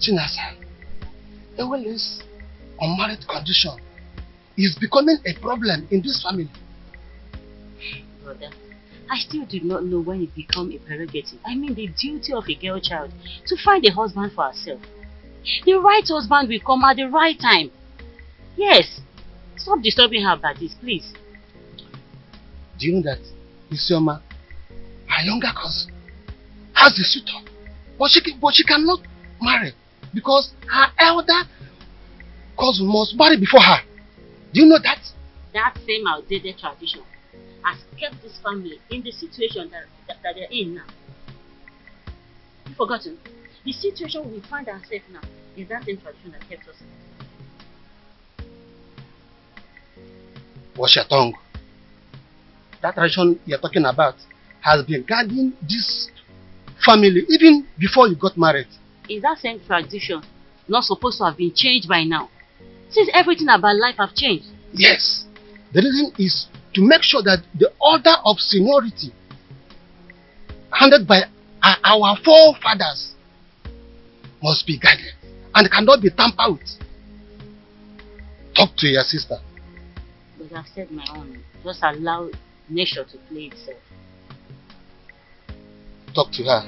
Chinasa, this unmarried condition is becoming a problem in this family. Brother, I still do not know when it becomes a prerogative. I mean the duty of a girl child to find a husband for herself. The right husband will come at the right time. Yes. Stop disturbing her about this, please. Do you know that Isioma, her younger cousin, has a suitor, but she cannot marry because her elder cousin must marry before her. Do you know that? That same outdated tradition has kept this family in the situation that they're in now. You've forgotten? The situation we find ourselves now is that same tradition that kept us. Watch your tongue. That tradition you're talking about has been guiding this family even before you got married. Is that same tradition not supposed to have been changed by now? Since everything about life have changed. Yes. The reason is to make sure that the order of seniority handed by our forefathers must be guided and cannot be tampered with. Talk to your sister. But I've said my own. Just allow nature to play itself. Talk to her.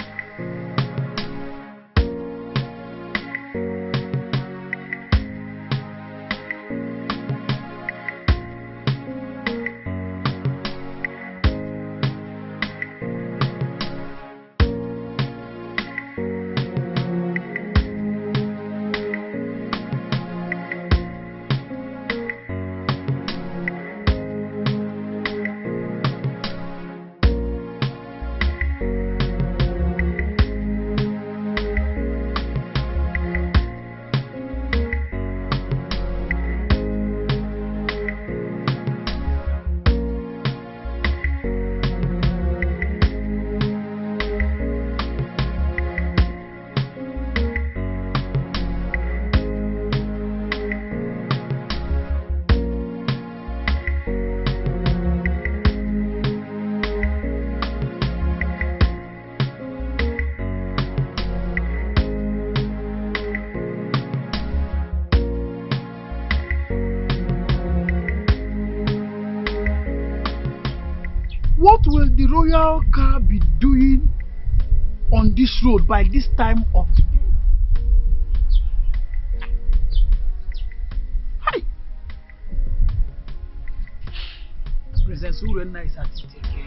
What will the royal car be doing on this road by this time of the day? Hi! Princess Urena is at it again.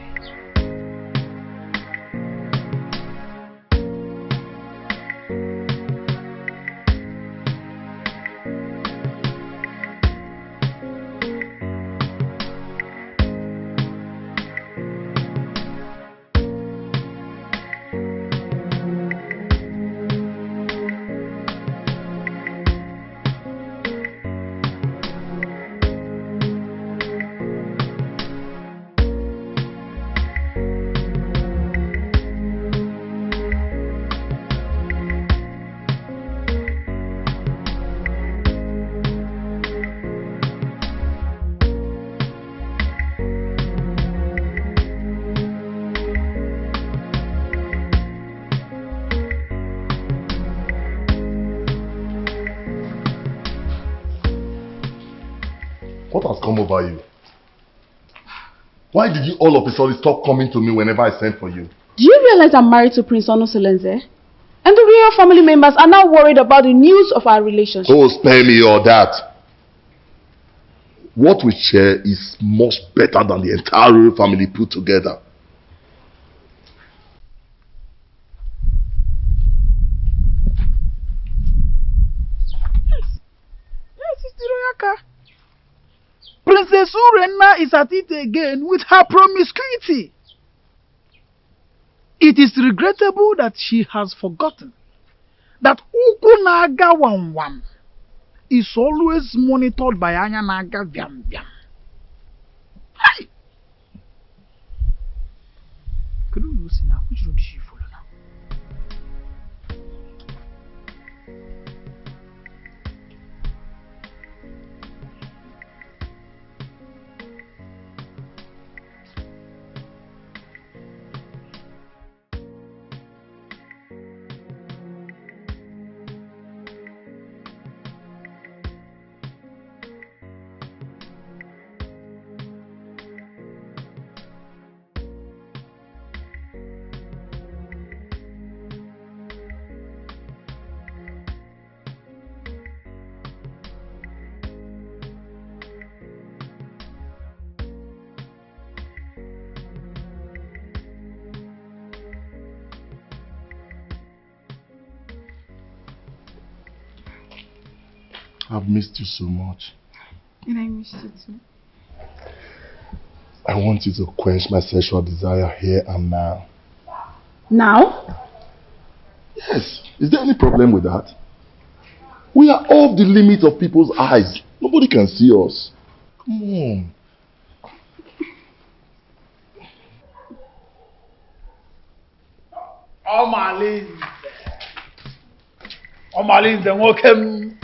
What has come over you? Why did you all of a sudden stop coming to me whenever I sent for you? Do you realize I'm married to Prince Onosolenze? And the real family members are now worried about the news of our relationship. Oh, spare me all that. What we share is much better than the entire royal family put together. Yes, it's the royal car. Princess Urena is at it again with her promiscuity. It is regrettable that she has forgotten that Ukunaga Wam is always monitored by Anyanaga Vyam Vyam. Hi! Could you see now? Which road did she follow now? I've missed you so much. And I missed you too. I want you to quench my sexual desire here and now. Now? Yes. Is there any problem with that? We are off the limit of people's eyes. Nobody can see us. Come on. Omalinze nwokem.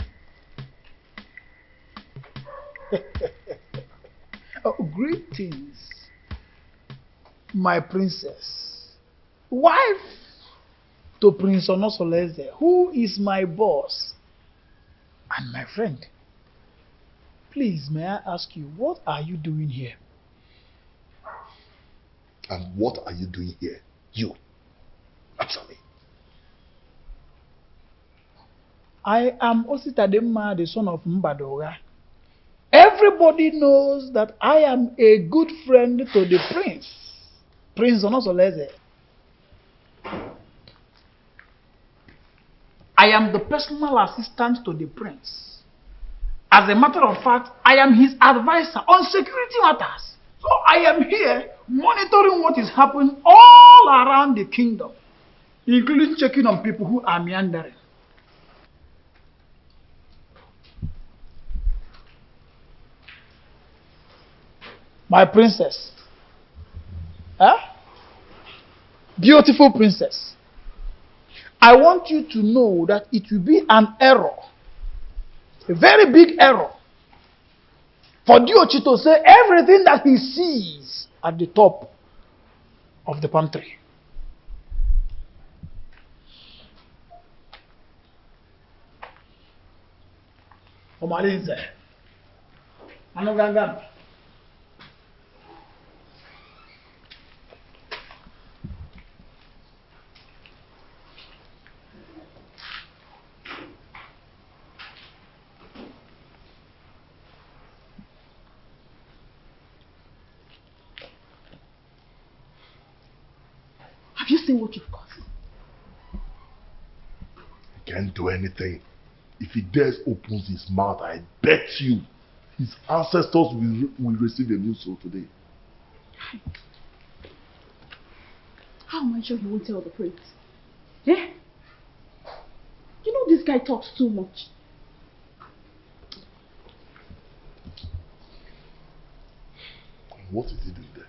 Oh, greetings, my princess, wife to Prince Onosoleze, who is my boss and my friend. Please, may I ask you, what are you doing here? And what are you doing here? You. Answer me. I am Ositademma, the son of Mbadoga. Everybody knows that I am a good friend to the prince, Prince Onosoleze. I am the personal assistant to the prince. As a matter of fact, I am his advisor on security matters. So I am here monitoring what is happening all around the kingdom, including checking on people who are meandering. My princess. Huh? Beautiful princess. I want you to know that it will be an error, a very big error, for Diochi to say everything that he sees at the top of the pantry. Omalinze. Anoganga. Have you seen what you've got? He can't do anything. If he dares opens his mouth, I bet you his ancestors will receive a new soul today. How am I sure he won't tell the prince? Eh? You know this guy talks too much. What is he doing there?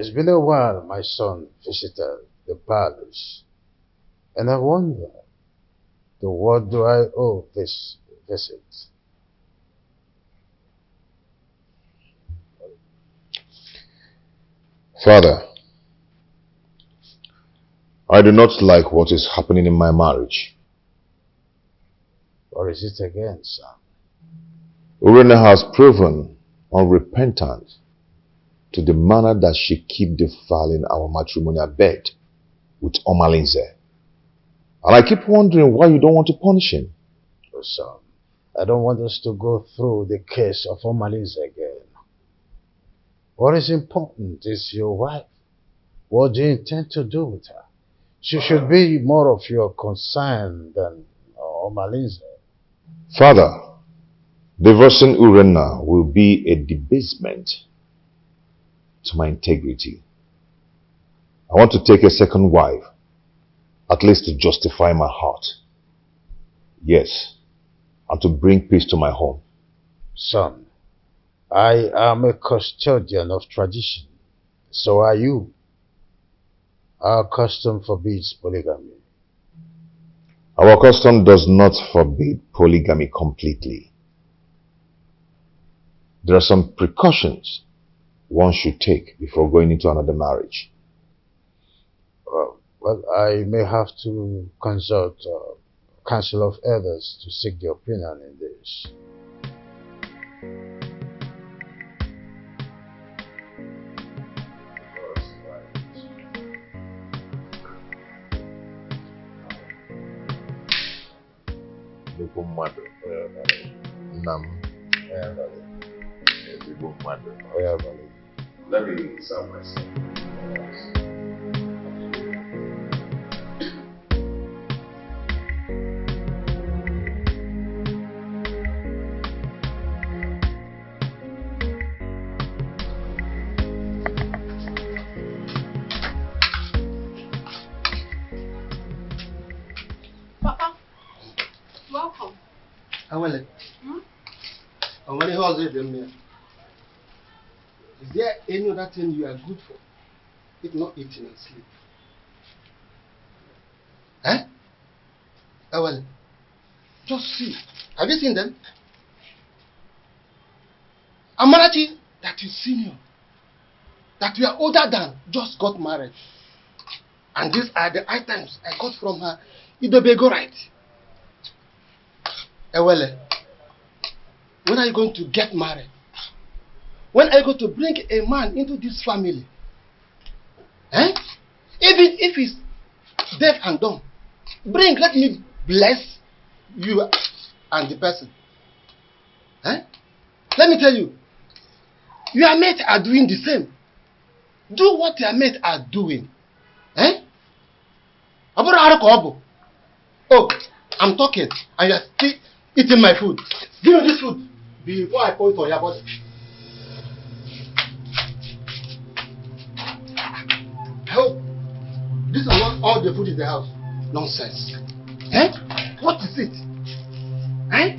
It's been a while my son visited the palace, and I wonder, to what do I owe this visit? Father, I do not like what is happening in my marriage. Or is it again, son? Urena has proven unrepentant to the manner that she keep defiling our matrimonial bed with Formalizing. And I keep wondering why you don't want to punish him. Oh, son, I don't want us to go through the case of Formalizing again. What is important is your wife. What do you intend to do with her? She should be more of your concern than Formalizing. Father, divorcing Urena will be a debasement to my integrity. I want to take a second wife, at least to justify my heart. Yes, and to bring peace to my home. Son, I am a custodian of tradition. So are you. Our custom forbids polygamy. Our custom does not forbid polygamy completely. There are some precautions one should take before going into another marriage. Well, I may have to consult counsel of elders to seek the opinion in this. Let me serve myself. Papa, welcome. How are you? How many hours is there? Is there any other thing you are good for, if not eating and sleep? Eh? Well, just see. Have you seen them? Amarachi, that is senior, that we are older than, just got married. And these are the items I got from her. Idobego right. Ewele, when are you going to get married? When are you going to bring a man into this family? Eh? Even if he's deaf and dumb, bring, let me bless you and the person. Eh? Let me tell you, your mates are doing the same. Do what your mates are doing. Eh? Oh, I'm talking, and you're still eating my food. Give me this food before I pour it on your body. Help! This is not all the food in the house. Nonsense. Eh? What is it? Eh?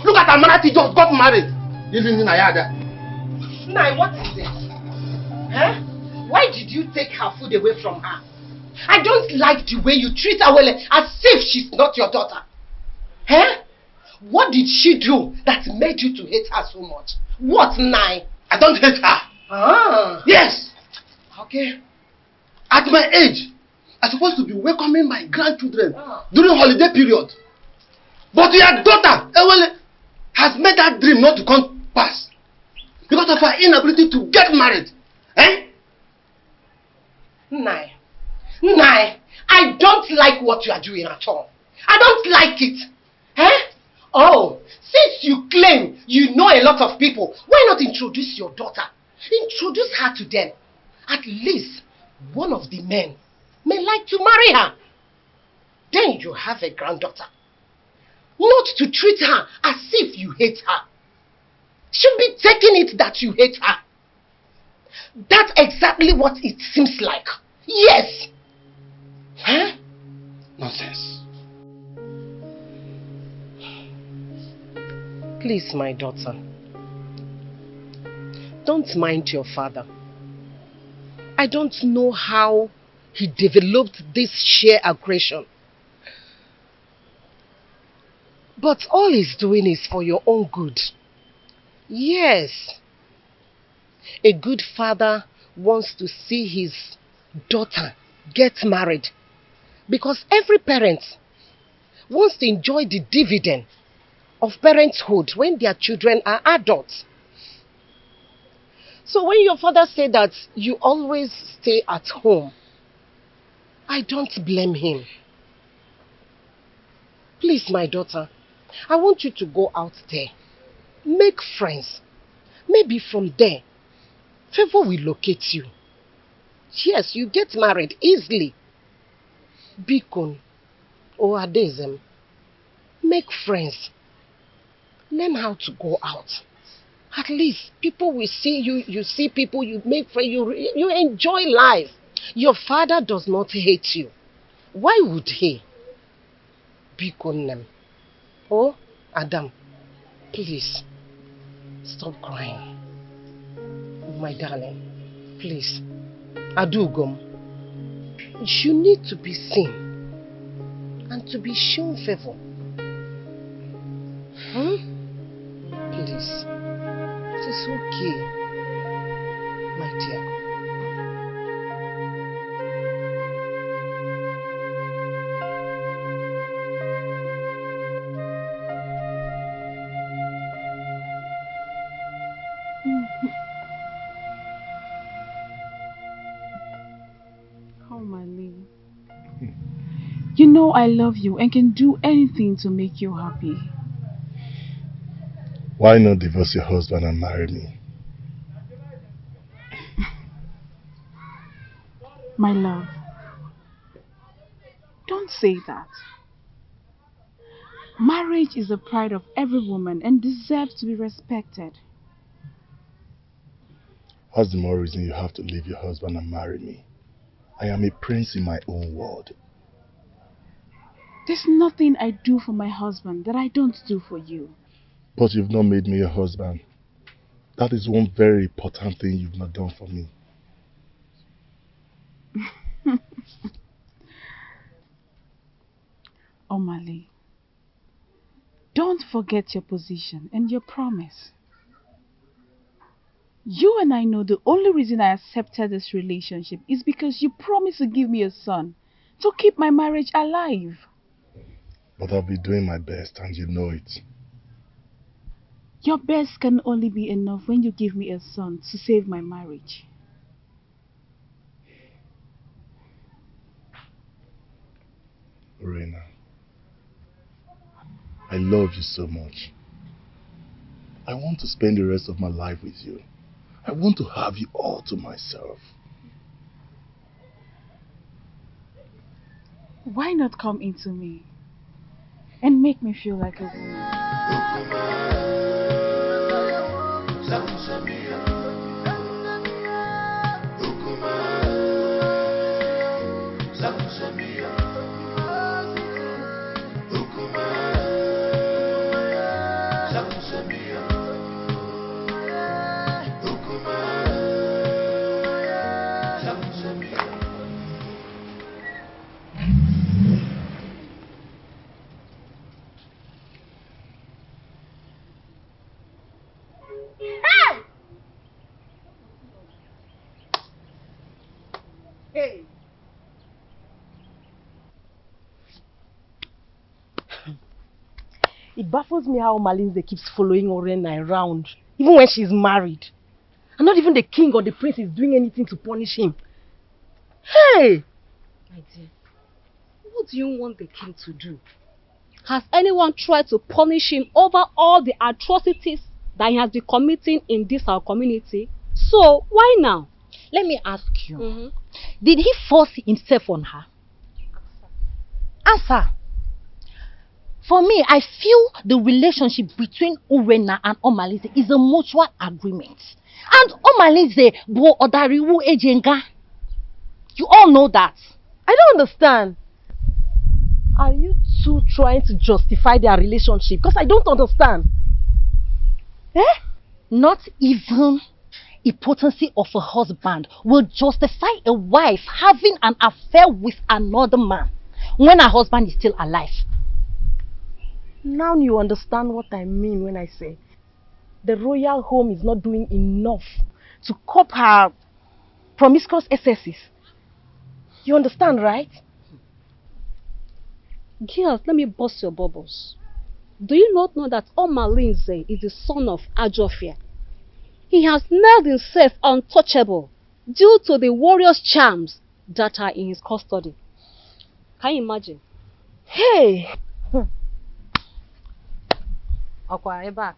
Look at Amarati just got married. Even in Ayada. Nai, what is this? Huh? Why did you take her food away from her? I don't like the way you treat her well, as if she's not your daughter. Huh? What did she do that made you to hate her so much? What, Nai? I don't hate her. Ah. Yes. Okay. At my age, I'm supposed to be welcoming my grandchildren during holiday period. But your daughter, Ewele, has made that dream not to come pass because of her inability to get married. Eh? Nai, I don't like what you are doing at all. I don't like it. Eh? Oh, since you claim you know a lot of people, why not introduce your daughter? Introduce her to them. At least one of the men may like to marry her. Then you have a granddaughter. Not to treat her as if you hate her. Should be taking it that you hate her. That's exactly what it seems like. Yes. Huh? Nonsense. Please, my daughter. Don't mind your father. I don't know how he developed this sheer aggression. But all he's doing is for your own good. Yes. A good father wants to see his daughter get married. Because every parent wants to enjoy the dividend of parenthood when their children are adults. So when your father said that you always stay at home, I don't blame him. Please, my daughter, I want you to go out there. Make friends. Maybe from there, favor will locate you. Yes, you get married easily. Beacon or Adezem. Make friends. Learn how to go out. At least people will see you. You see people, you make friends, you enjoy life. Your father does not hate you. Why would he? Beacon. Oh, Adam, please, stop crying. My darling, please. Adugom, you need to be seen and to be shown favor. Please, it is okay, my dear. You know I love you and can do anything to make you happy. Why not divorce your husband and marry me? My love, don't say that. Marriage is the pride of every woman and deserves to be respected. What's the more reason you have to leave your husband and marry me? I am a prince in my own world. There's nothing I do for my husband that I don't do for you. But you've not made me your husband. That is one very important thing you've not done for me. Omali, don't forget your position and your promise. You and I know the only reason I accepted this relationship is because you promised to give me a son to keep my marriage alive. But I'll be doing my best and you know it. Your best can only be enough when you give me a son to save my marriage. Reina, I love you so much. I want to spend the rest of my life with you. I want to have you all to myself. Why not come into me and make me feel like a woman? Hey! It baffles me how Malinze keeps following Orena around, even when she's married. And not even the king or the prince is doing anything to punish him. Hey! My dear, what do you want the king to do? Has anyone tried to punish him over all the atrocities that he has been committing in this our community? So, why now? Let me ask you. Did he force himself on her? Answer. For me, I feel the relationship between Urena and Omalize is a mutual agreement. And Omalize bo odariwu ejenga. You all know that. I don't understand. Are you two trying to justify their relationship? Because I don't understand. Not even impotency of a husband will justify a wife having an affair with another man when her husband is still alive. Now you understand what I mean when I say the royal home is not doing enough to cope her promiscuous excesses. You understand, right? Girls, let me bust your bubbles. Do you not know that Omalinze is the son of Ajofia? He has made himself untouchable due to the warrior's charms that are in his custody. Can you imagine? Hey! Okwa eba.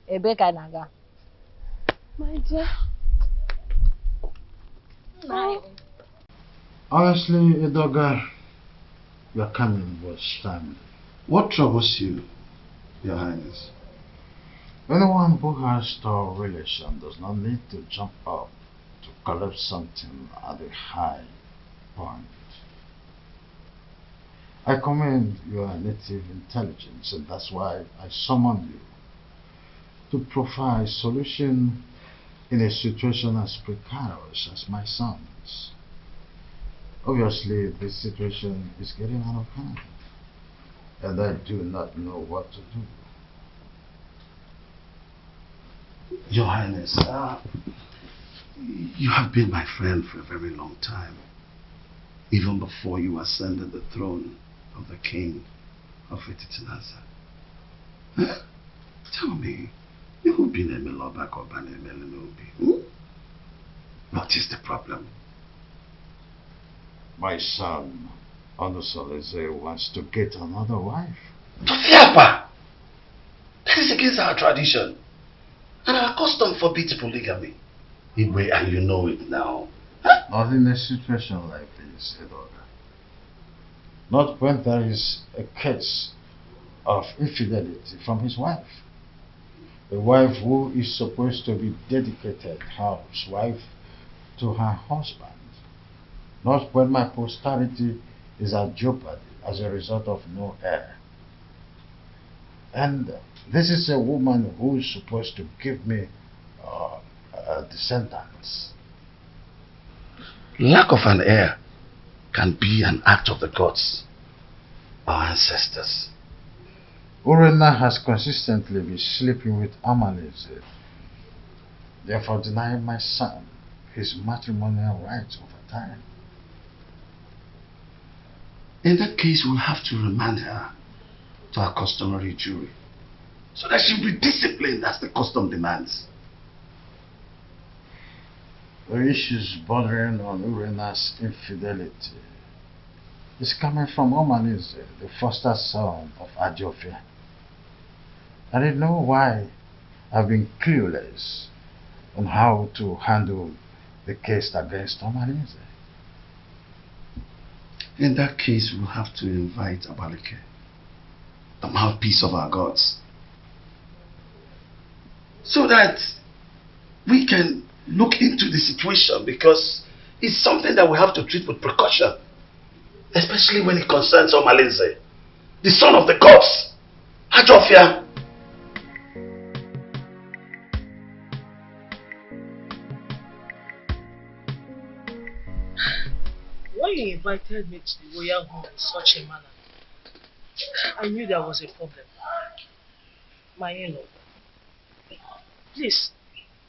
Ebe ka naga. My dear. Honestly, Edoga, your coming was timely. What troubles you, Your Highness? Anyone who has a relation does not need to jump up to collect something at a high point. I commend your native intelligence, and that's why I summoned you to provide solution in a situation as precarious as my son's. Obviously, this situation is getting out of hand, and I do not know what to do. Your Highness, you have been my friend for a very long time, even before you ascended the throne of the king of Ititinasa. Tell me, you've been a Melobak or Bane Melinobi. What is the problem? My son, Onusoleze, wants to get another wife. Tofiapa! That is against our tradition. And our custom forbids polygamy. Igwe, and you know it now. Not in a situation like this, Edoga. Not when there is a case of infidelity from his wife. A wife who is supposed to be dedicated housewife to her husband. Not when my posterity is at jeopardy as a result of no heir. And this is a woman who is supposed to give me descendants. Lack of an heir can be an act of the gods, our ancestors. Urena has consistently been sleeping with Amaleze, therefore denying my son his matrimonial rights over time. In that case, we'll have to remand her to our customary jury, so that she'll be disciplined as the custom demands. The issues bordering on Urena's infidelity is coming from Omaleze, the foster son of Ajofia. I didn't know why I've been clueless on how to handle the case against Omaleze. In that case, we'll have to invite Abaleke, the mouthpiece of our gods, so that we can look into the situation, because it's something that we have to treat with precaution, especially when it concerns Omaleze, the son of the gods, Ajofia. When you invited me to the royal home in such a manner, I knew there was a problem. My in-law, please,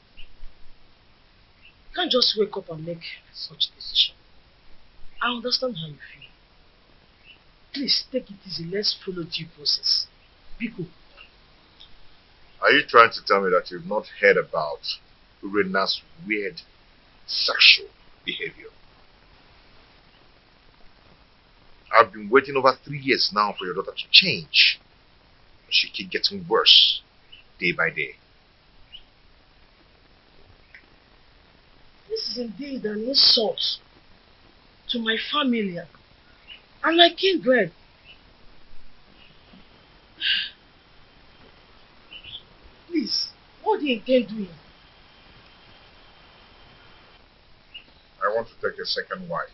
you can't just wake up and make such a decision. I understand how you feel. Please take it easy. Let's follow due process. Biko. Are you trying to tell me that you've not heard about Urena's weird sexual behavior? I've been waiting over 3 years now for your daughter to change. She keeps getting worse day by day. This is indeed an insult to my family and my kindred. Please, what do you intend doing? I want to take a second wife.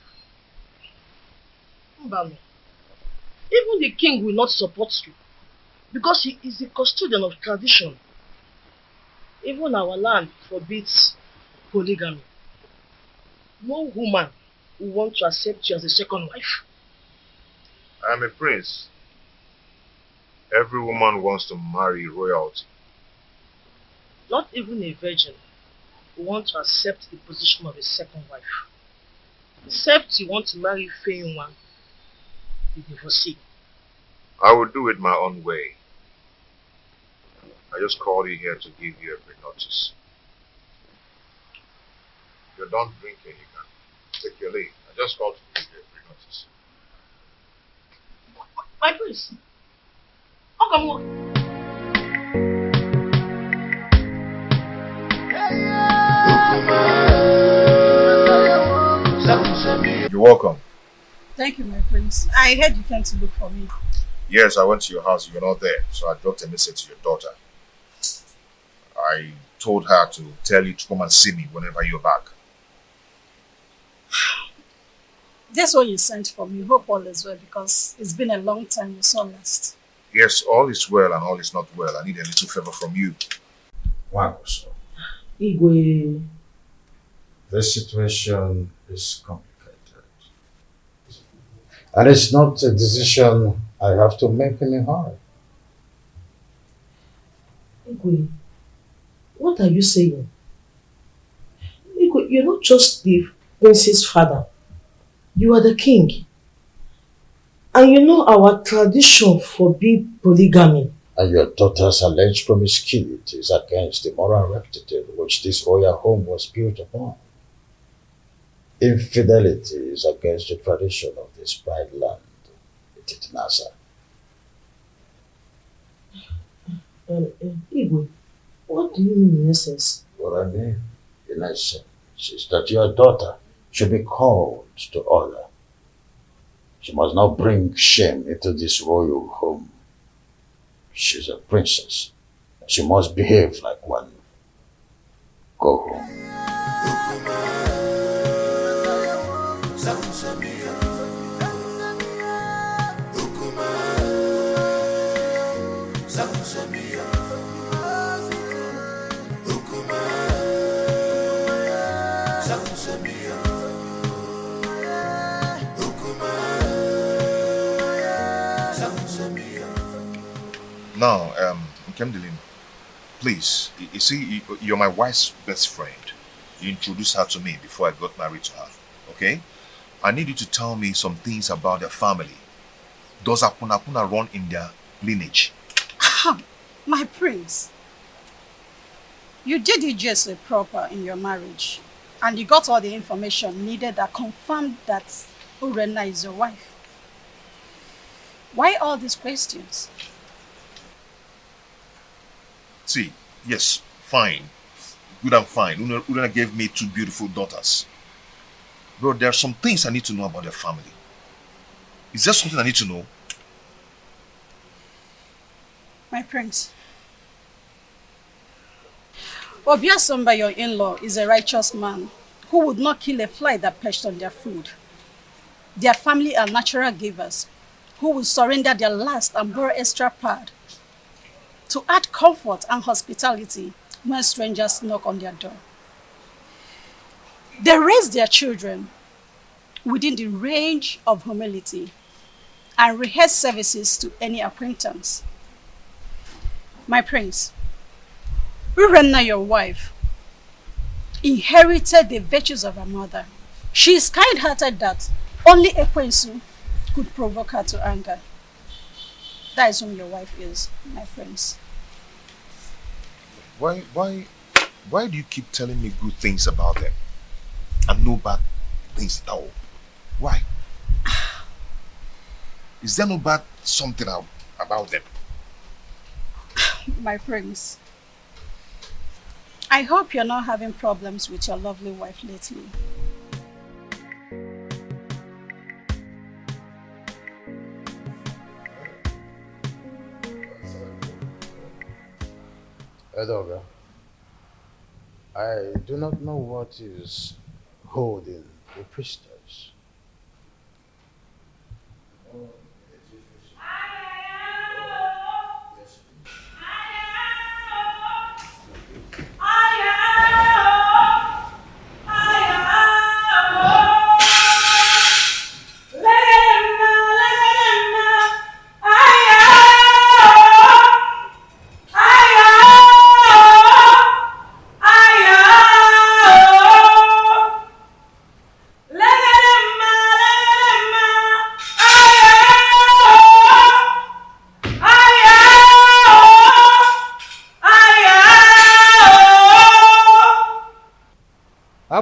Mbami, even the king will not support you, because he is the custodian of tradition. Even our land forbids polygamy. No woman will want to accept you as a second wife. I am a prince. Every woman wants to marry royalty. Not even a virgin will want to accept the position of a second wife. Except you want to marry Feyinwa, the divorcee. I will do it my own way. I just called you here to give you a pre-notice. If you're done drinking, you can take your leave. I just called to give you a pre-notice. My prince. How come on? You're welcome. Thank you, my prince. I heard you came to look for me. Yes, I went to your house. You were not there, so I dropped a message to your daughter. I told her to tell you to come and see me whenever you're back. That's what you sent for me. Hope all is well, because it's been a long time we saw last. Yes, all is well and all is not well. I need a little favor from you. Wagoso, Igwe. the situation is complicated. And it's not a decision I have to make in a hurry. Igwe, what are you saying? Igwe, you're not just the prince's father. You are the king. And you know our tradition forbids polygamy. And your daughter's alleged promiscuity is against the moral rectitude which this royal home was built upon. Infidelity is against the tradition of this pride land, Nasa. Igwe, what do you mean in essence? What I mean, in essence, is that your daughter should be called to order. She must not bring shame into this royal home. She's a princess. She must behave like one. Go home. Now, Nkemdelim, please, you see, you're my wife's best friend. You introduced her to me before I got married to her, okay? I need you to tell me some things about their family. Does Apuna run in their lineage? My prince, you did it just proper in your marriage, and you got all the information needed that confirmed that Urena is your wife. Why all these questions? See, yes, fine. Good and fine. Urena gave me 2 beautiful daughters. But there are some things I need to know about their family. Is there something I need to know? My prince, Obiasomba, your in-law, is a righteous man who would not kill a fly that perched on their food. Their family are natural givers who will surrender their last and borrow extra pad to add comfort and hospitality when strangers knock on their door. They raise their children within the range of humility and rehearse services to any acquaintance. My prince, Urena, your wife, inherited the virtues of her mother. She is kind-hearted that only Ekwensu could provoke her to anger. That is whom your wife is, my prince. Why do you keep telling me good things about them and no bad things at all? Why? Is there no bad something about them? My prince, I hope you're not having problems with your lovely wife lately. Edoga, I do not know what is holding the priestess.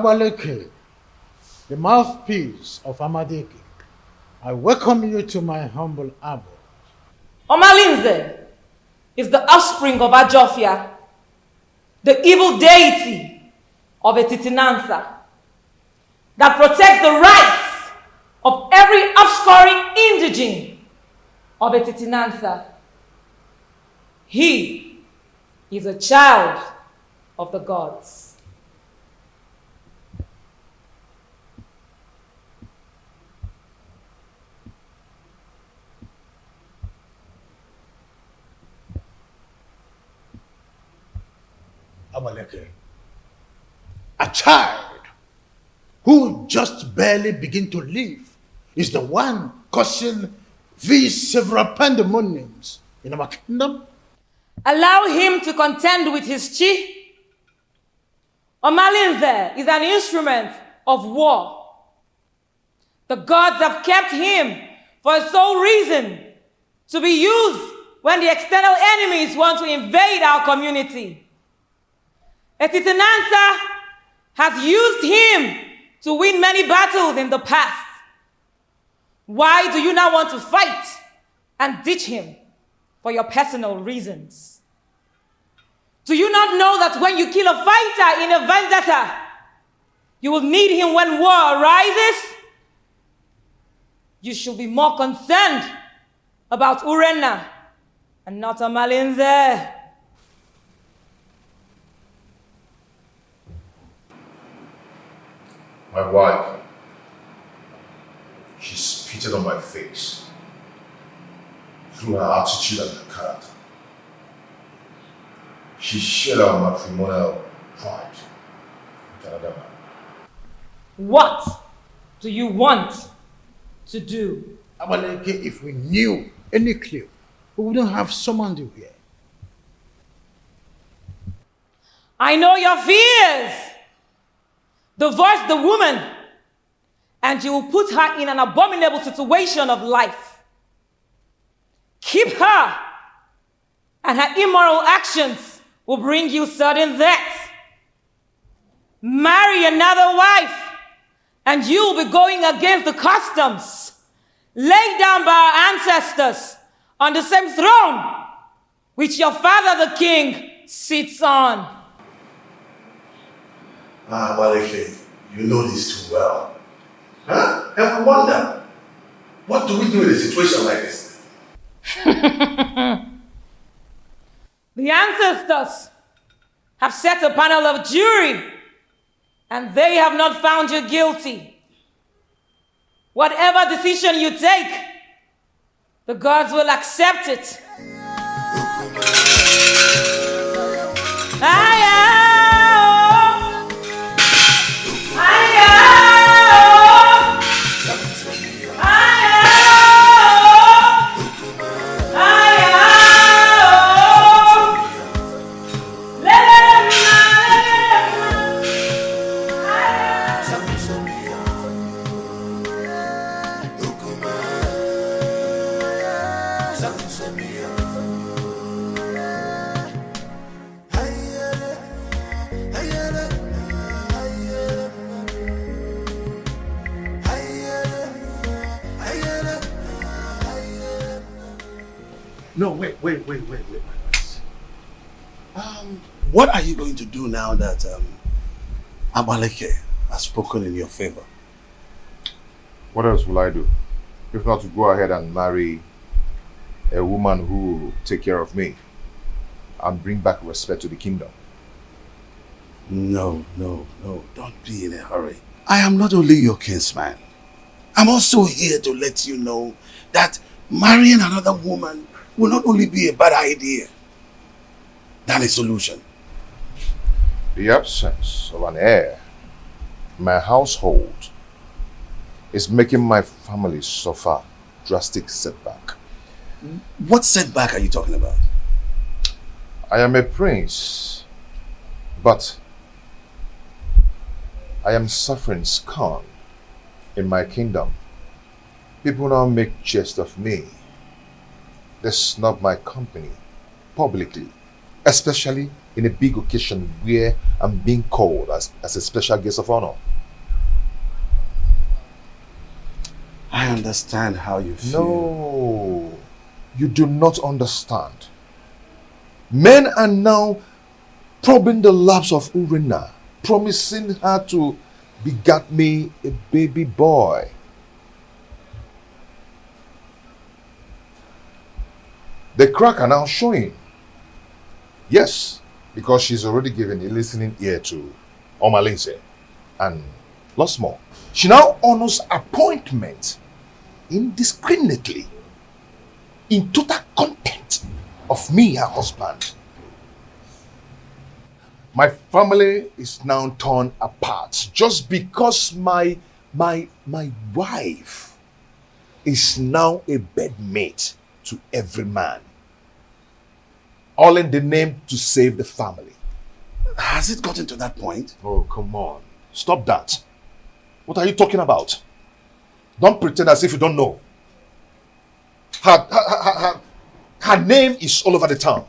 Abaleke, the mouthpiece of Amadeke, I welcome you to my humble abode. Omalinze is the offspring of Ajofia, the evil deity of Etitinansa, that protects the rights of every offscoring indigene of Etitinansa. He is a child of the gods. Abaleke, a child who just barely begin to live is the one causing these several pandemoniums in our kingdom. Allow him to contend with his chi. Omalinze is an instrument of war. The gods have kept him for a sole reason, to be used when the external enemies want to invade our community. Etitinansa has used him to win many battles in the past. Why do you now want to fight and ditch him for your personal reasons? Do you not know that when you kill a fighter in a vendetta, you will need him when war arises? You should be more concerned about Urenna and not Omalinze. My wife, she spitted on my face through her attitude and her character. She shared our matrimonial pride with another man. What do you want to do? Abaleke, if we knew any clue, we wouldn't have summoned you here. I know your fears. Divorce the woman, and you will put her in an abominable situation of life. Keep her, and her immoral actions will bring you sudden death. Marry another wife, and you will be going against the customs laid down by our ancestors on the same throne which your father the king sits on. Abaleke, you know this too well. Huh? And I wonder, what do we do in a situation like this? The ancestors have set a panel of jury, and they have not found you guilty. Whatever decision you take, the gods will accept it. No, wait. What are you going to do now that Abaleke has spoken in your favor? What else will I do? If not to go ahead and marry a woman who will take care of me and bring back respect to the kingdom. No, don't be in a hurry. I am not only your kinsman. I'm also here to let you know that marrying another woman will not only be a bad idea than a solution. The absence of an heir in my household is making my family suffer drastic setback. What setback are you talking about? I am a prince, but I am suffering scorn in my kingdom. People now make jest of me. They snub my company publicly, Especially in a big occasion where I'm being called as a special guest of honor. I understand how you feel. No, you do not understand. Men are now probing the laps of Urena, promising her to beget me a baby boy. The crack are now showing. Yes, because she's already given a listening ear to Omalinze and lots more. She now honors appointment indiscriminately in total contempt of me, her husband. My family is now torn apart just because my wife is now a bedmate to every man. All in the name to save the family. Has it gotten to that point? Oh, come on. Stop that. What are you talking about? Don't pretend as if you don't know. Her name is all over the town.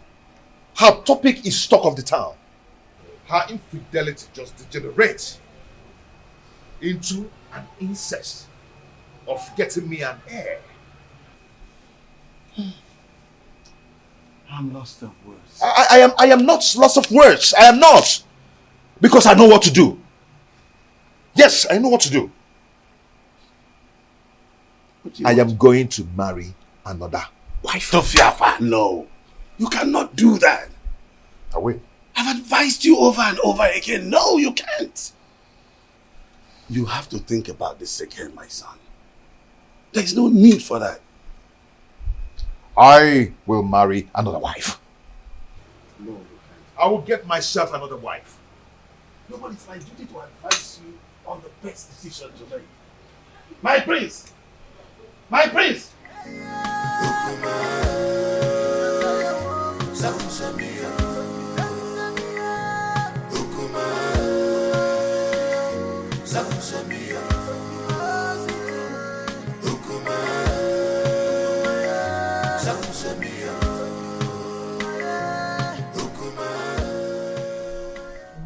Her topic is talk of the town. Her infidelity just degenerates into an incest of getting me an heir. I'm lost of words. I am not lost of words. I am not. Because I know what to do. Yes, I know what to do. I am going to marry another wife. Tofiafa, no. You cannot do that. I will. I've advised you over and over again. No, you can't. You have to think about this again, my son. There's no need for that. I will marry another wife. No, you can't. I will get myself another wife. No, but it's my duty to advise you on the best decision to make. My prince! My prince!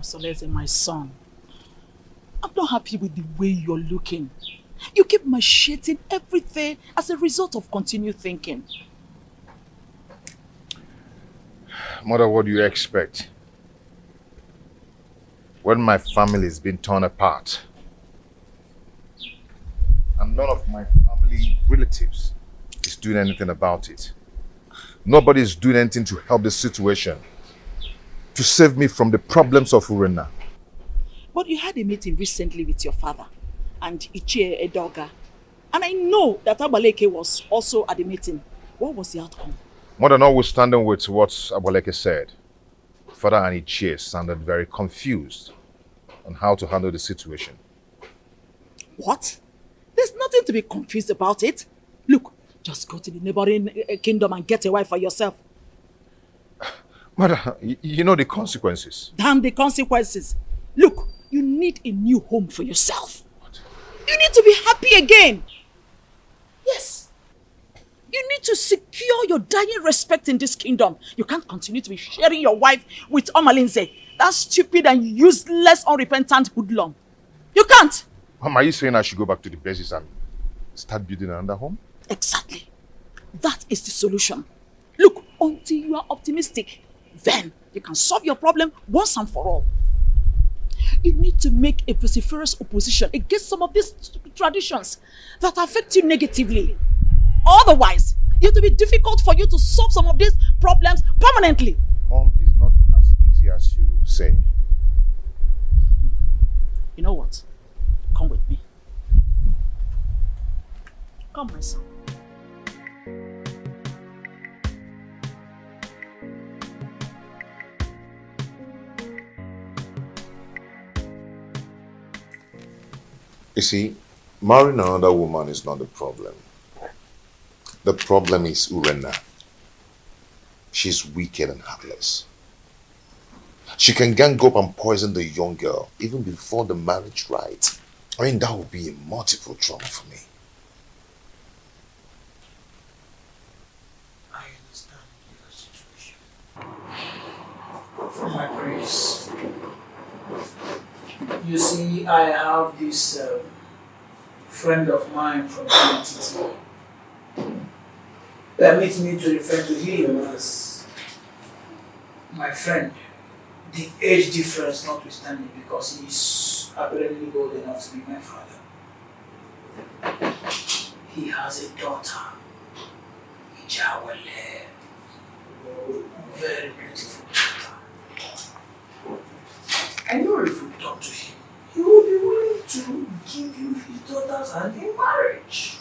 Soleze, my son, I'm not happy with the way you're looking. You keep macheting everything as a result of continued thinking. Mother, what do you expect? When my family is being torn apart and none of my family relatives is doing anything about it. Nobody is doing anything to help the situation, to save me from the problems of Urena. But you had a meeting recently with your father and Ichie Edoga. And I know that Abaleke was also at the meeting. What was the outcome? Mother, notwithstanding with what Abaleke said, Father and Ichie sounded very confused on how to handle the situation. What? There's nothing to be confused about it. Look, just go to the neighboring kingdom and get a wife for yourself. Mother, you know the consequences. Damn the consequences. Look, you need a new home for yourself. What? You need to be happy again. Yes. You need to secure your dying respect in this kingdom. You can't continue to be sharing your wife with Omalinze, that stupid and useless, unrepentant hoodlum. You can't. Mom, are you saying I should go back to the basis and start building another home? Exactly. That is the solution. Look, until you are optimistic, then you can solve your problem once and for all. You need to make a vociferous opposition against some of these traditions that affect you negatively. Otherwise, it will be difficult for you to solve some of these problems permanently. Mom, it's not as easy as you say. You know what? Come with me. Come, my son. You see, marrying another woman is not the problem. The problem is Urena. She's wicked and heartless. She can gang up and poison the young girl even before the marriage rite. I mean, that would be a multiple trauma for me. I understand your situation. You see, I have this friend of mine from NollyTv. Permit me to refer to him as my friend. The age difference notwithstanding, because he's apparently old enough to be my father. He has a daughter, Ijawale, very beautiful daughter. I know if you talk to him, he will be willing to give you his daughter's hand in marriage.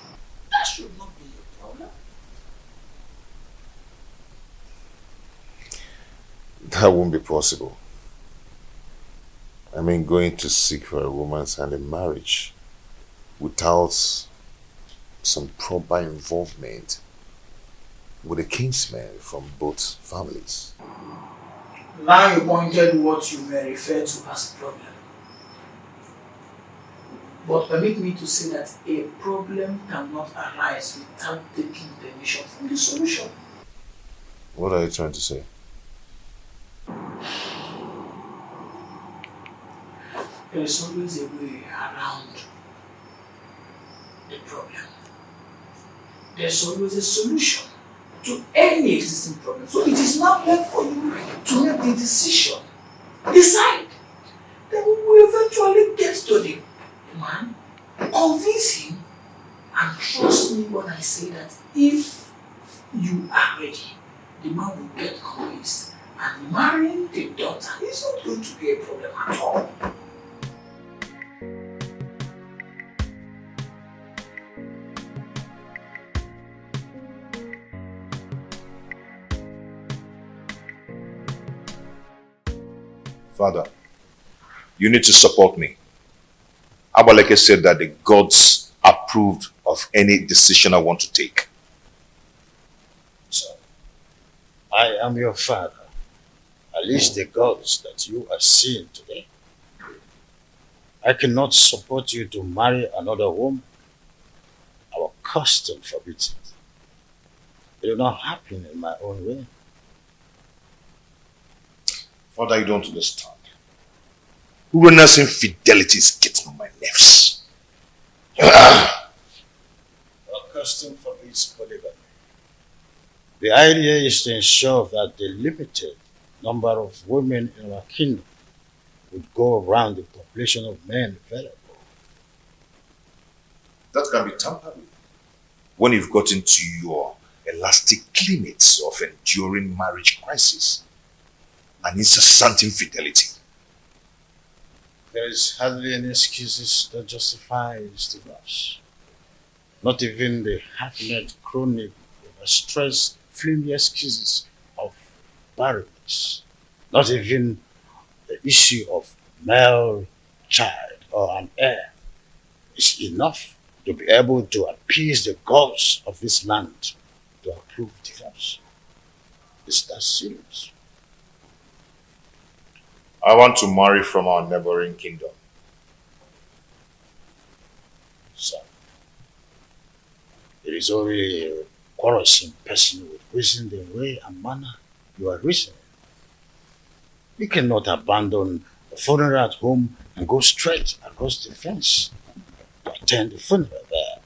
That should not be a problem. That won't be possible. I mean, going to seek for a woman's hand in marriage without some proper involvement with a kinsman from both families. Now you pointed what you may refer to as problem. But permit me to say that a problem cannot arise without taking permission from the solution. What are you trying to say? There is always a way around the problem. There's always a solution to any existing problem. So it is not left for you to make the decision. Decide. Then we will eventually get to the man, convince him, and trust me when I say that if you are ready, the man will get convinced. And marrying the daughter is not going to be a problem at all. Father, you need to support me. Abaleke said that the gods approved of any decision I want to take. So, I am your father. At least the gods that you are seeing today. I cannot support you to marry another woman. Our custom forbids it. It will not happen in my own way. Father, you don't understand. Urena's infidelity is getting on my nerves. Our custom forbids polygamy. The idea is to ensure that the limited number of women in our kingdom would go around the population of men available. That can be tampered with when you've got into your elastic limits of enduring marriage crisis and incessant infidelity. There is hardly any excuses that justifies divorce. Not even the half-net chronic, overstressed, flimsy excuses of barrenness. Not even the issue of male child or an heir is enough to be able to appease the gods of this land to approve divorce. Is that serious? I want to marry from our neighboring kingdom. So, it is only a quarrelsome person with reason the way and manner you are reasoning. You cannot abandon the funeral at home and go straight across the fence to attend the funeral there.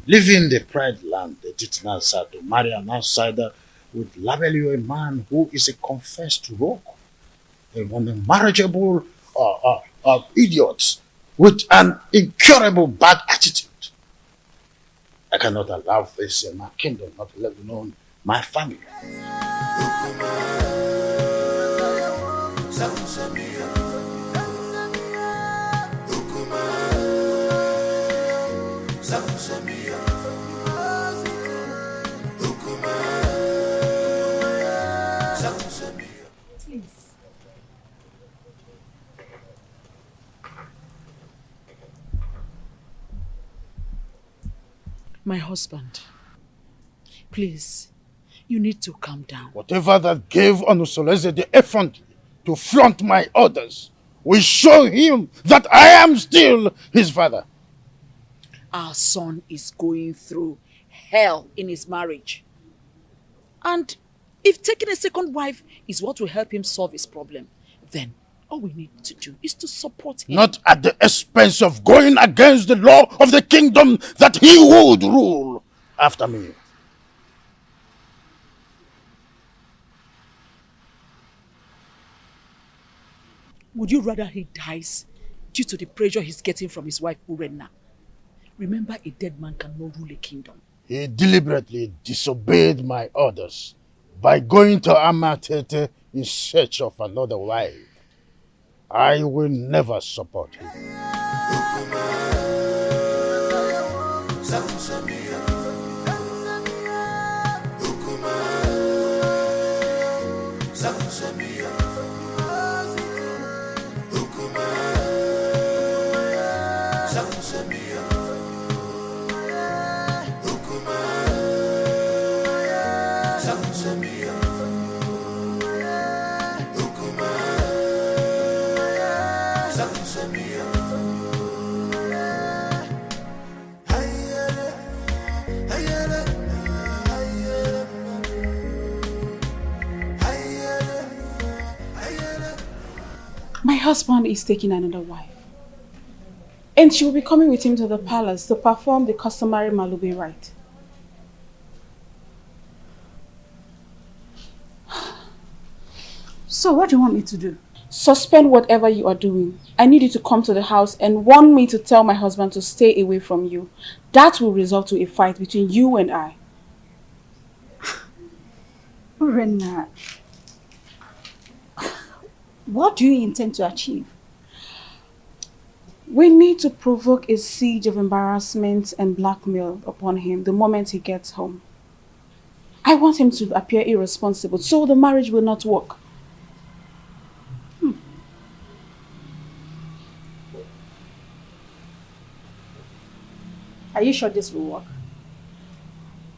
Leaving the pride land, the Titinan side to marry an outsider would label you a man who is a confessed rogue, an unmarriageable idiot with an incurable bad attitude. I cannot allow this in my kingdom, not let alone my family. Please. My husband, please, you need to calm down. Whatever that gave Onusoleze the effrontery to flaunt my orders will show him that I am still his father. Our son is going through hell in his marriage. And if taking a second wife is what will help him solve his problem, then All we need to do is to support him. Not at the expense of going against the law of the kingdom that he would rule after me. Would you rather he dies due to the pressure he's getting from his wife, Urenna? Remember, a dead man cannot rule a kingdom. He deliberately disobeyed my orders by going to Amatete in search of another wife. I will never support him. My husband is taking another wife, and she will be coming with him to the palace to perform the customary Malube rite. So what do you want me to do? Suspend whatever you are doing. I need you to come to the house and warn me to tell my husband to stay away from you. That will result to a fight between you and I. Urenna, what do you intend to achieve? We need to provoke a siege of embarrassment and blackmail upon him the moment he gets home. I want him to appear irresponsible so the marriage will not work. Are you sure this will work?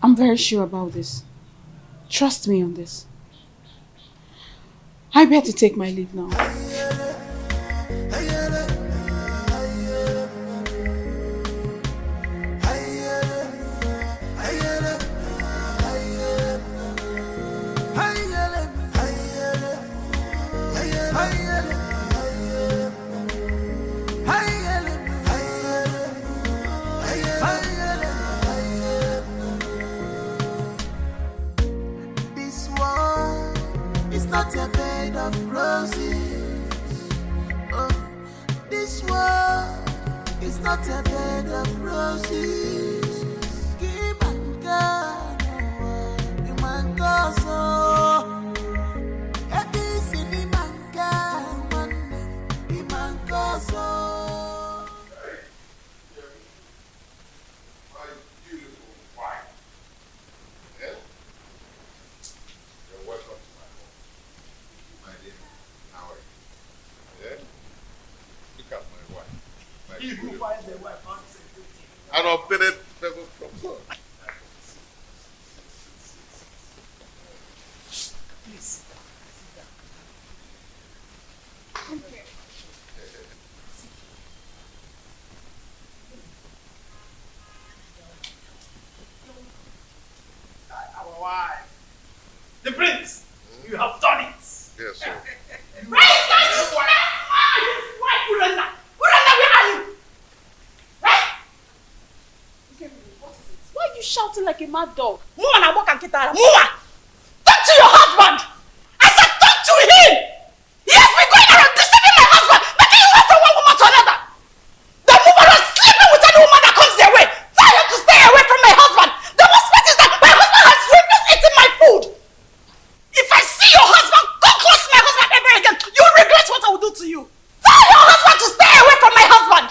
I'm very sure about this. Trust me on this. I better take my leave now. Not a bed of roses. Oh, this world is not a bed of roses. Give and God, you man go so. It is in the man God, the man go so. My beautiful wife. Yeah? You're welcome to my home. My dear, how are you? Yeah? Look at my wife. My He who finds a wife finds a good thing. An obtained favor from God. Please, sit down. Come here. Our wife. The prince, you have done it. Yes, sir. Where is my wife, Urenna? Urenna, where are you? Why are you shouting like a mad dog? Move on, walk and get out. Move on. Talk to your husband. I said talk to him. He has been going around deceiving my husband, making you wait from one woman to another. The woman was sleeping with any woman that comes their way. Tell him to stay away from my husband. The worst part is that my husband has refused eating my food. If I see your husband come close to my husband ever again, you'll regret what I will do to you. Tell your husband to stay away from my husband.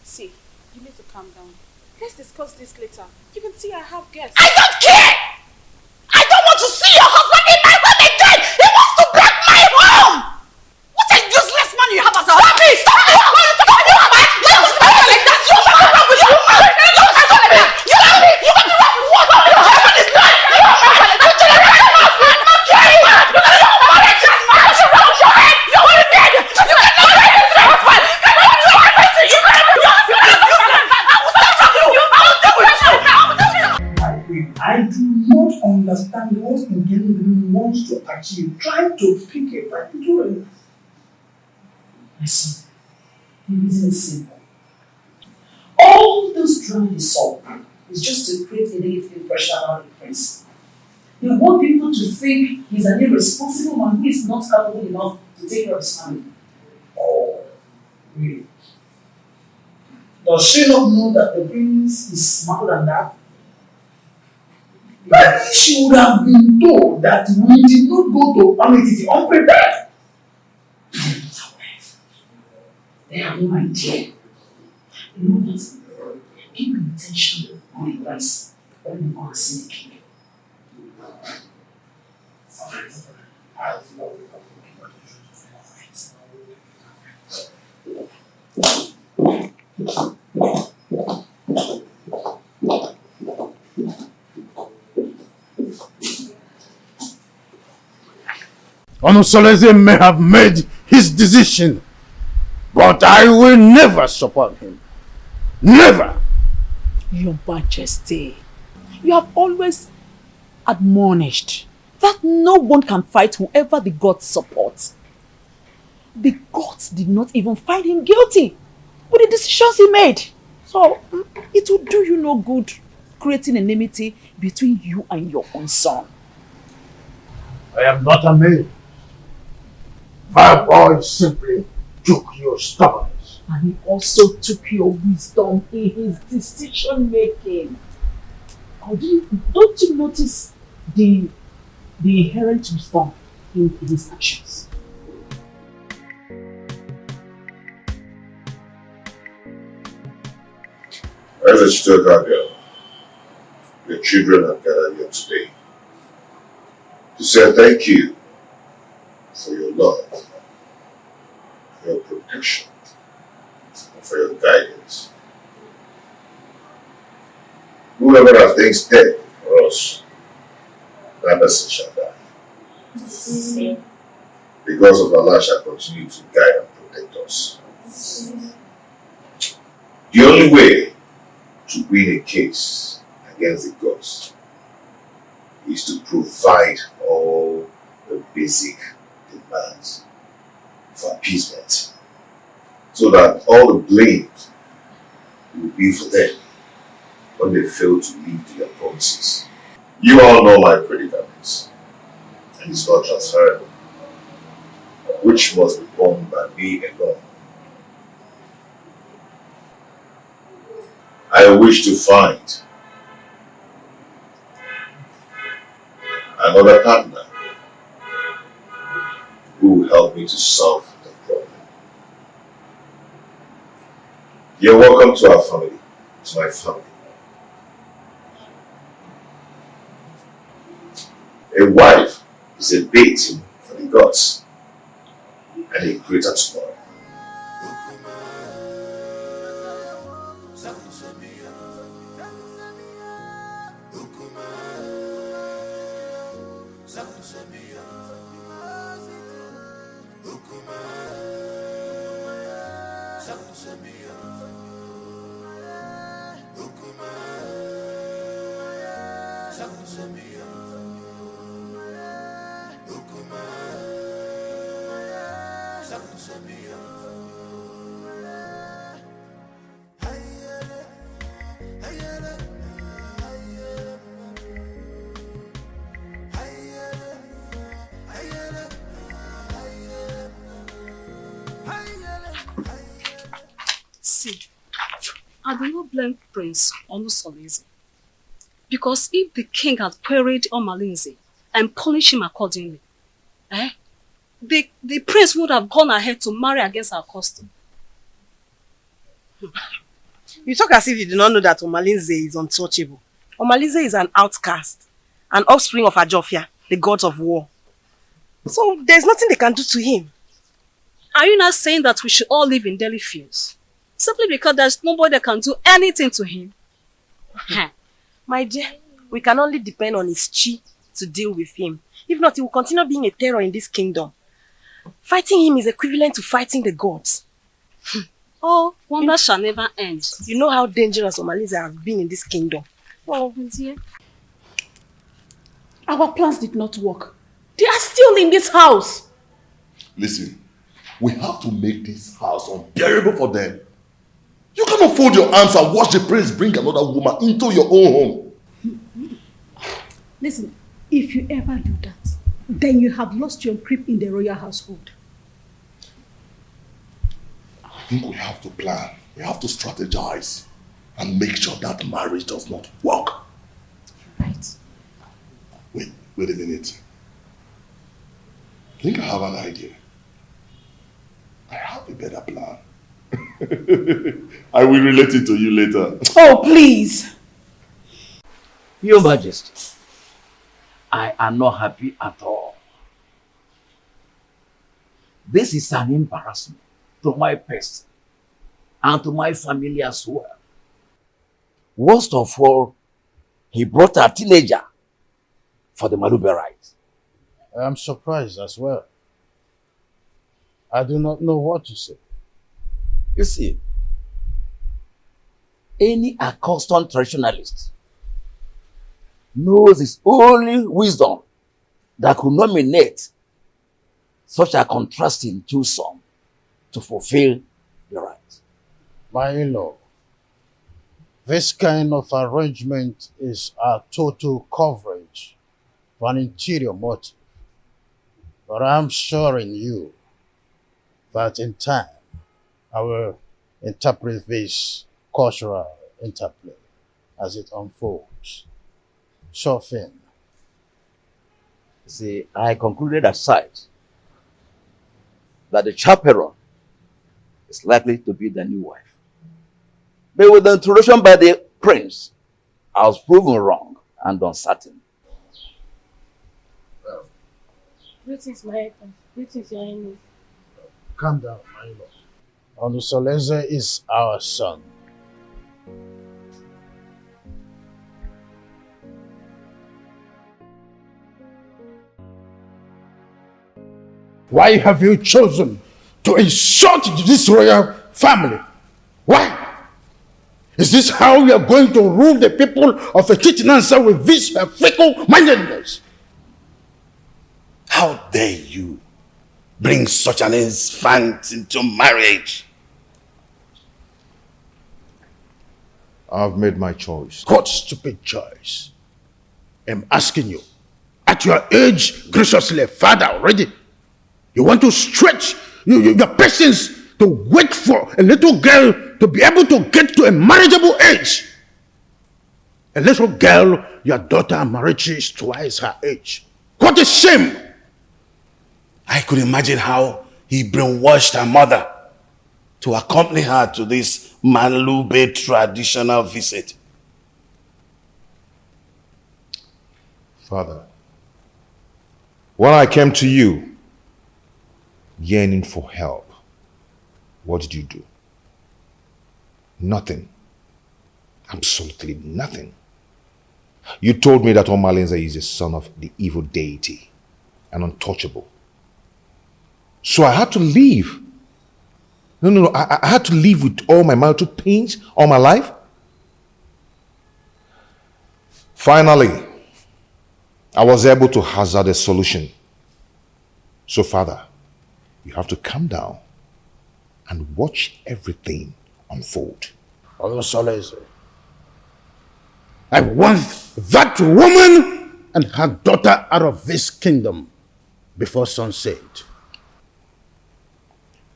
See, you need to calm down. Let's discuss this later. You can see I have guests. I don't care! I don't want to see your husband in my home again! He wants to break my home! What a useless man you have as a husband! Stop me! Stop me! Stop me! Stop me! That's your husband with you! Stop me! You love me! You want to run with what? Your husband is not! Your husband is not! I'm not caring! Look at your marriage! Just marriage around your head! You're already dead! You cannot marry your husband! You cannot marry your husband! I will stop you! I will deal with you! I do not understand what Ngemi wants to achieve, trying to pick a fight between us. My son, the reason is simple. All this drama is solved is just to create a negative impression about the prince. They want people to think he's an irresponsible man who is not capable enough to take care of his family. Oh, really? Does she not know that the prince is smarter than that? Maybe she would have been told that we did not go to Unity unprepared. They have no idea. You know what? Keep your attention on the price when you are seeing the king. Onosoleze may have made his decision, but I will never support him. Never! Your Majesty, you have always admonished that no one can fight whoever the gods support. The gods did not even find him guilty with the decisions he made. So, it will do you no good creating enmity between you and your own son. I am not a man. My boy simply took your stubbornness. And he also took your wisdom in his decision making. Don't you notice the inherent wisdom in his actions? As a Chitoka girl, your children have gathered here today to say thank you for your love, for your protection, and for your guidance. Whoever has things dead for us, that person shall die. Because of Allah shall continue to guide and protect us. The only way to win a case against the gods is to provide all the basic demands for appeasement, so that all the blame will be for them when they fail to meet their promises. You all know my predicaments, and it's not transferable, which must be borne by me alone. I wish to find another partner who will help me to solve the problem. You're welcome to our family, to my family. A wife is a bait for the gods, and a greater tomorrow. See, I do not blame Prince Onusoleze, because if the king had queried Omalinze and punished him accordingly, the prince would have gone ahead to marry against our custom. You talk as if you do not know that Omalinze is untouchable. Omalinze is an outcast, an offspring of Ajofia, the gods of war. So there's nothing they can do to him. Are you not saying that we should all live in daily fears? Simply because there's nobody that can do anything to him? My dear, we can only depend on his chi to deal with him. If not, he will continue being a terror in this kingdom. Fighting him is equivalent to fighting the gods. Oh, wonder shall never end. You know how dangerous Omalinze has been in this kingdom. Oh, dear. Our plans did not work. They are still in this house. Listen, We have to make this house unbearable for them. You cannot fold your arms and watch the prince bring another woman into your own home. Listen, if you ever do that, then you have lost your grip in the royal household. I think we have to plan. We have to strategize and make sure that marriage does not work. Right. Wait a minute. I think I have an idea. I have a better plan. I will relate it to you later. Oh, please. Your Majesty, I am not happy at all. This is an embarrassment to my person and to my family as well. Worst of all, he brought a teenager for the Malube rite. I am surprised as well. I do not know what to say. You see, any accustomed traditionalist knows it's only wisdom that could nominate such a contrasting twosome to fulfill the right. My in-law, this kind of arrangement is a total coverage for an interior motive. But I'm assuring you that in time, I will interpret this cultural interplay as it unfolds. Sure thing. See, I concluded aside that the chaperone is likely to be the new wife. But with the introduction by the prince, I was proven wrong and uncertain. Greetings, my husband. Greetings, your highness. Calm down, my lord. Onusoleze is our son. Why have you chosen to insult this royal family? Why? Is this how you are going to rule the people of Etitinansa with this fickle-mindedness? How dare you bring such an infant into marriage? I've made my choice. What stupid choice? I'm asking you. At your age, graciously, father already, you want to stretch your patience to wait for a little girl to be able to get to a marriageable age. A little girl, your daughter Amarachi, is twice her age. What a shame! I could imagine how he brainwashed her mother to accompany her to this Malube traditional visit. Father, when I came to you yearning for help, what did you do? Nothing. Absolutely nothing. You told me that Omalenze is the son of the evil deity and untouchable. So I had to leave. No. I had to live with all my marital pains all my life. Finally, I was able to hazard a solution. So, Father, you have to calm down and watch everything unfold. Onusoleze, I want that woman and her daughter out of this kingdom before sunset.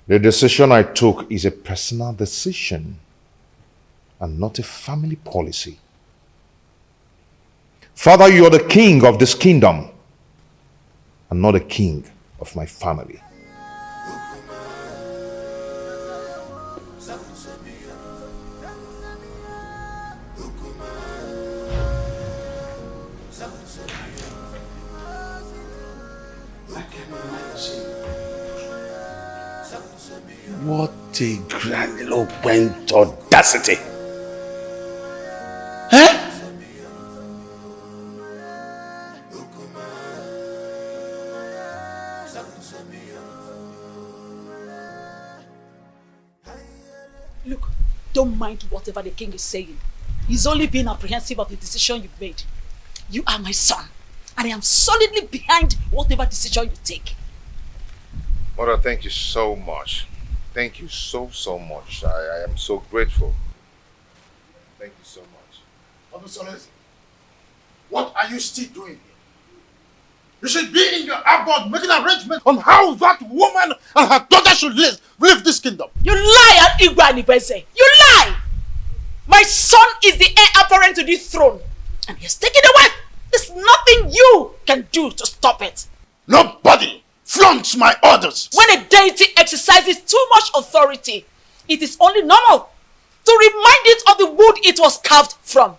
The decision I took is a personal decision and not a family policy. Father, you are the king of this kingdom and not the king of my family. What a grandiloquent audacity! Huh? Look, don't mind whatever the king is saying. He's only being apprehensive of the decision you've made. You are my son, and I am solidly behind whatever decision you take. Mother, thank you so much. Thank you so much. I am so grateful. Thank you so much. Mother Soles, what are you still doing here? You should be in your abode making arrangements on how that woman and her daughter should live this kingdom. You lie, Igwe Anibese. You lie! My son is the heir apparent to this throne. And he has taken a wife. There's nothing you can do to stop it. Nobody flaunts my orders. When a deity exercises too much authority, it is only normal to remind it of the wood it was carved from.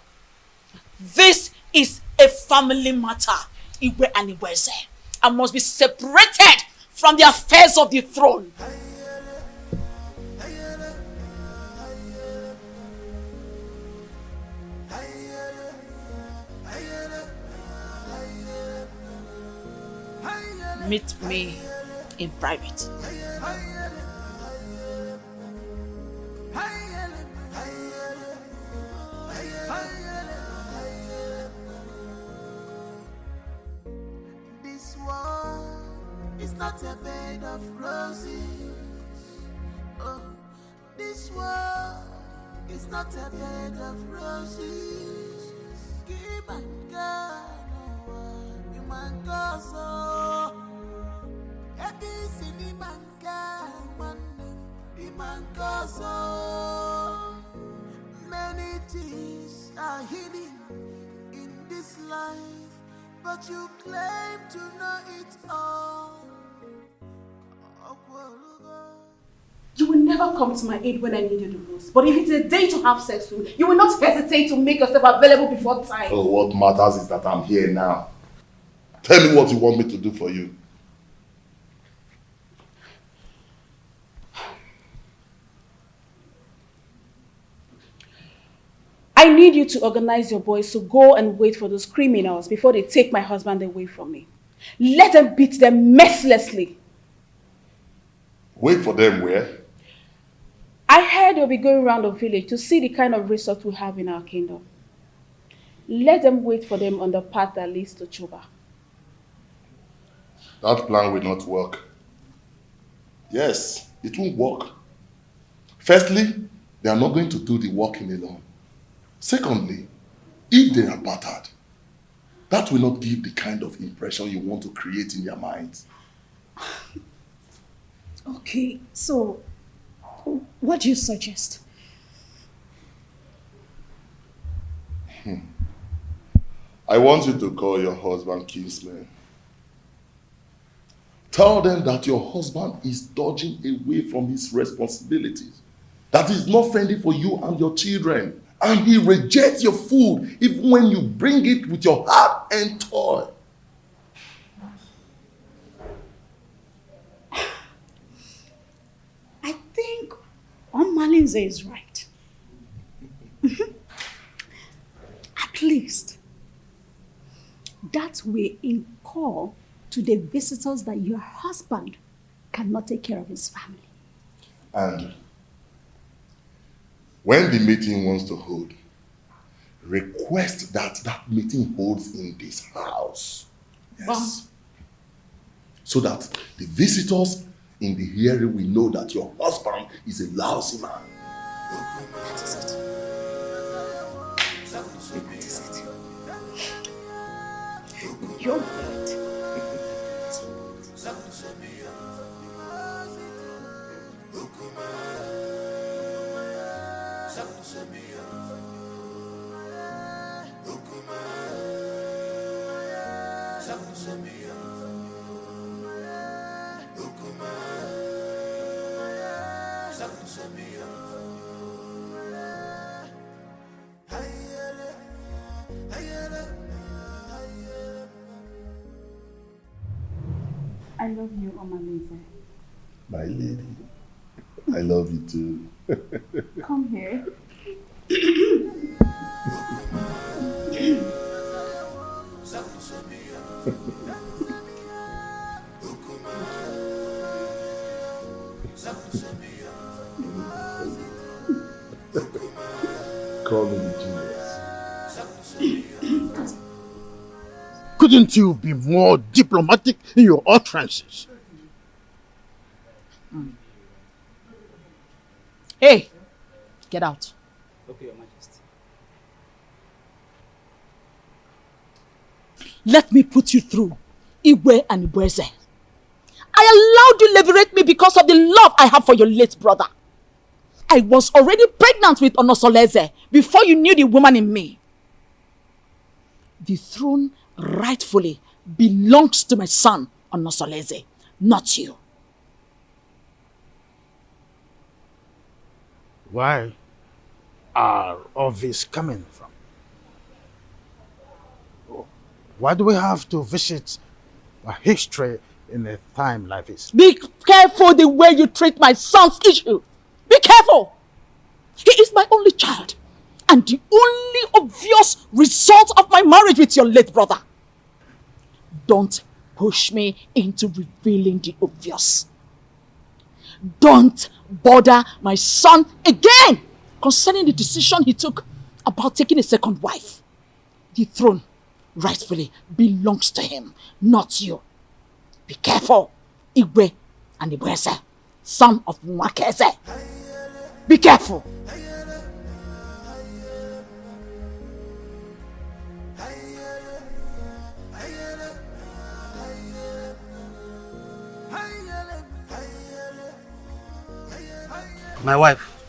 This is a family matter, Igwe Anibese, and must be separated from the affairs of the throne. Meet me in private. This world is not a bed of roses. Oh, this world is not a bed of roses. Keep and go, you man go so. Many things are hidden in this life, but you claim to know it all. You will never come to my aid when I need you the most. But if it's a day to have sex with, you will not hesitate to make yourself available before time. Oh, what matters is that I'm here now. Tell me what you want me to do for you. I need you to organize your boys to go and wait for those criminals before they take my husband away from me. Let them beat them mercilessly. Wait for them where? I heard they'll be going around the village to see the kind of resort we have in our kingdom. Let them wait for them on the path that leads to Chuba. That plan will not work. Yes, it won't work. Firstly, they are not going to do the working alone. Secondly, if they are battered, that will not give the kind of impression you want to create in their minds. Okay, so what do you suggest? I want you to call your husband kinsman. Tell them that your husband is dodging away from his responsibilities, that he's not friendly for you and your children, and he rejects your food even when you bring it with your heart and toil. I think Malinze is right. At least that will incur to the visitors that your husband cannot take care of his family. And when the meeting wants to hold, request that that meeting holds in this house. Yes. So that the visitors in the hearing will know that your husband is a lousy man. That is it. That is it. You're right. I love you, Omalize. My lady, I love you too. Come here. Call me the genius. Couldn't you be more diplomatic in your utterances? Hey, get out. Okay, Your Majesty. Let me put you through Igwe and Ibweze. I allowed you liberate me because of the love I have for your late brother. I was already pregnant with Onosoleze before you knew the woman in me. The throne rightfully belongs to my son, Onosoleze, not you. Where are all this coming from? Why do we have to visit a history in a time like this? Be careful the way you treat my son's issue. Be careful. He is my only child and the only obvious result of my marriage with your late brother. Don't push me into revealing the obvious. Don't bother my son again concerning the decision he took about taking a second wife. The throne rightfully belongs to him, not you. Be careful, Igwe and Ibweze, son of Mwakeze. Be careful. My wife,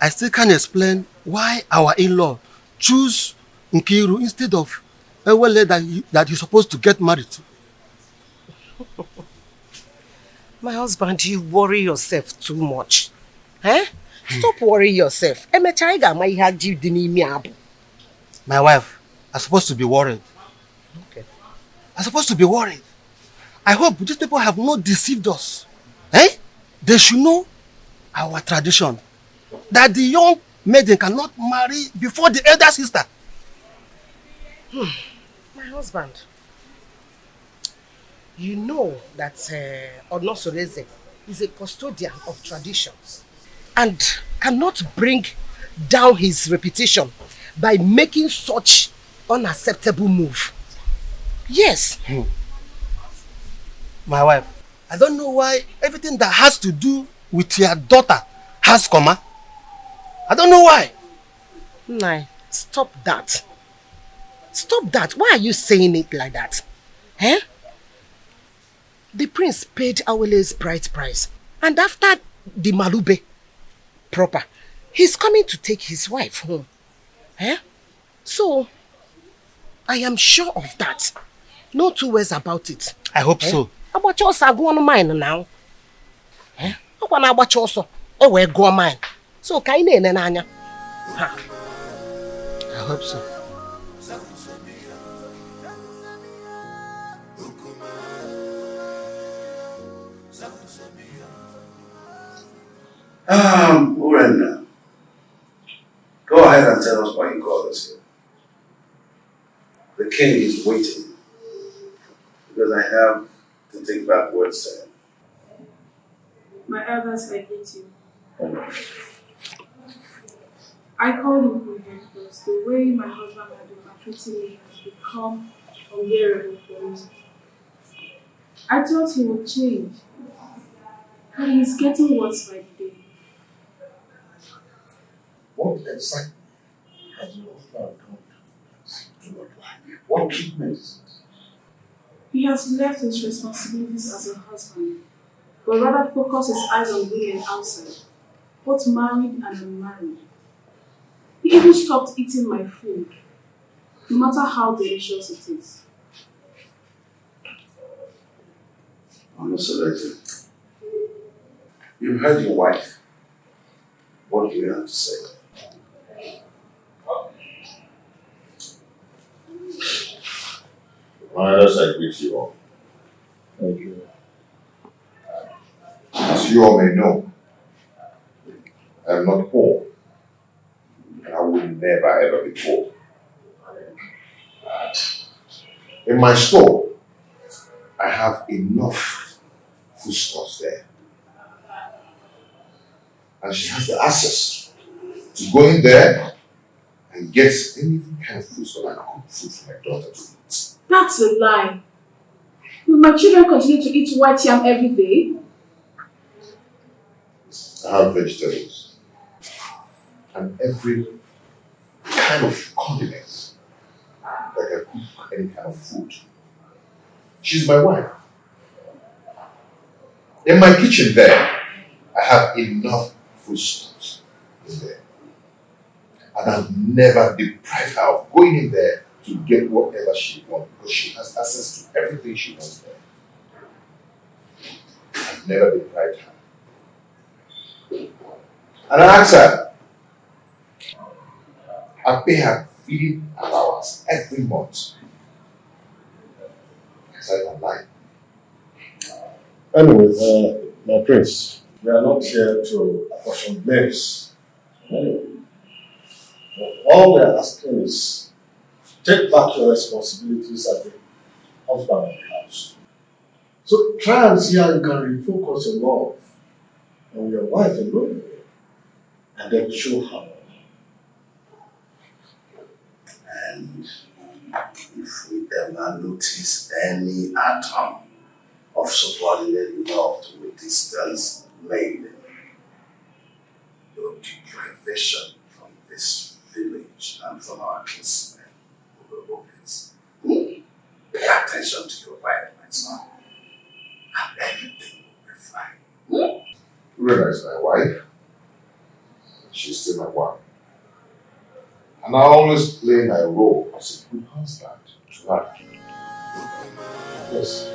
I still can't explain why our in-law choose Nkiru instead of Ewele that he's supposed to get married to. My husband, you worry yourself too much. Eh? Stop worrying yourself. My wife, I'm supposed to be worried. Okay. I'm supposed to be worried. I hope these people have not deceived us. Eh? They should know our tradition. That the young maiden cannot marry before the elder sister. My husband, you know that Onosoleze is a custodian of traditions and cannot bring down his reputation by making such unacceptable move. Yes. My wife, I don't know why everything that has to do with your daughter has comma. I don't know why. Nah, stop that. Stop that. Why are you saying it like that? Eh? The prince paid Awele's bride price. And after the Malube proper, he's coming to take his wife home. Eh? So, I am sure of that. No two ways about it. I hope so. About yours, go on mine now. Eh? I want to watch also. We're go on mine. So, can you nanya? I hope so. Urenda, go ahead and tell us why you called us here. The king is waiting because I have to take back words to him. My elders, I hate you. I called him here because the way my husband had been maltreating me has become unbearable for me. I thought he would change, but he's getting worse by the day. What exactly has your husband done to your life? What treatment is it? He has left his responsibilities as a husband, but rather focus his eyes on women outside, both married and unmarried. He even stopped eating my food, no matter how delicious it is. Onosoleze, you've heard your wife. What do you have to say? My elders, I greet you all. Thank you. As you all may know, I am not poor. And I will never ever be poor. In my store, I have enough foodstuffs there. And she has the access to go in there and get any kind of food so I can cook food for my daughter to eat. That's a lie. Will my children continue to eat white yam every day? I have vegetables and every kind of condiments that can cook any kind of food. She's my wife. In my kitchen there, I have enough foodstuffs in there. And I've never deprived her of going in there to get whatever she wants because she has access to everything she wants there. I've never deprived her. And I asked her, I pay her feeding allowance every month. Aside from lying. Anyway, my prince, we are not here to apportion blames. Anyway, all we are asking is take back your responsibilities as the husband of the house. So try and see how you can refocus your love on your wife alone and then show her. And if we ever notice any atom of subordinate love to a distance made, your deprivation from this village and from our kinsmen will be obvious. Pay attention to your wife, my son, and everything will be fine. Rena is my wife. She's still my wife. And I always play my role as a good husband to her. Yes.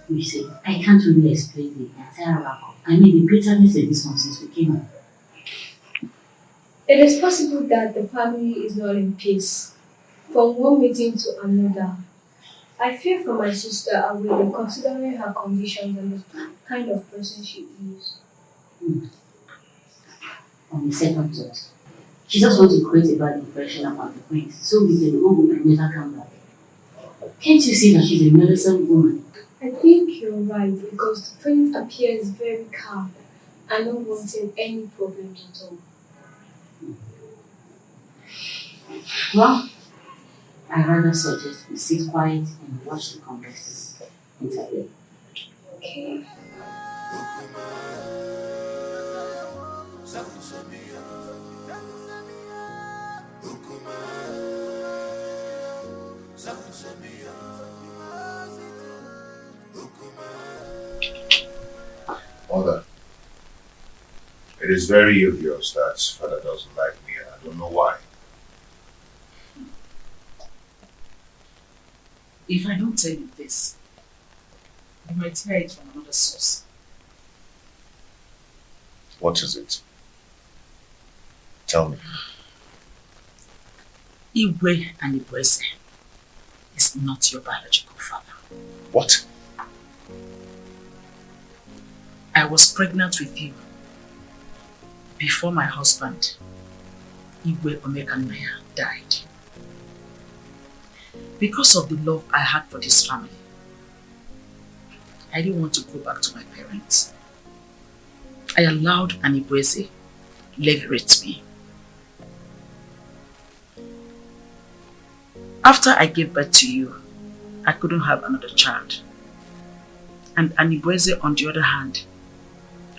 You see, I can't really explain the entire outcome. I mean, the bitterness in this one since we came home. It is possible that the family is not in peace. From one meeting to another, I fear for my sister Awele, considering her conditions and the kind of person she is. On the second thought, she just wants to create a bad impression about the prince, so we can go home and never come back. Can't you see that she's a meddlesome woman? I think you're right, because the prince appears very calm and not wanting any problems at all. Well, I rather suggest we sit quiet and watch the conversations entirely. Okay. Mother, it is very obvious that father doesn't like me and I don't know why. If I don't tell you this, you might hear it from another source. What is it? Tell me. Igwe and Ibueze is not your biological father. What? I was pregnant with you before my husband, Igwe Omekanaya, died. Because of the love I had for this family, I didn't want to go back to my parents. I allowed Anibueze leverage me. After I gave birth to you, I couldn't have another child. And Anibueze, on the other hand,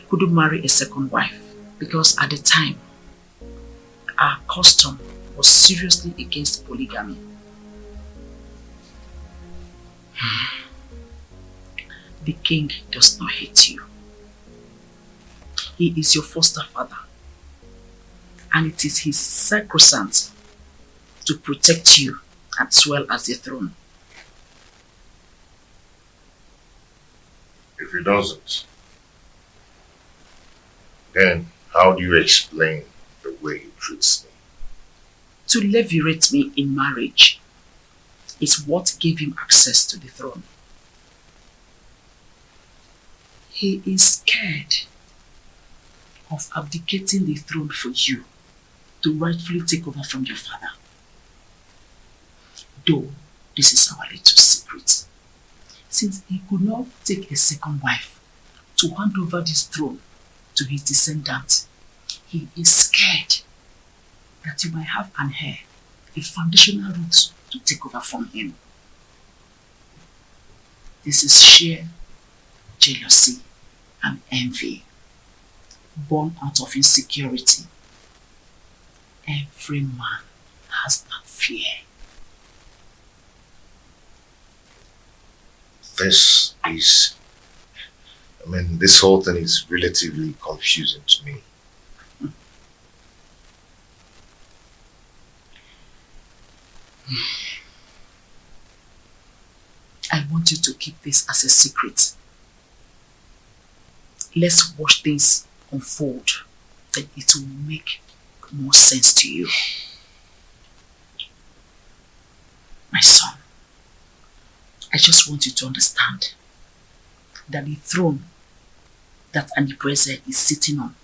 couldn't marry a second wife because at the time, our custom was seriously against polygamy. The king does not hate you. He is your foster father, and it is his sacrosanct to protect you as well as the throne. If he doesn't, then how do you explain the way he treats me? To levirate me in marriage is what gave him access to the throne. He is scared of abdicating the throne for you to rightfully take over from your father. Though this is our little secret. Since he could not take a second wife to hand over this throne to his descendants, he is scared that you might have an heir, a foundational root to take over from him. This is sheer jealousy and envy, born out of insecurity. Every man has that fear. This whole thing is relatively confusing to me. I want you to keep this as a secret. Let's watch things unfold, then it will make more sense to you. My son, I just want you to understand that the throne that Annie-Preze is sitting on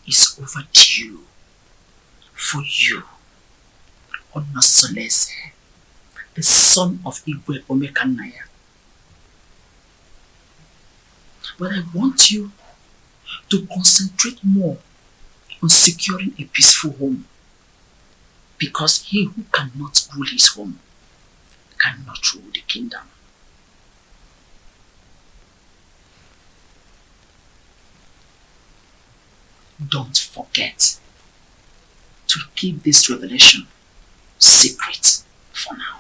is overdue for you. Onny Solese, the son of Igwe Omekanaya. But I want you to concentrate more on securing a peaceful home, because he who cannot rule his home cannot rule the kingdom. Don't forget to keep this revelation secret for now.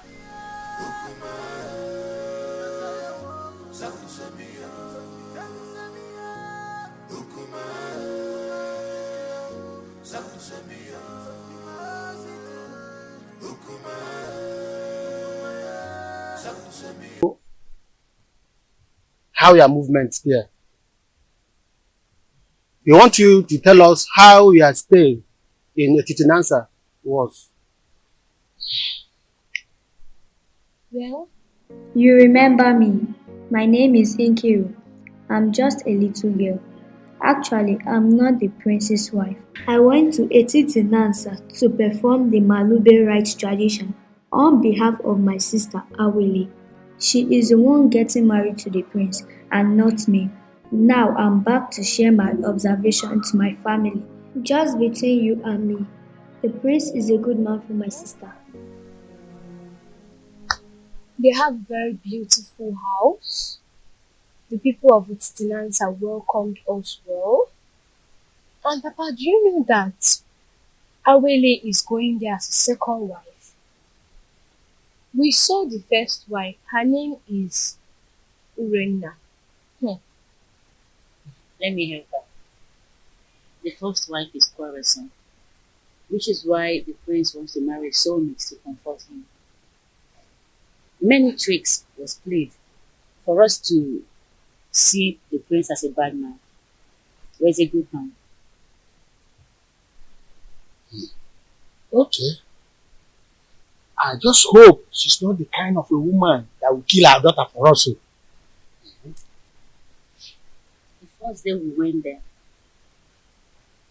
How your movements there? We want you to tell us how your stay in Etitinansa was. Well, you remember me. My name is Inkiru. I'm just a little girl. Actually, I'm not the prince's wife. I went to Etitinansa to perform the Malube rites tradition on behalf of my sister Awele. She is the one getting married to the prince and not me. Now I'm back to share my observation to my family. Just between you and me, the prince is a good man for my sister. They have a very beautiful house. The people of Etitinansa welcomed us well. And Papa, do you know that Awele is going there as a second wife? We saw the first wife. Her name is Regina. Let me help her. The first wife is quarrelsome, which is why the prince wants to marry soulmates to comfort him. Many tricks was played for us to see the prince as a bad man. Where's a good man? Okay. I just hope she's not the kind of a woman that will kill her daughter for us. The first day we went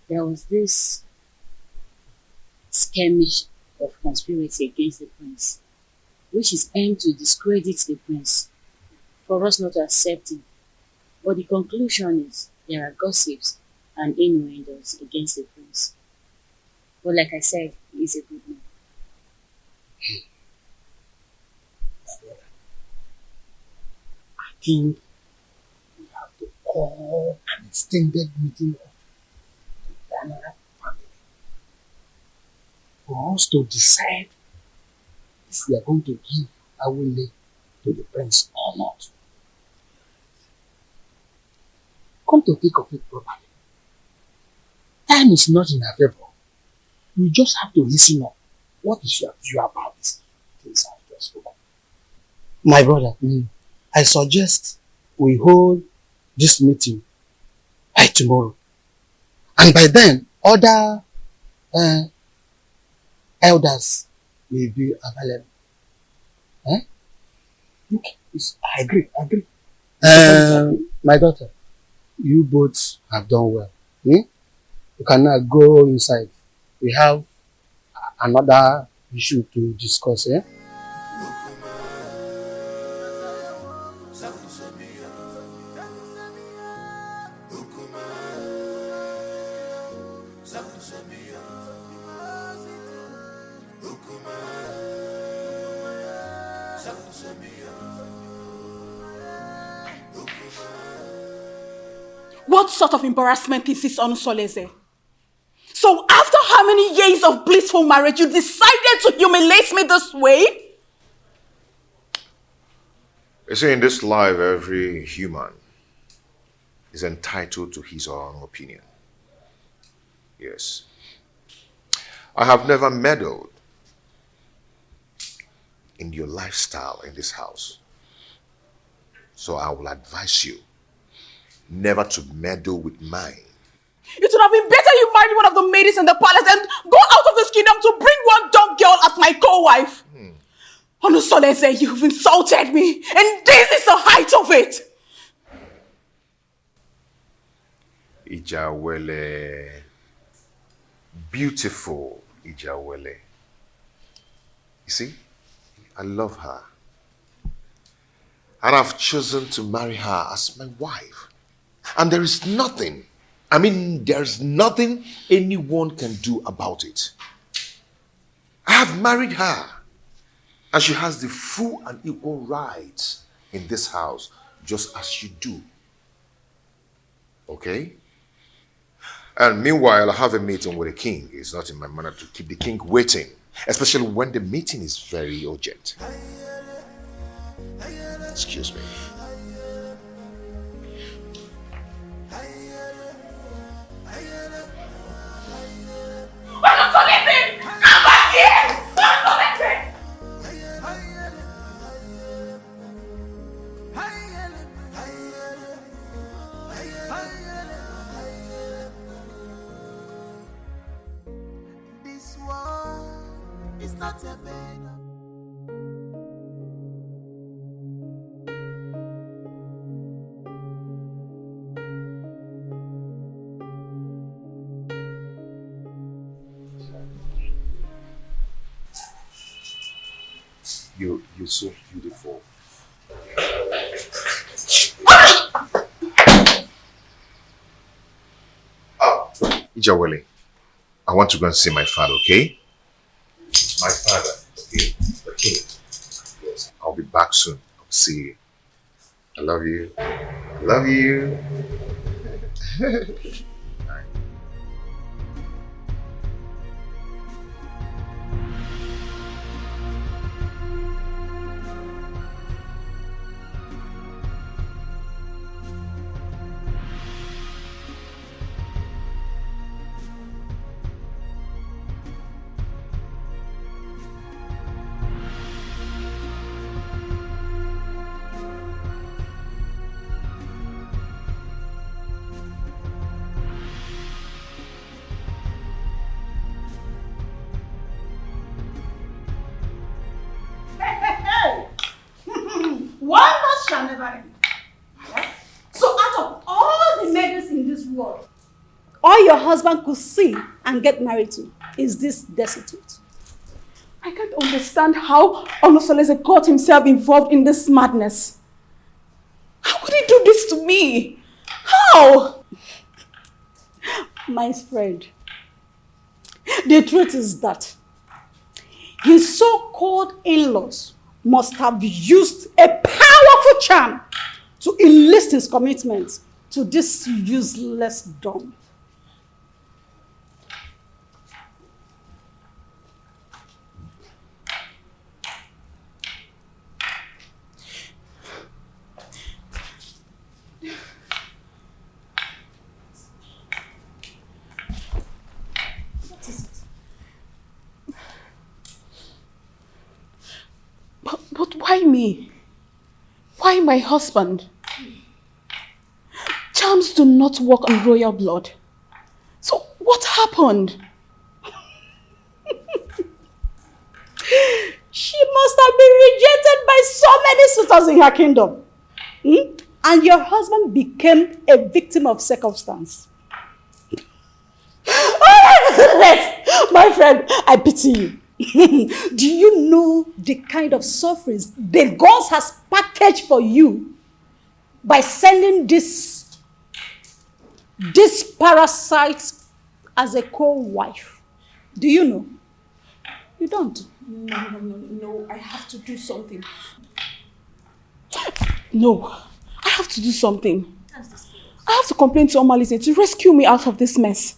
there was this skirmish of conspiracy against the prince, which is aimed to discredit the prince, for us not to accept him. But the conclusion is there are gossips and innuendos against the prince. But like I said, he is a good man. I think we have to call an extended meeting of the Ghana family for us to decide if we are going to give Awele to the prince or not. Come to think of it properly, time is not in our favor. We just have to listen up. What is your view about these things I've just spoken? My brother, I suggest we hold this meeting by tomorrow. And by then, other elders will be available. Okay, I agree. My daughter, you both have done well. You can now go inside. We have another issue to discuss. What sort of embarrassment is this, Onusoleze? So after how many years of blissful marriage, you decided to humiliate me this way? You see, in this life, every human is entitled to his or her own opinion. Yes. I have never meddled in your lifestyle in this house. So I will advise you never to meddle with mine. It would have been better you married one of the ladies in the palace and go out of this kingdom to bring one dumb girl as my co-wife. Onusoleze, you've insulted me, and this is the height of it. Ijawele. Beautiful Ijawele. You see, I love her. And I've chosen to marry her as my wife. And there is nothing, there's nothing anyone can do about it. I have married her. And she has the full and equal rights in this house, just as you do. Okay? And meanwhile, I have a meeting with the king. It's not in my manner to keep the king waiting, especially when the meeting is very urgent. Excuse me. Come back here! This war is not a bed. You're so beautiful. Ijawele, I want to go and see my father, okay? My father, okay? The king. Yes, I'll be back soon. I'll see you. I love you. I love you. One must shall never end. So out of all the maidens in this world, all your husband could see and get married to is this destitute. I can't understand how Onusoleze got himself involved in this madness. How could he do this to me? How? My friend, the truth is that his so-called in-laws must have used a powerful charm to enlist his commitment to this useless dumb. But why me? Why my husband? Charms do not work on royal blood. So what happened? She must have been rejected by so many suitors in her kingdom. and your husband became a victim of circumstance. Oh my goodness! My friend, I pity you. Do you know the kind of sufferings the gods has packaged for you by sending this parasite as a co-wife? Do you know? You don't. No, I have to do something. No, I have to do something. I have to complain to Formalizing to rescue me out of this mess.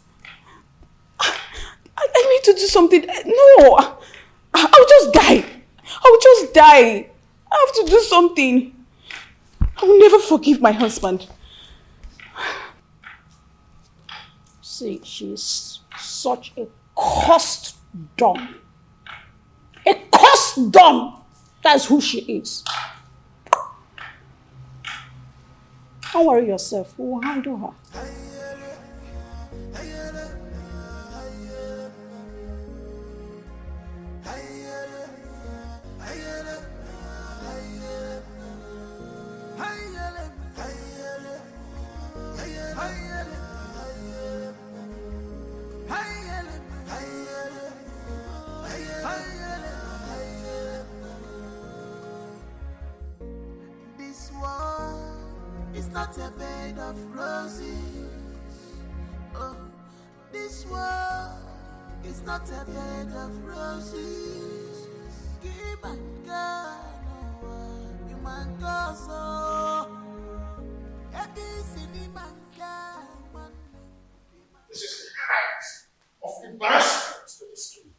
I need to do something. No, I'll just die. I'll just die. I have to do something. I will never forgive my husband. See, she's such a cursed dumb. A cursed dumb. That's who she is. Don't worry yourself. We will handle her. This world is not a bed of roses. Oh, this world is not a bed of roses. Keep and God, you man go so. This is the height of embarrassment to this king.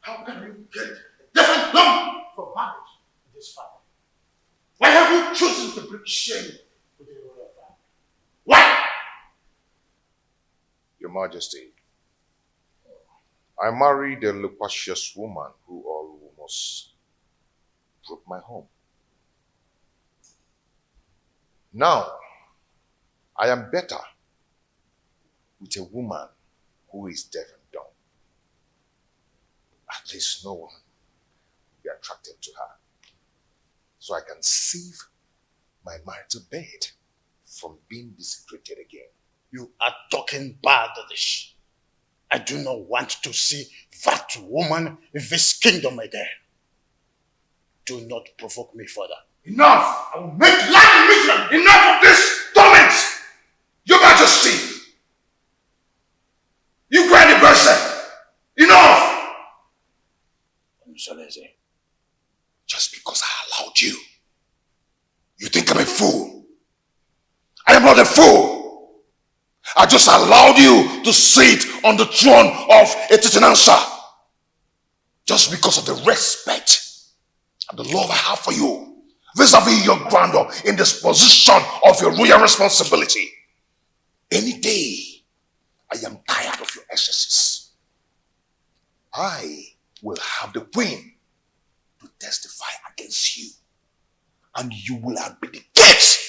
How can you get a different lump from marriage in this family? Why have you chosen to bring shame to the royal family? Why? Your Majesty, I married a loquacious woman who almost broke my home. Now, I am better with a woman who is deaf and dumb. At least no one will be attracted to her. So I can save my marital bed from being desecrated again. You are talking baddish. I do not want to see that woman in this kingdom again. Do not provoke me further. Enough! I will make life miserable! Enough of this torment! Your Majesty! You cry the person! Enough! Just because I allowed you, you think I'm a fool? I am not a fool! I just allowed you to sit on the throne of a Titanansa just because of the respect and the love I have for you vis-a-vis your grandeur in this position of your royal responsibility. Any day, I am tired of your excesses. I will have the queen to testify against you, and you will abdicate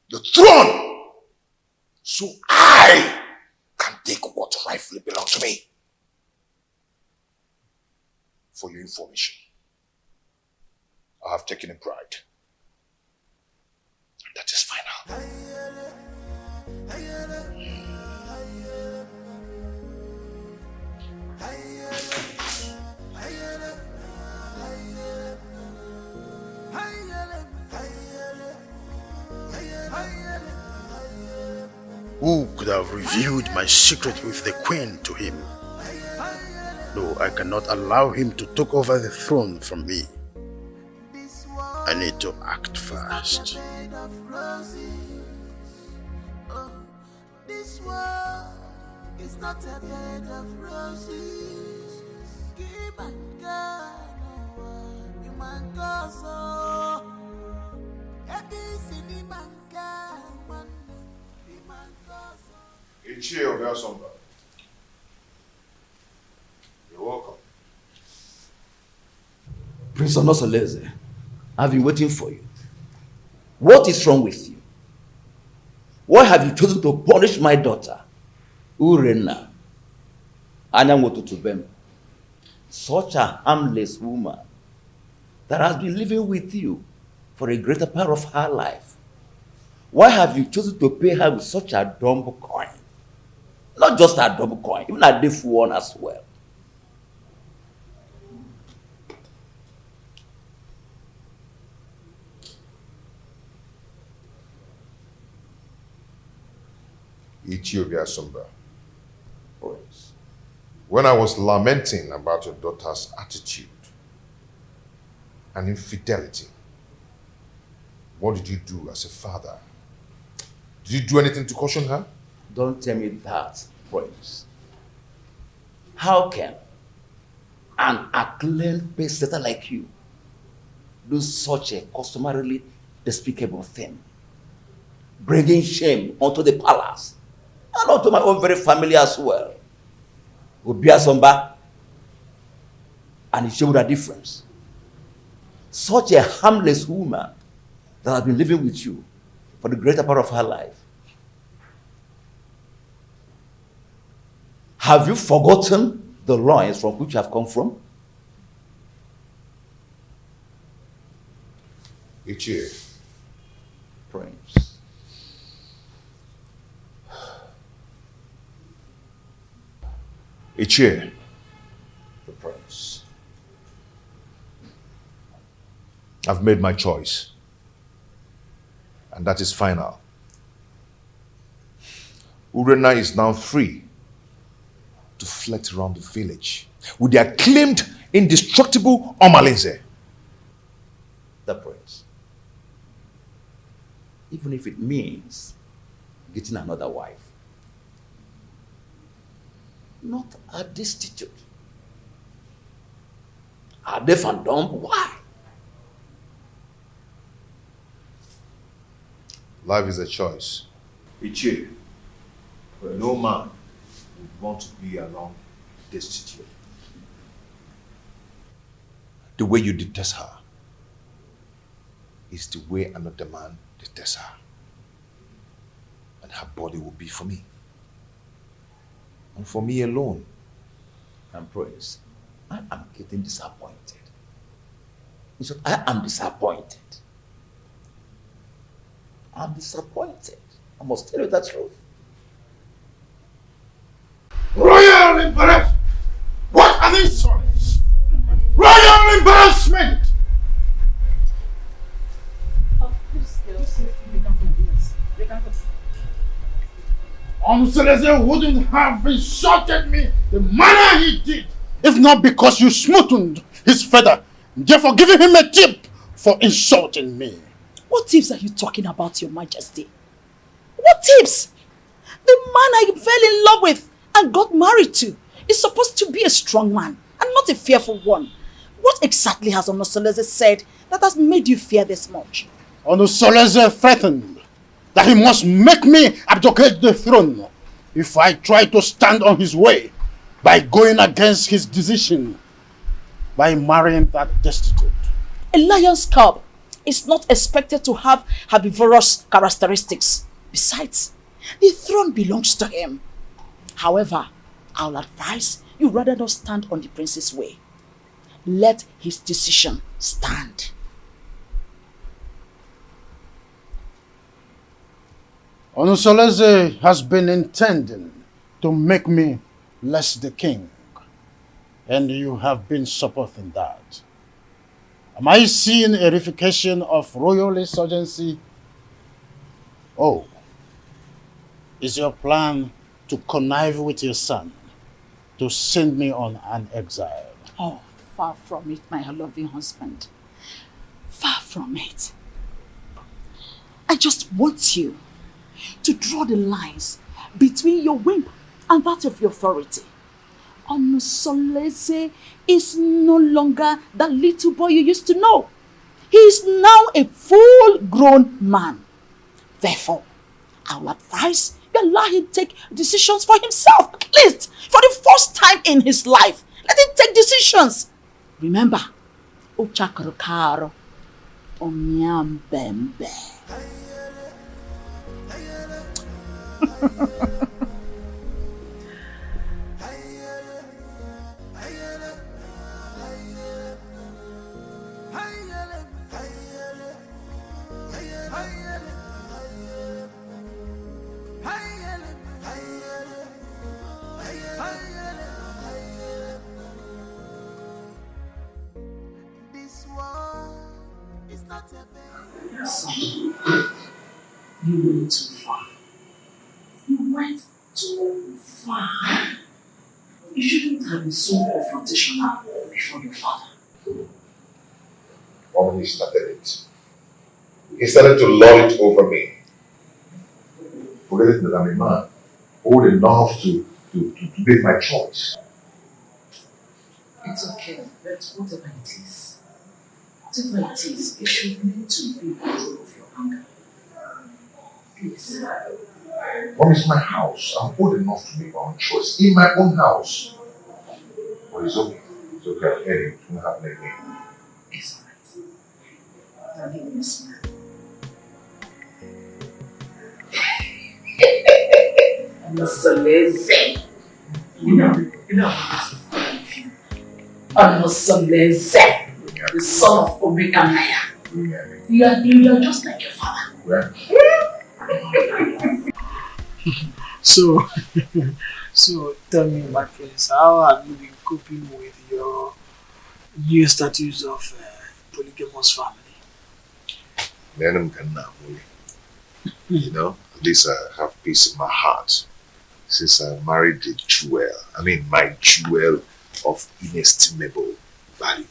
the throne so I can take what rightfully belongs to me. For your information, I have taken a bride. That is final. Who could have revealed my secret with the queen to him? No, I cannot allow him to take over the throne from me. I need to act fast. This world is not a bed of roses. Keep and God, you man go so. You're welcome. Prince Onosoleze, I've been waiting for you. What is wrong with you? Why have you chosen to punish my daughter, Urena, Anyamotutubem, such a harmless woman that has been living with you for a greater part of her life? Why have you chosen to pay her with such a dumb coin? Not just a dumb coin, even a deaf one as well. Ethiopia Sumba. When I was lamenting about your daughter's attitude and infidelity, what did you do as a father? Did you do anything to caution her? Don't tell me that, Prince. How can an acclaimed pace-setter like you do such a customarily despicable thing? Bringing shame onto the palace and onto my own very family as well. Obia Somba, and it showed a difference. Such a harmless woman that has been living with you for the greater part of her life. Have you forgotten the loins from which you have come from? Ichie. Prince. Ichie. The Prince. I've made my choice. And that is final. Urena is now free to flit around the village with the acclaimed, indestructible Omalize. The Prince. Even if it means getting another wife. Not a destitute. A deaf and dumb? Why? Life is a choice. Ichie, no man would want to be alone destitute. The way you detest her is the way another man detests her. And her body will be for me. And for me alone. And Prince, I am getting disappointed. In short, I am disappointed. I'm disappointed. I must tell you the truth. Royal embarrassment! What an insolence! Royal embarrassment! Seleze wouldn't have insulted me the manner he did if not because you smoothened his feather, therefore giving him a tip for insulting me. What tips are you talking about, Your Majesty? What tips? The man I fell in love with and got married to is supposed to be a strong man and not a fearful one. What exactly has Onosoleze said that has made you fear this much? Onosoleze threatened that he must make me abdicate the throne if I try to stand on his way by going against his decision by marrying that destitute. A lion's cub is not expected to have herbivorous characteristics. Besides, the throne belongs to him. However, I'll advise you rather not stand on the prince's way. Let his decision stand. Onosoleze has been intending to make me less the king, and you have been supporting that. Am I seeing a reification of royal insurgency? Oh, is your plan to connive with your son to send me on an exile? Oh, far from it, my loving husband. Far from it. I just want you to draw the lines between your whim and that of your authority. Onosoleze is no longer that little boy you used to know. He is now a full-grown man. Therefore, I will advise you allow him take decisions for himself, at least for the first time in his life. Let him take decisions. Remember, Ochakarokaro, Onyambembe. Son, you went too far. You went too far. You shouldn't have been so confrontational before your father. Only started it. He started to lord it over me. Forgetting that I'm a man, old enough to make my choice. It's okay, but whatever it is, you should learn to be in control of your anger. Please. Mom, it's my house. I'm old enough to make my own choice. In my own house. But it's okay. It's okay. I'm hearing it won't happen again. It's alright. Daddy, yes, man. I'm so lazy. You know, I'm so lazy. The son of Obekamaya. You are just like your father. So tell me, my friends, how have you been coping with your new status of polygamous family? You know, at least I have peace in my heart since I married the jewel. I mean, my jewel of inestimable value.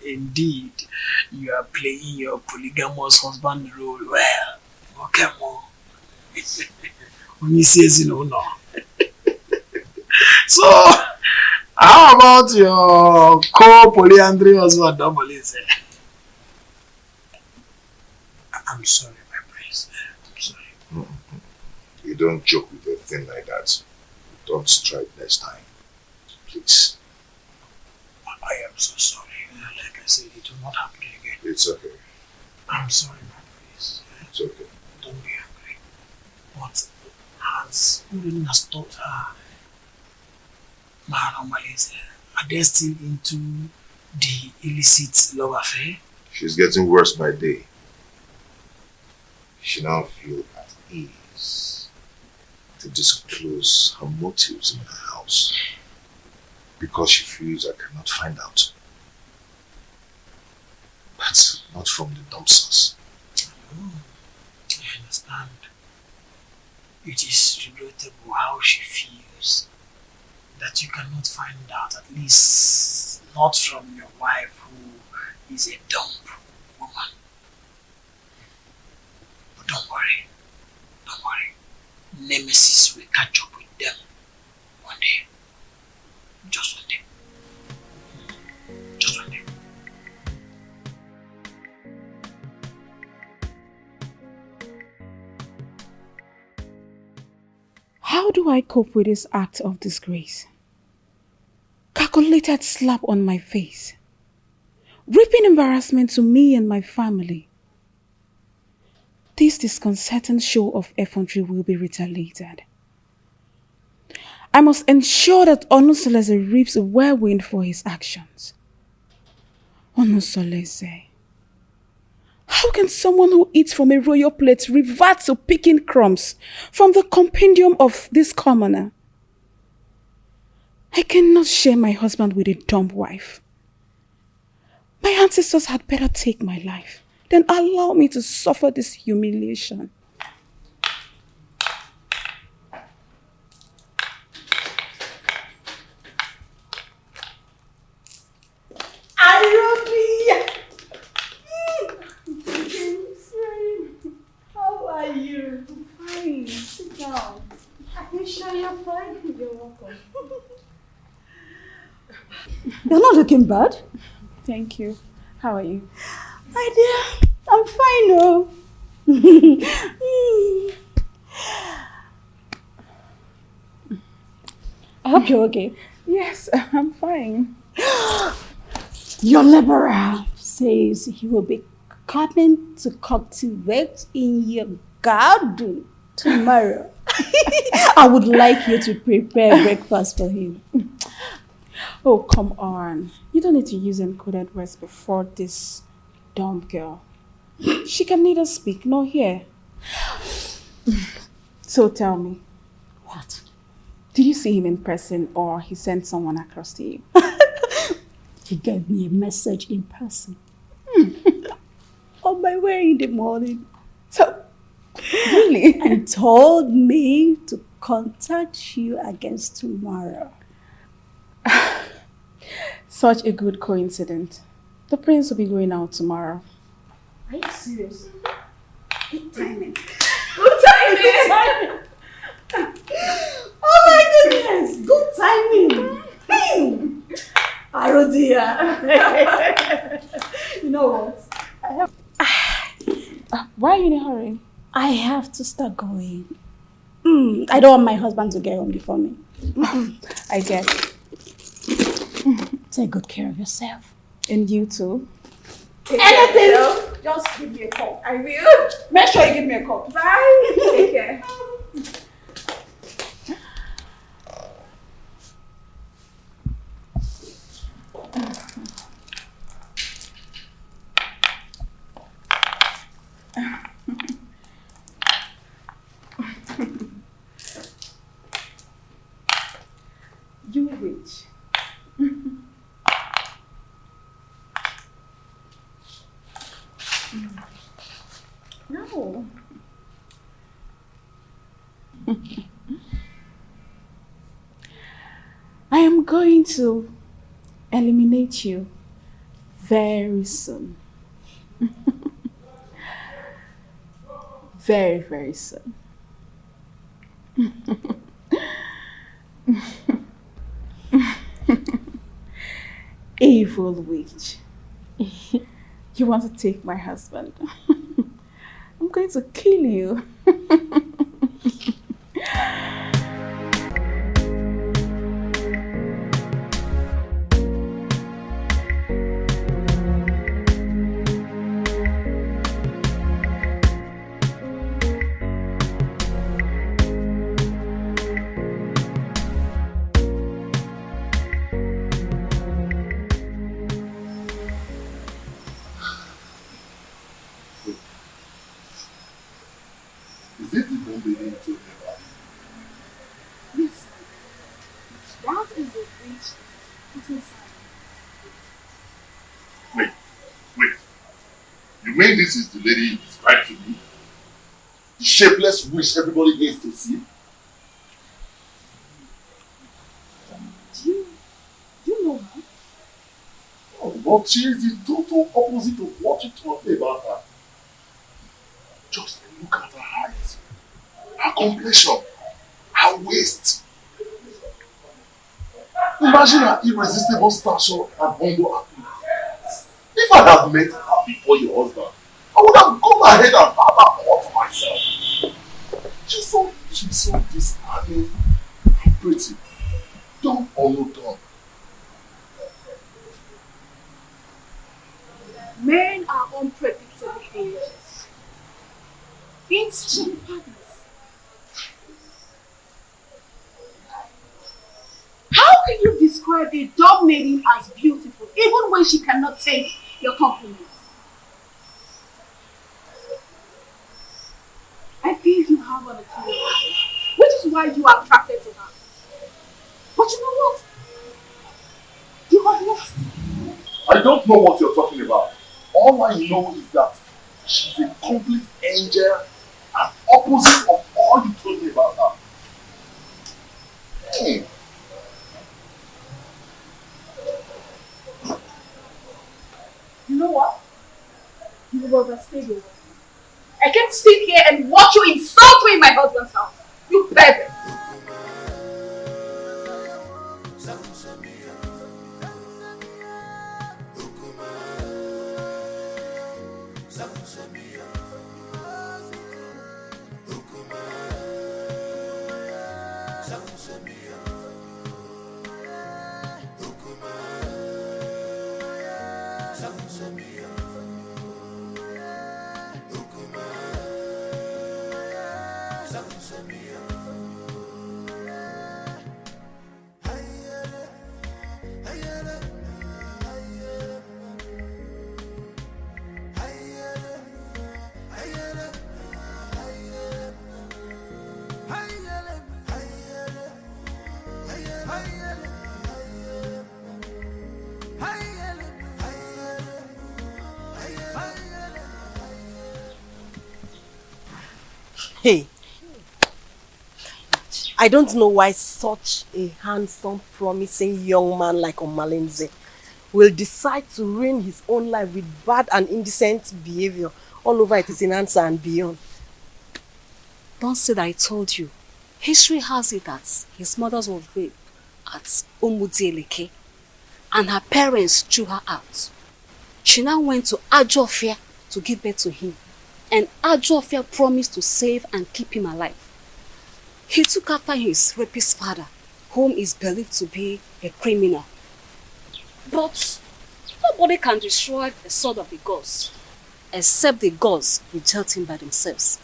Indeed, you are playing your polygamous husband role well. Okay, Mo. Only says no. So, how about your co-polyandry husband, Domolize? I'm sorry, my prince. I'm sorry. You don't joke with a thing like that. Don't try it next time. Please. I am so sorry. Like I said, it will not happen again. It's okay. I'm sorry, my prince. It's okay. Don't be angry. But has Urena stopped her Normalize? Are they still into the illicit love affair? She's getting worse by day. She now feels at ease to disclose her motives in her house because she feels I cannot find out. But not from the dumpsters. I understand. It is regrettable how she feels that you cannot find out, at least not from your wife who is a dumb woman. But don't worry. Nemesis will catch up with them one day. Just one day. Just one day. How do I cope with this act of disgrace? Calculated slap on my face. Reaping embarrassment to me and my family. This disconcerting show of effrontery will be retaliated. I must ensure that Onusolese reaps a whirlwind for his actions. Onusolese. How can someone who eats from a royal plate revert to picking crumbs from the compendium of this commoner? I cannot share my husband with a dumb wife. My ancestors had better take my life than allow me to suffer this humiliation. How are you? Fine. Sit down. Are you sure you're fine? You're welcome. You're not looking bad. Thank you. How are you? My dear, I'm fine, oh. I hope you're okay. Yes, I'm fine. Your liberal says he will be coming to cultivate in your garden tomorrow. I would like you to prepare breakfast for him. Oh, come on. You don't need to use encoded words before this dumb girl. She can neither speak nor hear. So tell me, what? Did you see him in person or he sent someone across to you? He gave me a message in person. On my way in the morning. So, Really? and told me to contact you against tomorrow. Such a good coincidence. The prince will be going out tomorrow. Are you serious? Good timing. Good timing! Oh my goodness! Good timing! Oh dear. You know what? Why are you in a hurry? I have to start going. I don't want my husband to get home before me. I get it. Take good care of yourself. And you too. Anything, just give me a call. I will. Make sure you give me a call. Bye. Take care. You witch. No. I am going to eliminate you very soon. Very, very soon. Evil witch. You want to take my husband? I'm going to kill you. Is it the bomb baby you told me about? Yes. That is the witch put inside. Wait. You mean this is the lady you described to me? The shapeless witch everybody hates to see? Do you know her? Oh, but she is the total opposite of what you told me about her. Just look at her height, her complexion, her waist. Imagine her irresistible stature and humble appearance. If I had met her before your husband, I would have gone ahead and had her all to myself. She's so disarming and pretty. Dumb or no dumb. Men are unpredictable creatures. Instant partners. How can you describe a dog maiden as beautiful, even when she cannot take your compliments? I feel you have an inferiority, which is why you are attracted to her. But you know what? You have lost. I don't know what you're talking about. All I know is that she's a complete angel and opposite of all you told me about her. Hey. You know what? You will overstay your welcome. I can't sit here and watch you insult me in my husband's house. You pervert. Hey, I don't know why such a handsome, promising young man like Omalinze will decide to ruin his own life with bad and indecent behavior all over Etisinansa and beyond. Don't say that I told you. History has it that his mother was raped at Umudieleke and her parents threw her out. She now went to Ajofia to give birth to him, and Ajofia promised to save and keep him alive. He took after his rapist father, whom is believed to be a criminal. But nobody can destroy the sword of the gods, except the gods reject him by themselves.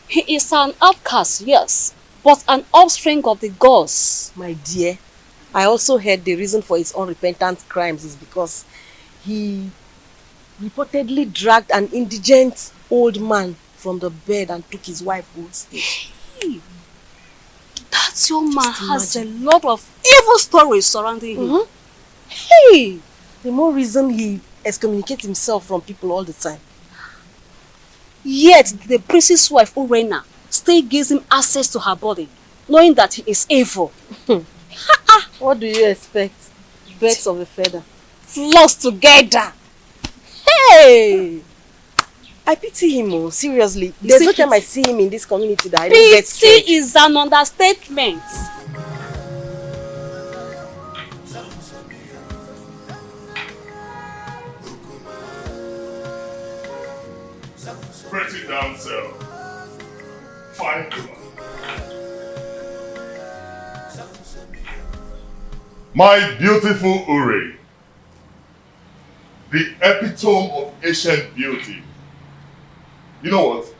He is an outcast, yes, but an offspring of the gods. My dear, I also heard the reason for his unrepentant crimes is because he reportedly dragged an indigent old man from the bed and took his wife hostage. Hey, that young man has a lot of evil stories surrounding him. Hey, the more reason he excommunicates himself from people all the time. Yet the priest's wife, Urena, still gives him access to her body, knowing that he is evil. What do you expect? Birds of a feather. Flocks together. Hey! I pity him, oh, seriously. There's no time I see him in this community that I don't get scared. Pity is an understatement. Pretty damsel, fine woman. My beautiful Uri, the epitome of ancient beauty. You know what?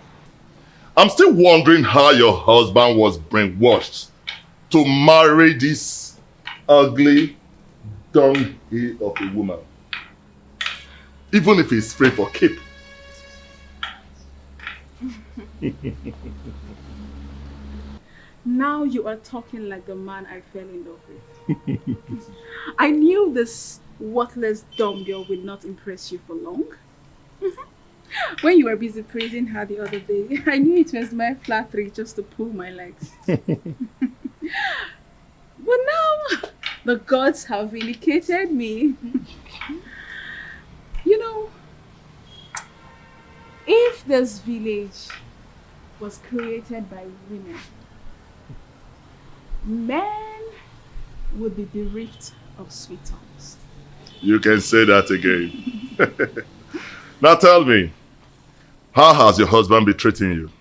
I'm still wondering how your husband was brainwashed to marry this ugly dunghill of a woman. Even if he's free for keep. Now you are talking like the man I fell in love with. I knew this worthless dumb girl would not impress you for long. When you were busy praising her the other day, I knew it was my flattery just to pull my legs. But now, the gods have vindicated me. You know, if this village was created by women, men would be bereft of sweet tongues. You can say that again. Now tell me, how has your husband been treating you?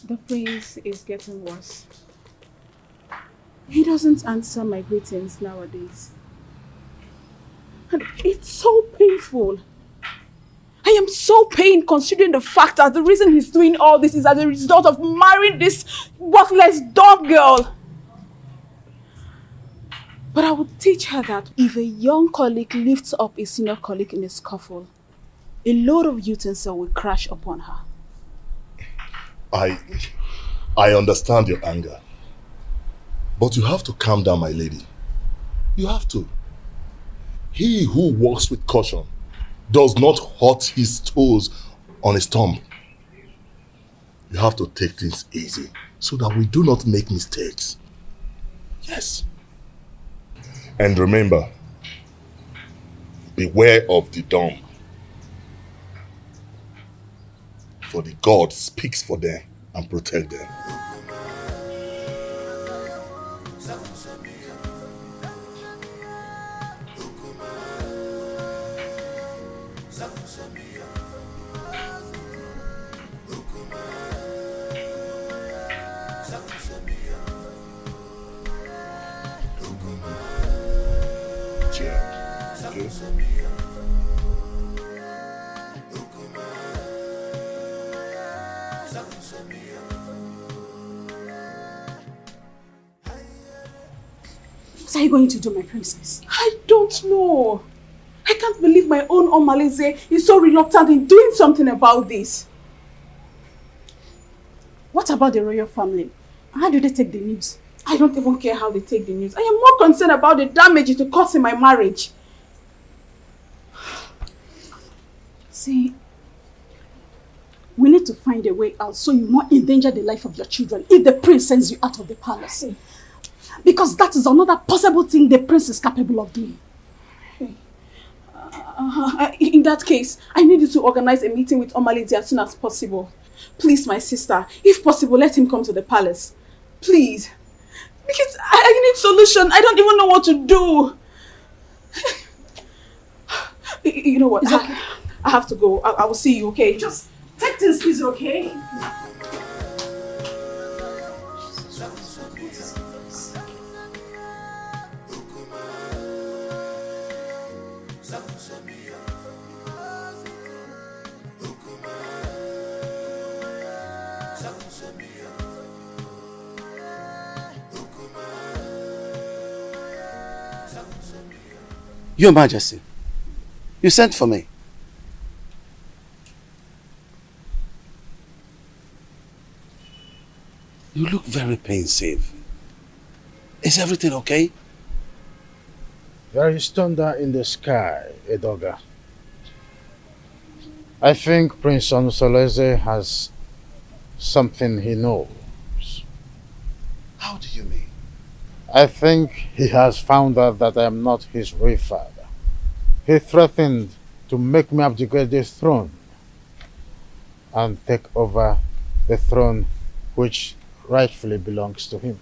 The prince is getting worse. He doesn't answer my greetings nowadays. And it's so painful. I am so pained considering the fact that the reason he's doing all this is as a result of marrying this worthless dog girl. But I would teach her that if a young colleague lifts up a senior colleague in a scuffle, a load of utensil will crash upon her. I understand your anger. But you have to calm down, my lady. You have to. He who walks with caution does not hurt his toes on his thumb. You have to take things easy so that we do not make mistakes. Yes. And remember, beware of the dumb. For the God speaks for them and protect them. are you going to do, my princess? I don't know. I can't believe my own Omalize is so reluctant in doing something about this. What about the royal family? How do they take the news? I don't even care how they take the news. I am more concerned about the damage it will cause in my marriage. See, we need to find a way out so you won't endanger the life of your children if the prince sends you out of the palace. Because that is another possible thing the prince is capable of doing. In that case, I need you to organize a meeting with Omalize as soon as possible. Please, my sister, if possible, let him come to the palace. Please. Because I need solution. I don't even know what to do. You know what? I have to go. I will see you, okay? Just take things easy, okay? Your Majesty, you sent for me. You look very pensive. Is everything okay? There is thunder in the sky, Edoga. I think Prince Onsoleze has something he knows. How do you mean? I think he has found out that I am not his real father. He threatened to make me abdicate the throne and take over the throne which rightfully belongs to him.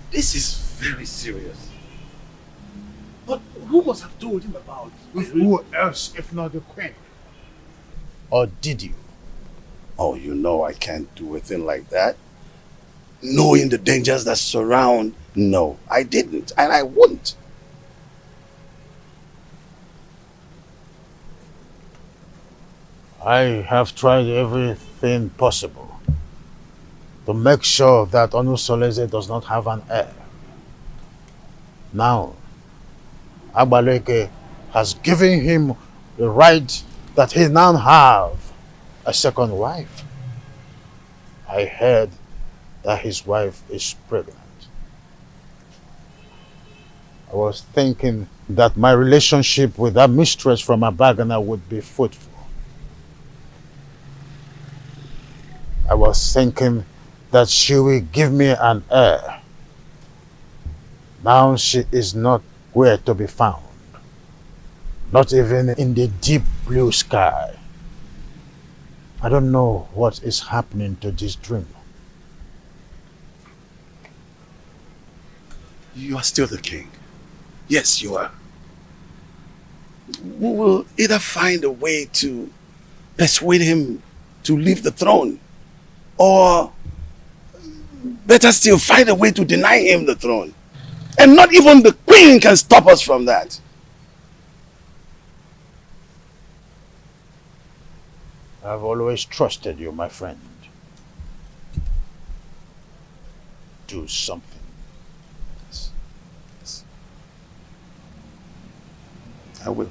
This is very serious. But who must have told him about it? Who else if not the queen? Or did you? Oh, you know I can't do a thing like that. Knowing the dangers that surround, no, I didn't, and I wouldn't. I have tried everything possible to make sure that Onsoleze does not have an heir. Now, Agbaleke has given him the right that he now have a second wife. I heard that his wife is pregnant. I was thinking that my relationship with that mistress from Abagana would be fruitful. I was thinking that she will give me an heir. Now she is not where to be found. Not even in the deep blue sky. I don't know what is happening to this dream. You are still the king. Yes, you are. We will either find a way to persuade him to leave the throne, or better still, find a way to deny him the throne. And not even the queen can stop us from that. I've always trusted you, my friend. Do something. I will.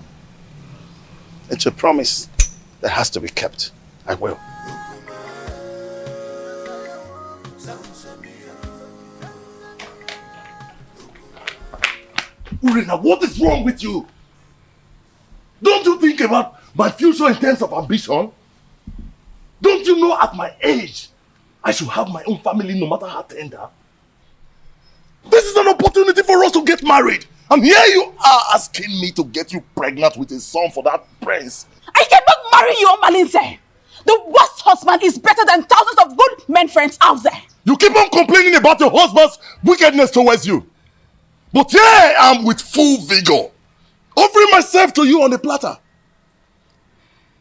It's a promise that has to be kept. I will. Urena, what is wrong with you? Don't you think about my future in terms of ambition? Don't you know at my age, I should have my own family no matter how tender? This is an opportunity for us to get married. And here you are asking me to get you pregnant with a son for that prince. I cannot marry you, Omalinze. The worst husband is better than thousands of good men friends out there. You keep on complaining about your husband's wickedness towards you. But here I am with full vigor, offering myself to you on a platter.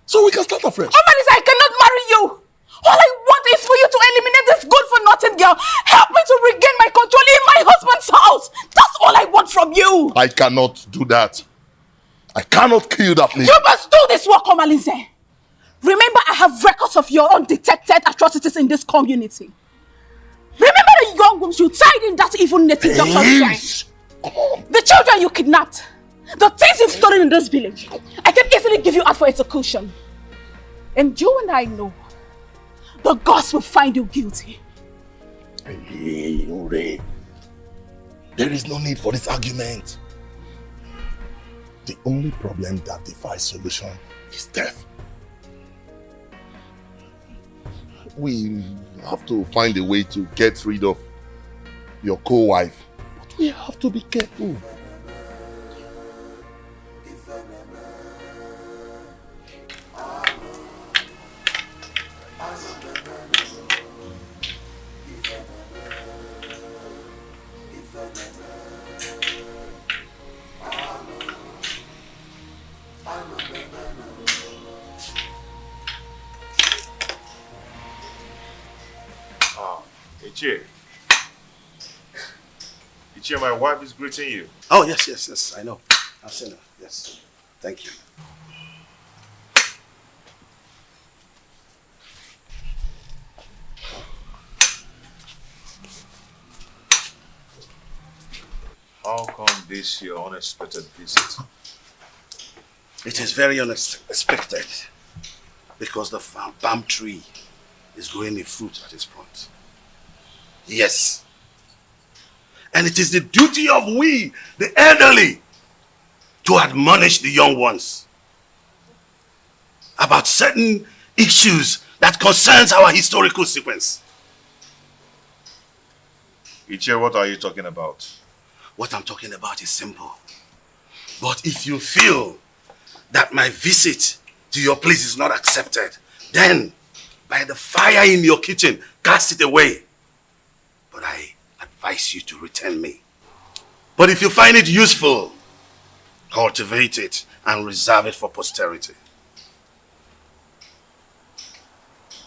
So we can start afresh. Omalinze, I cannot marry you. All I want is for you to eliminate this good-for-nothing girl. Help me to regain my control in my husband's house. That's all I want from you. I cannot do that. I cannot kill that lady. You must do this work, Omalinze. Remember, I have records of your undetected atrocities in this community. Remember the young house you tied in that evil native doctor's child. The children you kidnapped. The things you've stolen in this village. I can easily give you out for execution. And you and I know the gods will find you guilty. Hey, Ure. There is no need for this argument. The only problem that defies solution is death. We have to find a way to get rid of your co-wife. But we have to be careful. Ichie, my wife is greeting you. Oh, yes, I know. I've seen her, yes. Thank you. How come this your unexpected visit? It is very unexpected because the palm tree is growing a fruit at its front. Yes. And it is the duty of we, the elderly, to admonish the young ones about certain issues that concerns our historical sequence. Ichie, what are you talking about? What I'm talking about is simple. But if you feel that my visit to your place is not accepted, then by the fire in your kitchen, cast it away. But I advise you to return me. But if you find it useful, cultivate it and reserve it for posterity.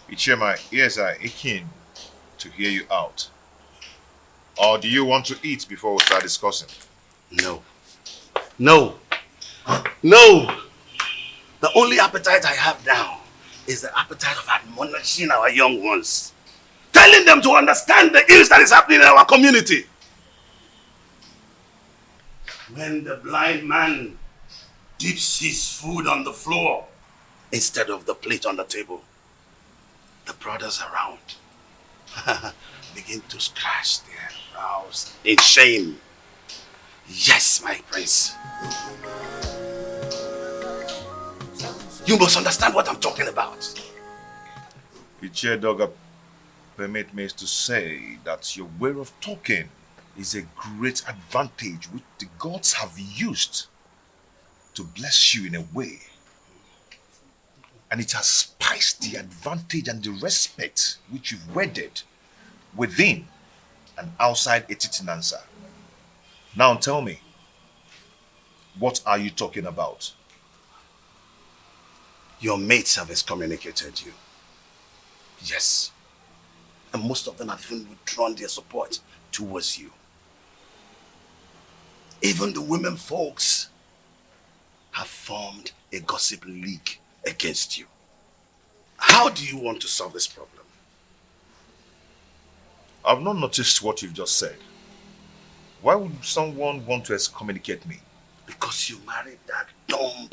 Ichie, my ears are aching to hear you out. Or do you want to eat before we start discussing? No. No. No. The only appetite I have now is the appetite of admonishing our young ones. Telling them to understand the ills that is happening in our community. When the blind man dips his food on the floor instead of the plate on the table, the brothers around begin to scratch their brows in shame. Yes, my prince. You must understand what I'm talking about. Ichie Doga, permit me to say that your way of talking is a great advantage which the gods have used to bless you in a way. And it has spiced the advantage and the respect which you've wedded within and outside Etitinansa. Now tell me, what are you talking about? Your mates have excommunicated you. Yes. And most of them have even withdrawn their support towards you. Even the women folks have formed a gossip league against you. How do you want to solve this problem? I've not noticed what you've just said. Why would someone want to excommunicate me? Because you married that dumb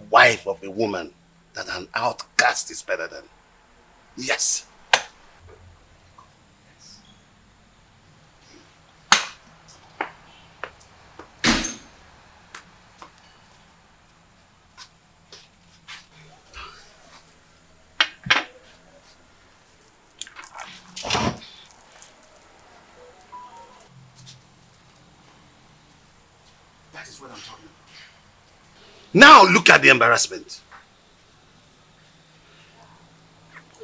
wife of a woman that an outcast is better than. Yes. That is what I'm talking about. Now look at the embarrassment.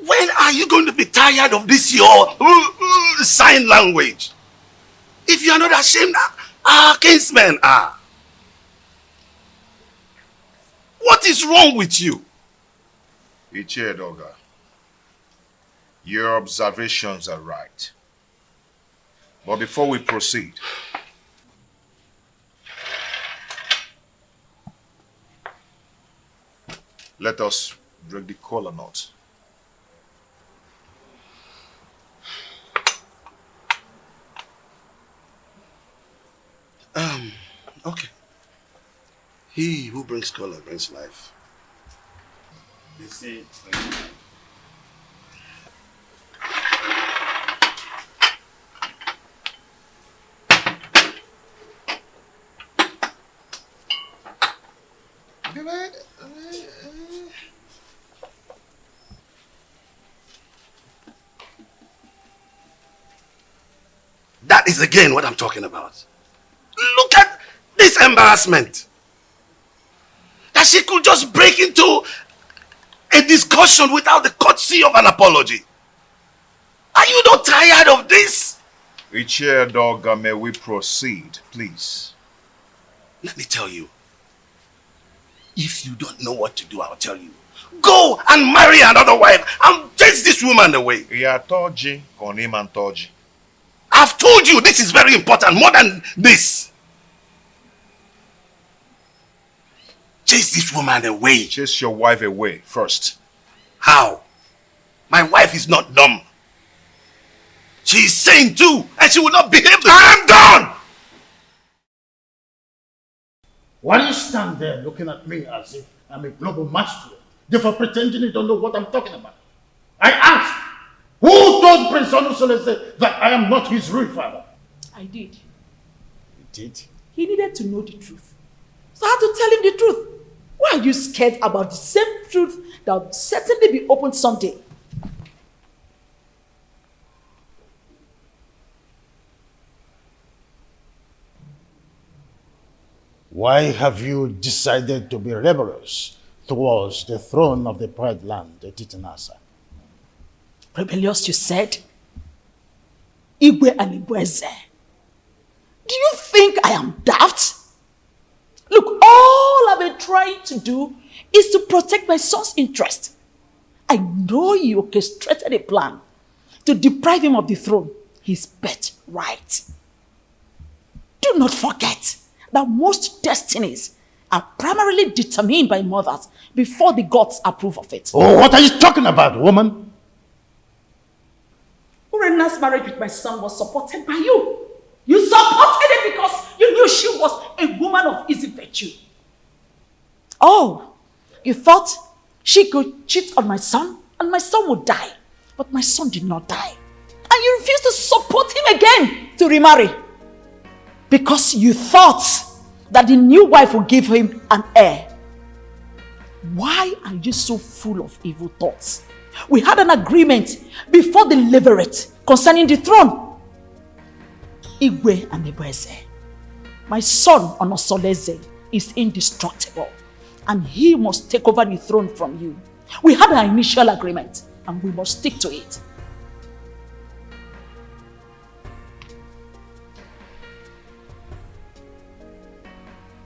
When are you going to be tired of this your sign language? If you are not ashamed, our kinsmen are. What is wrong with you? Ichie Doga, your observations are right. But before we proceed, let us break the kola knot. Okay. He who brings color brings life. You see, That is again what I'm talking about. Look at this embarrassment. That she could just break into a discussion without the courtesy of an apology. Are you not tired of this? Michael, may we proceed, please? Let me tell you. If you don't know what to do, I'll tell you. Go and marry another wife and chase this woman away. I've told you this is very important, more than this. Chase this woman away. Chase your wife away first. How? My wife is not dumb. She is sane too, and she will not behave the I'm done! Why do you stand there looking at me as if I'm a global master, therefore pretending you don't know what I'm talking about? I asked, who told Prince Onusolese that I am not his real father? I did. You did? He needed to know the truth. So I had to tell him the truth. Why are you scared about the same truth that will certainly be opened someday? Why have you decided to be rebellious towards the throne of the Pride Land, the Titanasa? Rebellious, you said? Igwe and Igweze. Do you think I am daft? Look, all I've been trying to do is to protect my son's interest. I know you orchestrated a plan to deprive him of the throne, his birthright. Do not forget that most destinies are primarily determined by mothers before the gods approve of it. Oh, what are you talking about, woman? Urena's marriage with my son was supported by you. You supported it because you knew she was a woman of easy virtue. Oh, you thought she could cheat on my son and my son would die. But my son did not die. And you refused to support him again to remarry. Because you thought that the new wife would give him an heir. Why are you so full of evil thoughts? We had an agreement before the levirate concerning the throne. Igwe and Ibweze. My son Onosoleze is indestructible and he must take over the throne from you. We had an initial agreement and we must stick to it.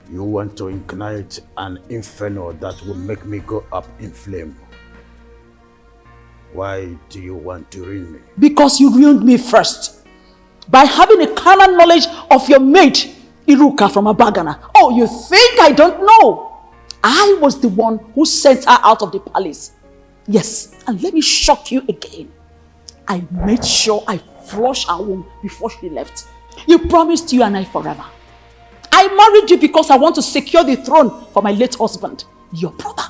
You want to ignite an inferno that will make me go up in flame. Why do you want to ruin me? Because you ruined me first. By having a carnal knowledge of your mate, Iruka from Abagana. Oh, you think I don't know? I was the one who sent her out of the palace. Yes, and let me shock you again. I made sure I flushed her womb before she left. You promised you and I forever. I married you because I want to secure the throne for my late husband, your brother.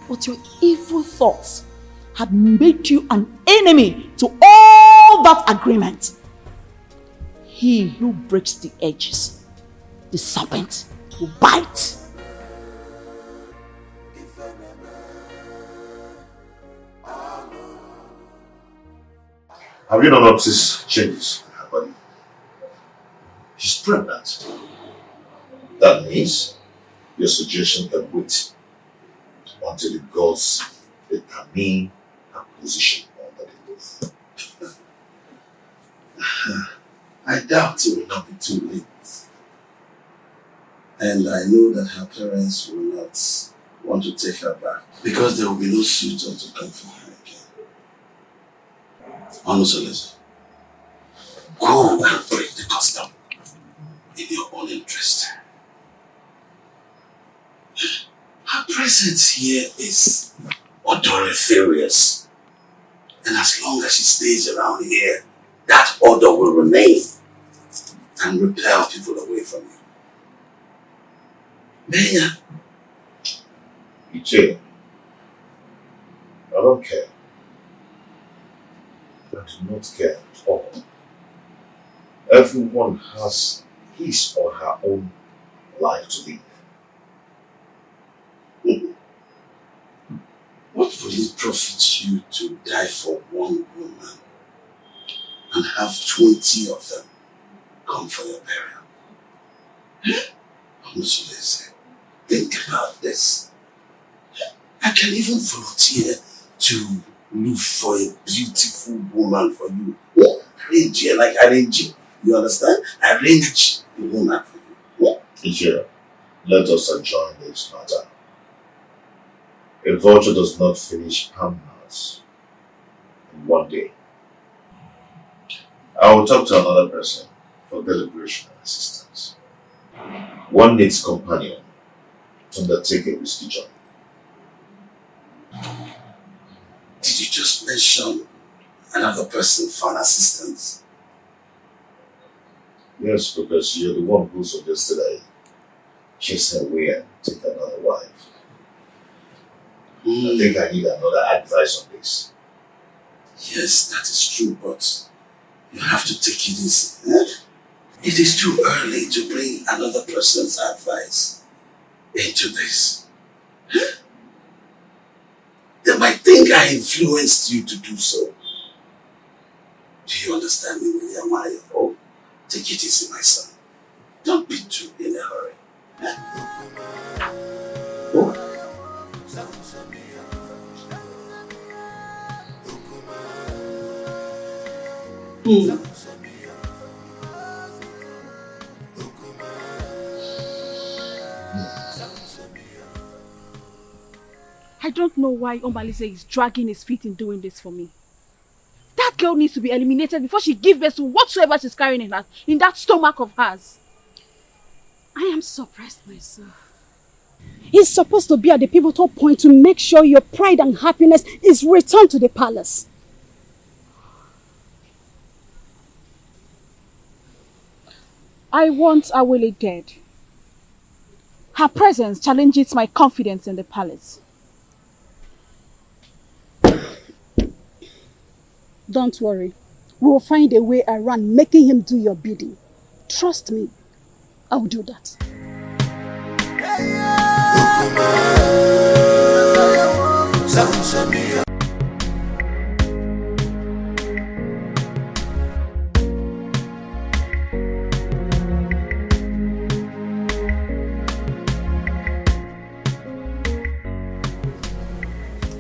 But your evil thoughts had made you an enemy to all that agreement. He who breaks the edges, the serpent, will bite. Have you not noticed changes in her body? She's pregnant. That means your suggestion can wait until the gods determine her position under the roof. I doubt it will not be too late. And I know that her parents will not want to take her back because there will be no suitor to come for her again. Onusolese, go and break the custom in your own interest. Her presence here is odoriferous. And as long as she stays around here, that odor will remain and repel people away from you. Michelle, I don't care. I do not care at all. Everyone has his or her own life to live. What will it profit you to die for one woman and have 20 of them come for your burial? Honestly, think about this. I can even volunteer to look for a beautiful woman for you. Arrange her, like arrange. You understand? Arrange the woman for you. Teacher, let us adjourn this matter. A vulture does not finish palmnuts in one day. I will talk to another person for deliberation and assistance. One needs companion to undertake a risky journey. Did you just mention another person for an assistance? Yes, because you're the one who suggested I chase her away and take another wife. I think I need another advice on this. Yes, that is true, but you have to take it easy. It is too early to bring another person's advice into this. They might think I influenced you to do so. Do you understand me, William? Oh, take it easy, my son. Don't be too in a hurry. Oh. I don't know why Omalize is dragging his feet in doing this for me. That girl needs to be eliminated before she gives birth to whatsoever she's carrying in that stomach of hers. I am surprised myself. He's supposed to be at the pivotal point to make sure your pride and happiness is returned to the palace. I want Awele dead. Her presence challenges my confidence in the palace. Don't worry. We will find a way around making him do your bidding. Trust me. I will do that.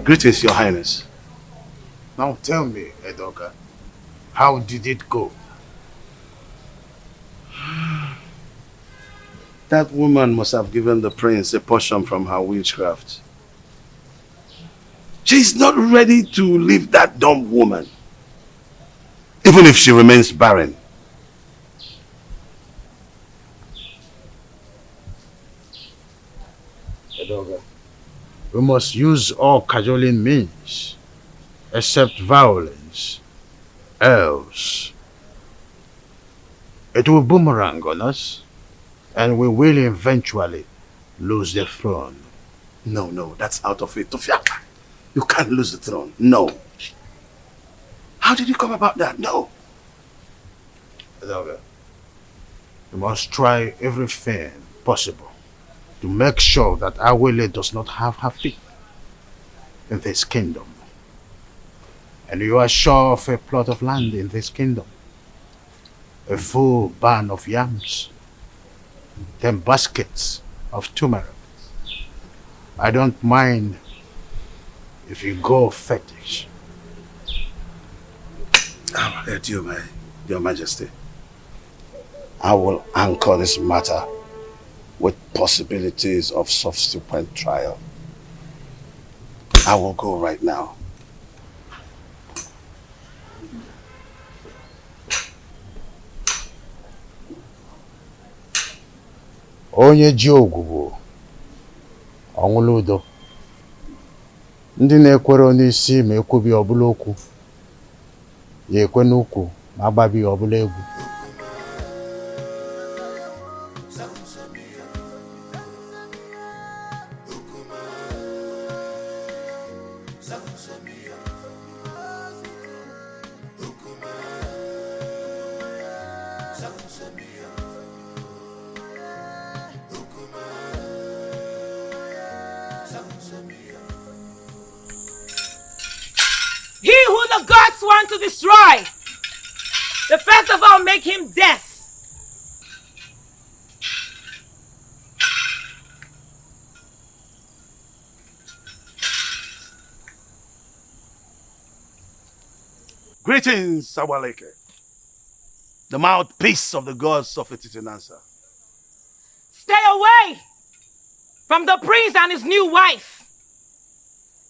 Greetings, Your Highness. Now tell me, Edoga, how did it go? That woman must have given the prince a portion from her witchcraft. She's not ready to leave that dumb woman, even if she remains barren. Edoga, we must use all cajoling means, except violence, else it will boomerang on us, and we will eventually lose the throne. No, that's out of it. Tofiaka, you can't lose the throne. No. How did you come about that? No. Edoga, we must try everything possible to make sure that Awele does not have her feet in this kingdom. And you are sure of a plot of land in this kingdom, a full barn of yams, 10 baskets of turmeric. I don't mind if you go fetish. Your Majesty, I will anchor this matter with possibilities of subsequent trial. I will go right now. Onye ji ogwugwu ọnwụla udo. Ndị na-ekwere onye isi ma ekwubi ọbụla okwu, ya ekwe n'ukwu ma agbabi ọbụla egwu. the gods want to destroy, the first of all make him death. Greetings, Awaleke, the mouthpiece of the gods of Etitinansa. Stay away from the prince and his new wife,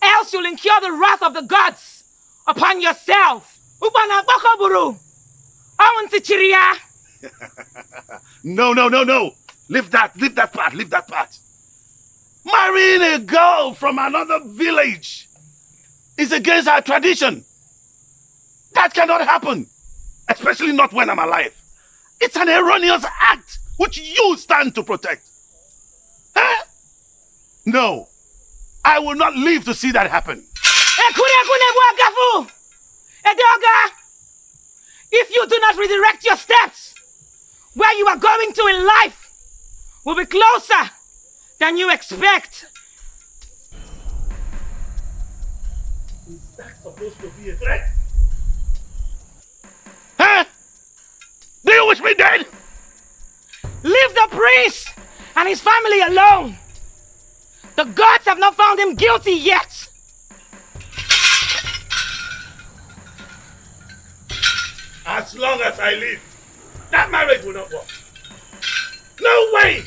else you'll incur the wrath of the gods upon yourself. No. Leave that part. Marrying a girl from another village is against our tradition. That cannot happen, especially not when I'm alive. It's an erroneous act which you stand to protect. Huh? No, I will not live to see that happen. If you do not redirect your steps, where you are going to in life will be closer than you expect. Is that supposed to be a threat? Huh? Do you wish me dead? Leave the priest and his family alone. The gods have not found him guilty yet. As long as I live, that marriage will not work. No way!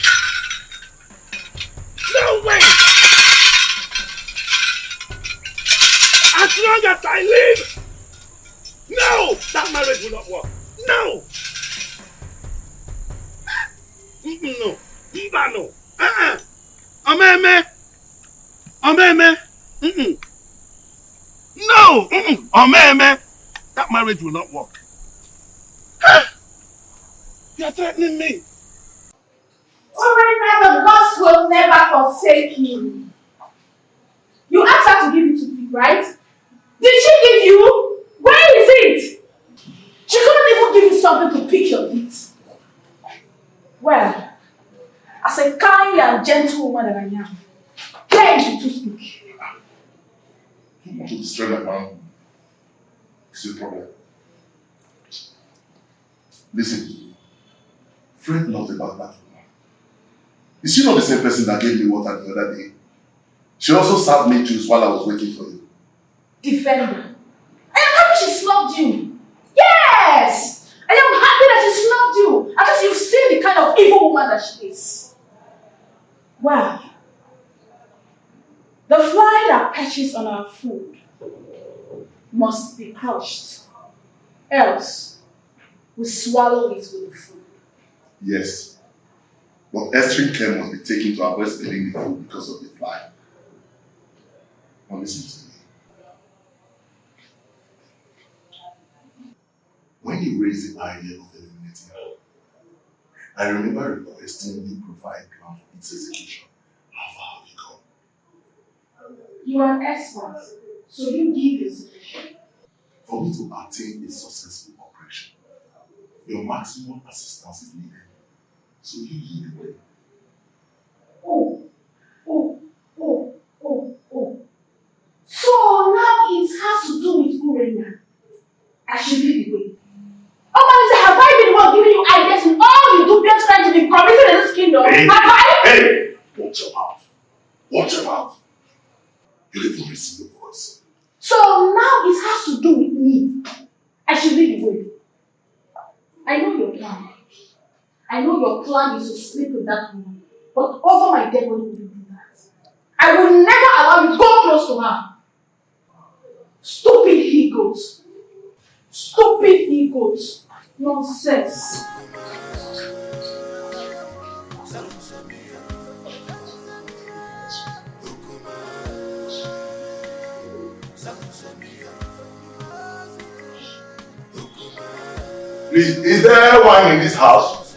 No way! As long as I live, no! That marriage will not work. No! No. No. Omeme. No! Omeme. That marriage will not work. You are threatening me. Alright, now the gods will never forsake you. You asked her to give you to feed, right? Did she give you? Where is it? She couldn't even give you something to pick your feet. Well, as a kind and gentle woman that I am, here is the toothpick. You want to destroy that man? It's your problem. Listen to me. Fret not about that woman. Is she not the same person that gave me water the other day? She also served me juice while I was waiting for you. Defender. I am happy she snubbed you. Yes! I am happy that she snubbed you. Because you've seen the kind of evil woman that she is. Well, the fly that perches on our food must be crushed. Else, we swallow it with the food. Yes. But extreme care must be taken to avoid spilling the food because of the fly. Now listen to me. When you raised the idea of eliminating her, I remember requesting you provide plan for its execution. How far have you gone? You are an expert, so you give the solution. For me to attain a successful operation, your maximum assistance is needed. So you lead the way. So now it has to do with Urena. I should lead the way. Have I been the one giving you ideas in all you do just trying to be committed in this kingdom? Hey, have I? Hey! Watch your mouth. Watch your mouth. You didn't receive your voice. So now it has to do with me. I should lead the way. I know your plan. I know your plan is to sleep with that woman. But over my dead body will you do that? I will never allow you to go close to her. Stupid he-goats. Stupid he-goats. Nonsense. Please, is there wine in this house?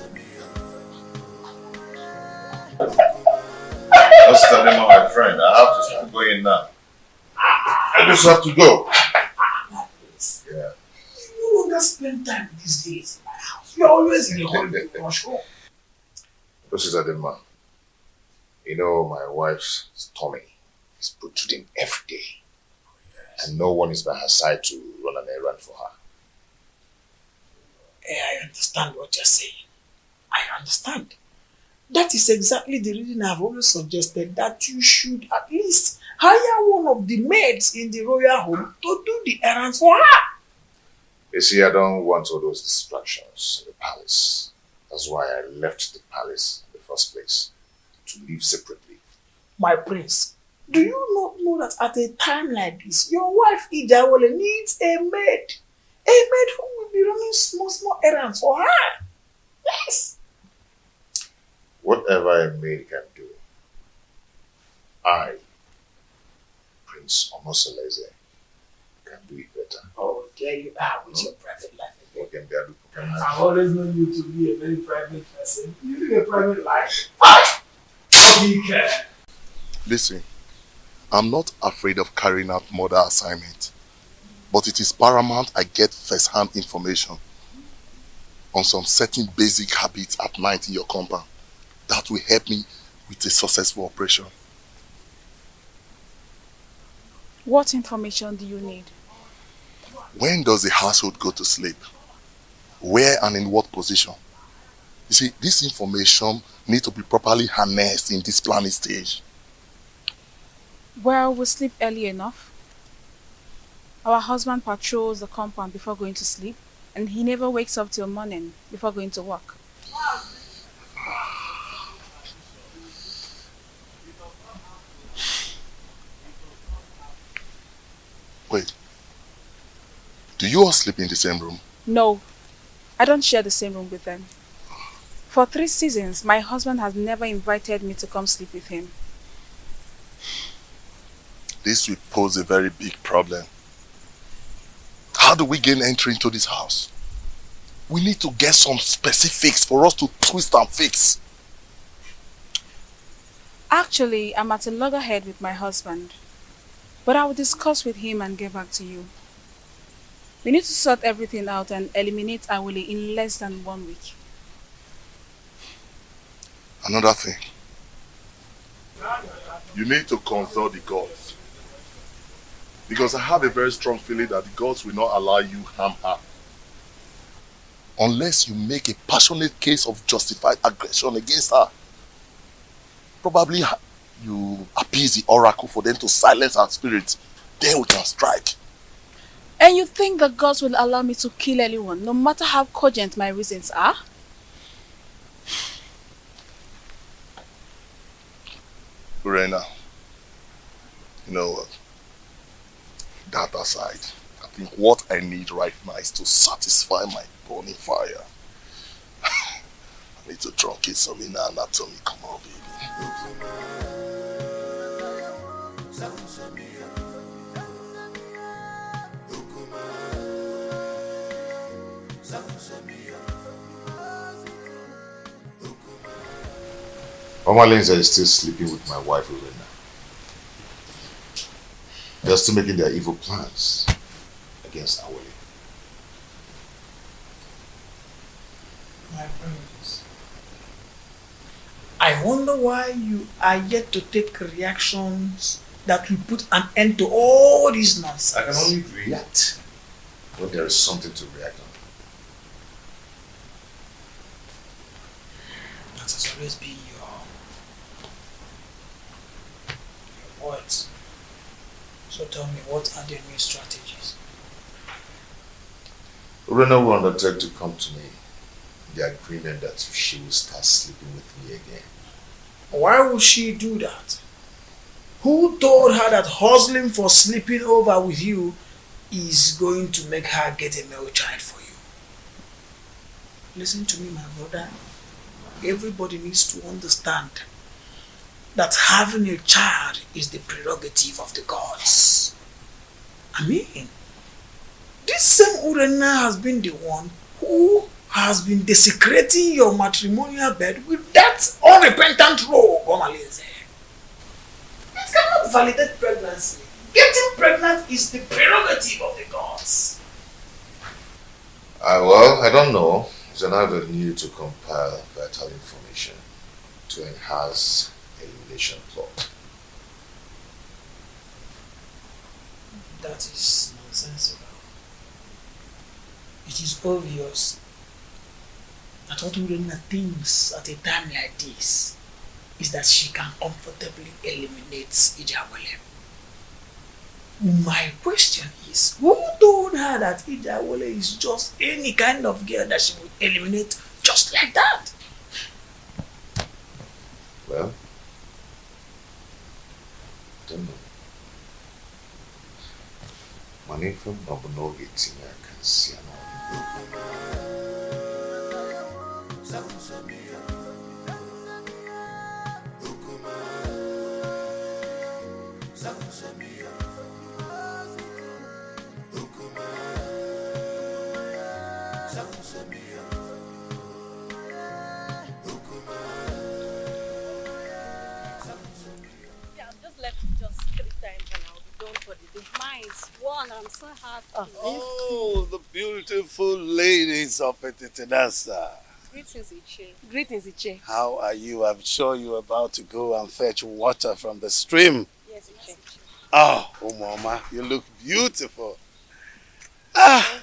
Just tell them, my friend, I have to start going now. I just have to go. Yeah. You don't just spend time these days in my house. You're always in the holiday for sure. This is Adema. You know, my wife's tummy is protruding every day. And no one is by her side to run an errand for her. I understand what you're saying. I understand. That is exactly the reason I've always suggested that you should at least hire one of the maids in the royal home to do the errands for her. You see, I don't want all those distractions in the palace. That's why I left the palace in the first place, to live separately. My prince, do you not know that at a time like this, your wife Ijawole needs a maid? A maid who will be running small errands for her. Yes. Whatever a maid can do, I, Prince Omosoleze, can do it better. Oh, there you are with your private life. I've always known you to be a very private person. You live a private life. Listen, I'm not afraid of carrying out murder assignment, but it is paramount I get first-hand information on some certain basic habits at night in your compound that will help me with a successful operation. What information do you need? When does the household go to sleep? Where and in what position? You see, this information needs to be properly harnessed in this planning stage. Well, we sleep early enough. Our husband patrols the compound before going to sleep, and he never wakes up till morning before going to work. Wait, do you all sleep in the same room? No, I don't share the same room with them. For 3 seasons, my husband has never invited me to come sleep with him. This will pose a very big problem. How do we gain entry into this house? We need to get some specifics for us to twist and fix. Actually, I'm at a loggerhead with my husband, but I will discuss with him and get back to you. We need to sort everything out and eliminate Awole in less than 1 week. Another thing. You need to consult the gods. Because I have a very strong feeling that the gods will not allow you harm her. Unless you make a passionate case of justified aggression against her. Probably you appease the oracle for them to silence her spirit. Then we can strike. And you think the gods will allow me to kill anyone, no matter how cogent my reasons are? Regina, you know what? That aside, I think what I need right now is to satisfy my burning fire. I need to truncate some inner anatomy. Come on, baby. Mama Lindsay is still sleeping with my wife, Regina. They're still making their evil plans against Awole. My friends, I wonder why you are yet to take reactions that will put an end to all this nonsense. I can only react when there is something to react on. That has always been your words. So tell me, what are the new strategies? Regina will undertake to come to me in the agreement that she will start sleeping with me again. Why would she do that? Who told her that hustling for sleeping over with you is going to make her get a male child for you? Listen to me, my brother. Everybody needs to understand that having a child is the prerogative of the gods. I mean, this same Urena has been the one who has been desecrating your matrimonial bed with that unrepentant rogue, Formalizing. It cannot validate pregnancy. Getting pregnant is the prerogative of the gods. Well, I don't know. It's an avenue to compile vital information to enhance elimination plot. That is nonsensical. It is obvious that what Urena thinks at a time like this is that she can comfortably eliminate Ijawole. My question is, who told her that Ijawole is just any kind of girl that she will eliminate just like that? Well, I don't know. Money from Nobunogi Tina can see One, I'm so happy. Oh, the beautiful ladies of Etitinasa. Greetings, Iche. Greetings, Iche. How are you? I'm sure you're about to go and fetch water from the stream. Yes, Iche. Oh, Mama, you look beautiful. Ah.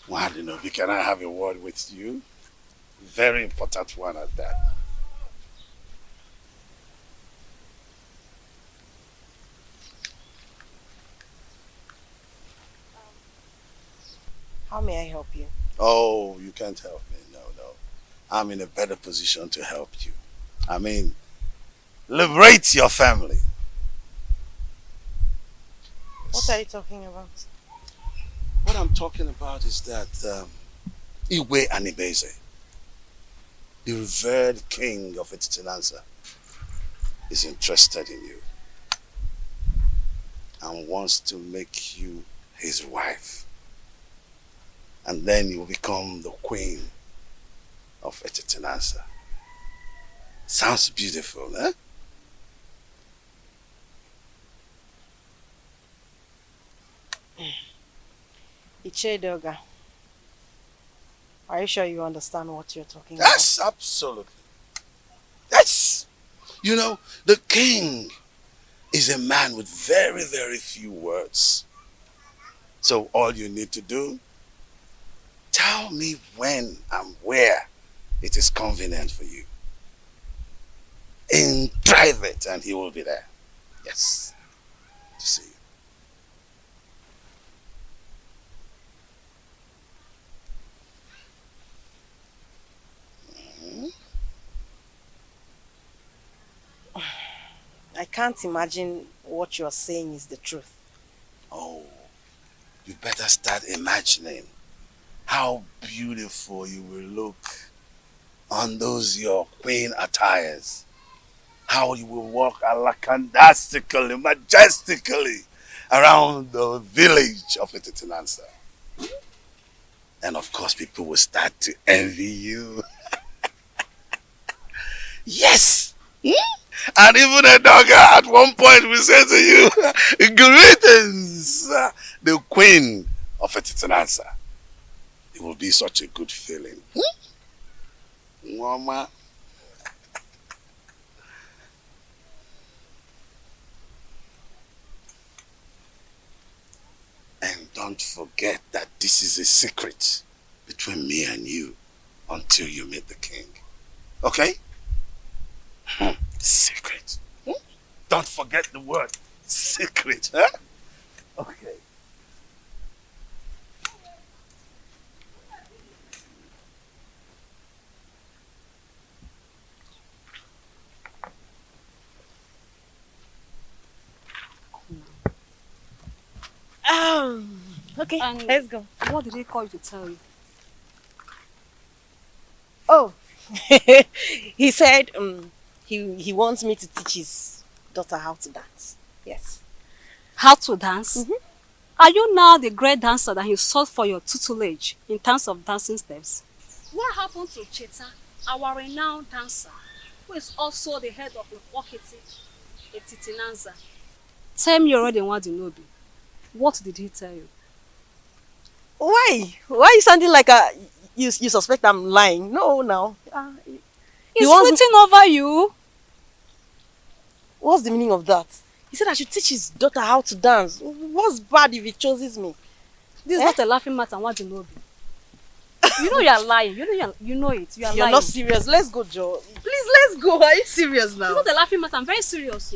Wadinobi, can I have a word with you? Very important one at that. How may I help you? Oh, you can't help me. No. I'm in a better position to help you. I mean, liberate your family. What are you talking about? What I'm talking about is that Iwe Anibeze, the revered king of Etitinanza, is interested in you and wants to make you his wife. And then you will become the queen of Etitinanza. Sounds beautiful, eh? Ichedoga, are you sure you understand what you're talking Yes, absolutely. Yes. You know, the king is a man with very, very few words. So all you need to do, tell me when and where it is convenient for you. In private, and he will be there. Yes. To see you. I can't imagine what you're saying is the truth. Oh, you better start imagining how beautiful you will look on those your queen attires. How you will walk alakandastically, majestically around the village of Etitinansa. And of course, people will start to envy you. Yes! And even a dog at one point will say to you, greetings, the queen of Etitinansa. It will be such a good feeling. Mama. And don't forget that this is a secret between me and you until you meet the king. Okay? Secret. Don't forget the word secret, huh? Okay. Okay, let's go. What did he call you to tell you? Oh, he said he wants me to teach his daughter how to dance. Yes. How to dance? Are you now the great dancer that he sought for your tutelage in terms of dancing steps? What happened to Cheta, our renowned dancer, who is also the head of the Wakiti, Etitinanza? Tell me already in Wadinobi. What did he tell you? Why? Why are you sounding like you suspect I'm lying? No, now. He's waiting over you. What's the meaning of that? He said I should teach his daughter how to dance. What's bad if he chooses me? This is not a laughing matter, what you know. You know you are lying. You know it. You are lying. You're not serious. Let's go, Joe. Please, let's go. Are you serious now? It's not a laughing matter. I'm very serious.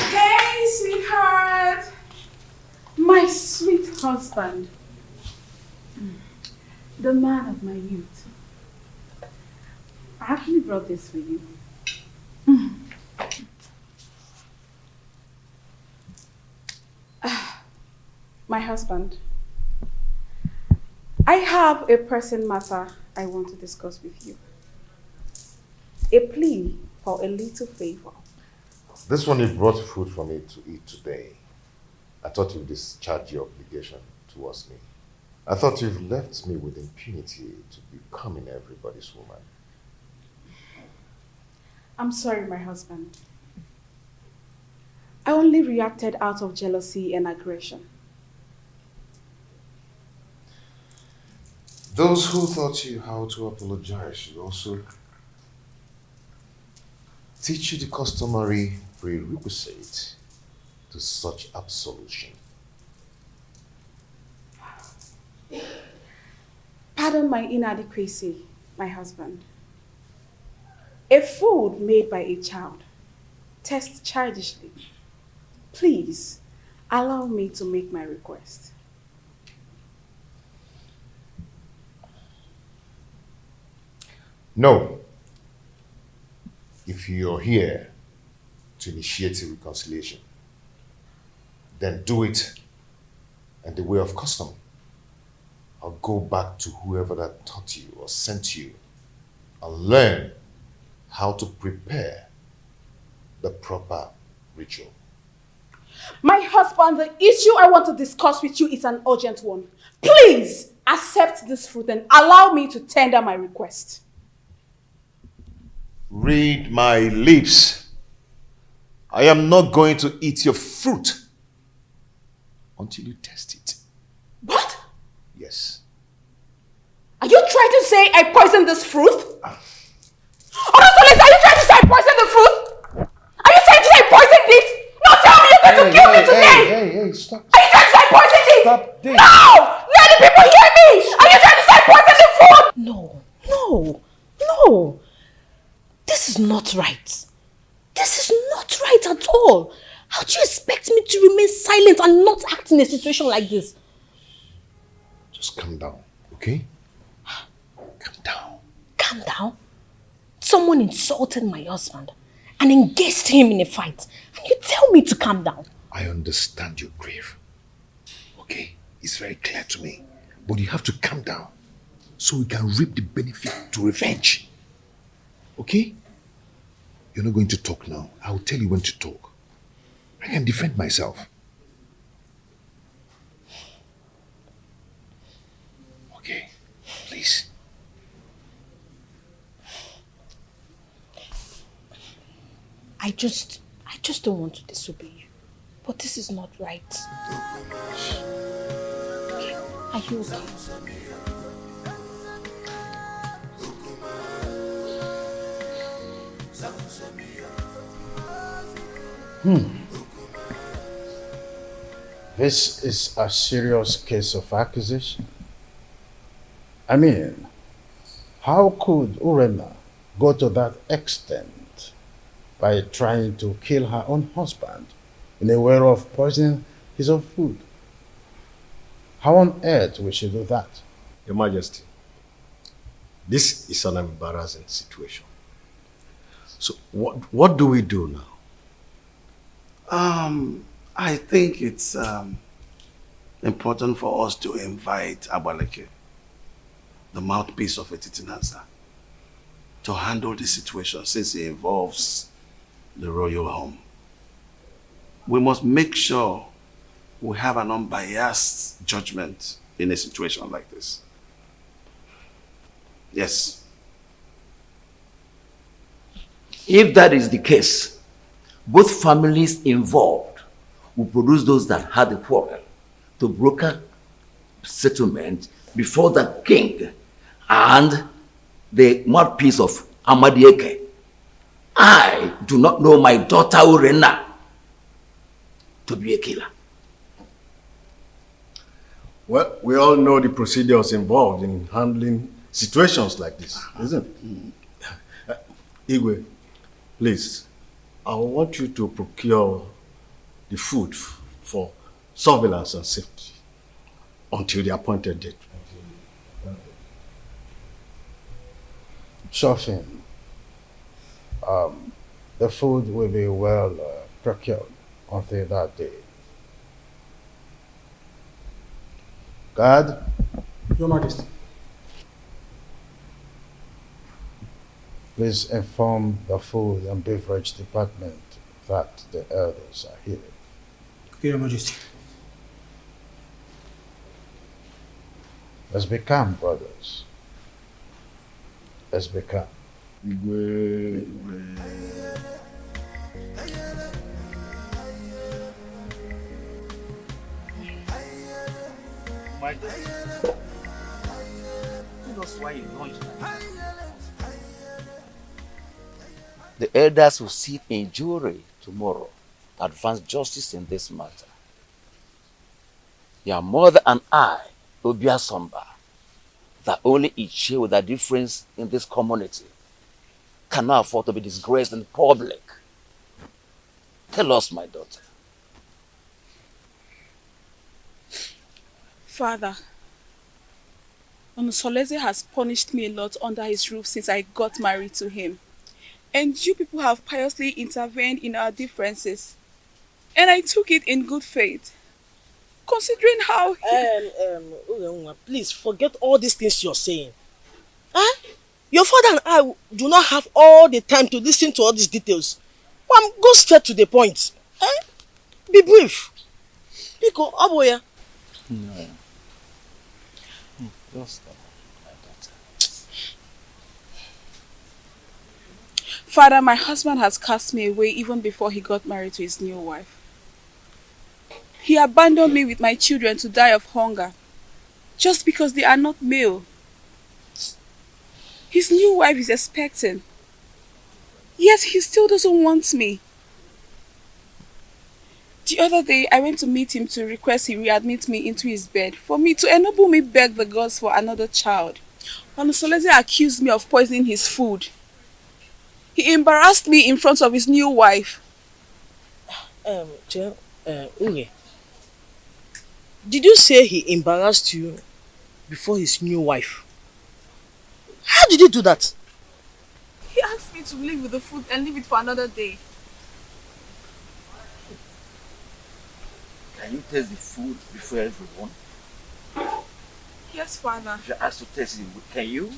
Hey, sweetheart. My sweet husband. The man of my youth. I actually brought this for you. My husband. I have a pressing matter I want to discuss with you. A plea for a little favor. This one you brought food for me to eat today. I thought you'd discharge your obligation towards me. I thought you've left me with impunity to becoming everybody's woman. I'm sorry, my husband. I only reacted out of jealousy and aggression. Those who taught you how to apologize should also teach you the customary prerequisite to such absolution. Pardon my inadequacy, my husband. A food made by a child tastes childishly. Please, allow me to make my request. No. If you're here to initiate a reconciliation, then do it in the way of custom. I'll go back to whoever that taught you or sent you and learn how to prepare the proper ritual. My husband, the issue I want to discuss with you is an urgent one. Please accept this fruit and allow me to tender my request. Read my lips. I am not going to eat your fruit until you test it. What? Yes. Are you trying to say I poisoned this fruit? Honestly, are you trying to say I poisoned the fruit? Are you trying to say I poisoned it? No, tell me you're going to kill me today! Hey, stop. Are you trying to say I poisoned it? Stop this. No! Let the people hear me! Are you trying to say I poisoned the food? No. This is not right. This is not right at all. How do you expect me to remain silent and not act in a situation like this? Just calm down, okay? Calm down. Calm down? Someone insulted my husband and engaged him in a fight. And you tell me to calm down. I understand your grief. Okay? It's very clear to me. But you have to calm down so we can reap the benefit to revenge. Okay? You're not going to talk now. I'll tell you when to talk. I can defend myself. Okay, please. I just don't want to disobey you. But this is not right. Okay. Are you okay? This is a serious case of accusation. I mean, how could Urena go to that extent by trying to kill her own husband in a way of poisoning his own food? How on earth will she do that? Your Majesty, this is an embarrassing situation. So what do we do now? I think it's important for us to invite Abaleke, the mouthpiece of Etitinansa, to handle the situation since it involves the royal home. We must make sure we have an unbiased judgment in a situation like this. Yes. If that is the case, both families involved will produce those that had a quarrel to broker settlement before the king and the mouthpiece of Amadieke. I do not know my daughter Urena to be a killer. Well, we all know the procedures involved in handling situations like this, isn't it? Igwe, please, I want you to procure the food for surveillance and safety until the appointed date. Sure thing. The food will be well procured until that day. Guard. Your Majesty. Please inform the food and beverage department that the elders are here. Okay, Your Majesty. Let's be calm, brothers. Let's be calm. My God. Tell us why you launched that. The elders will sit in jury tomorrow to advance justice in this matter. Your mother and I, Obia Somba, that only each share with a difference in this community, cannot afford to be disgraced in public. Tell us, my daughter. Father, Soleze has punished me a lot under his roof since I got married to him. And you people have piously intervened in our differences. And I took it in good faith. Considering how... Please, forget all these things you're saying. Huh? Your father and I do not have all the time to listen to all these details. Go straight to the point. Huh? Be brief. Pico, Aboya. No. Just my daughter. Father, my husband has cast me away even before he got married to his new wife. He abandoned me with my children to die of hunger, just because they are not male. His new wife is expecting, yet he still doesn't want me. The other day, I went to meet him to request he readmit me into his bed for me to enable me beg the gods for another child. Soleze accused me of poisoning his food. He embarrassed me in front of his new wife. Unye, did you say he embarrassed you before his new wife? How did he do that? He asked me to leave with the food and leave it for another day. Can you taste the food before everyone? Yes, Father. If you're asked to taste it, can you?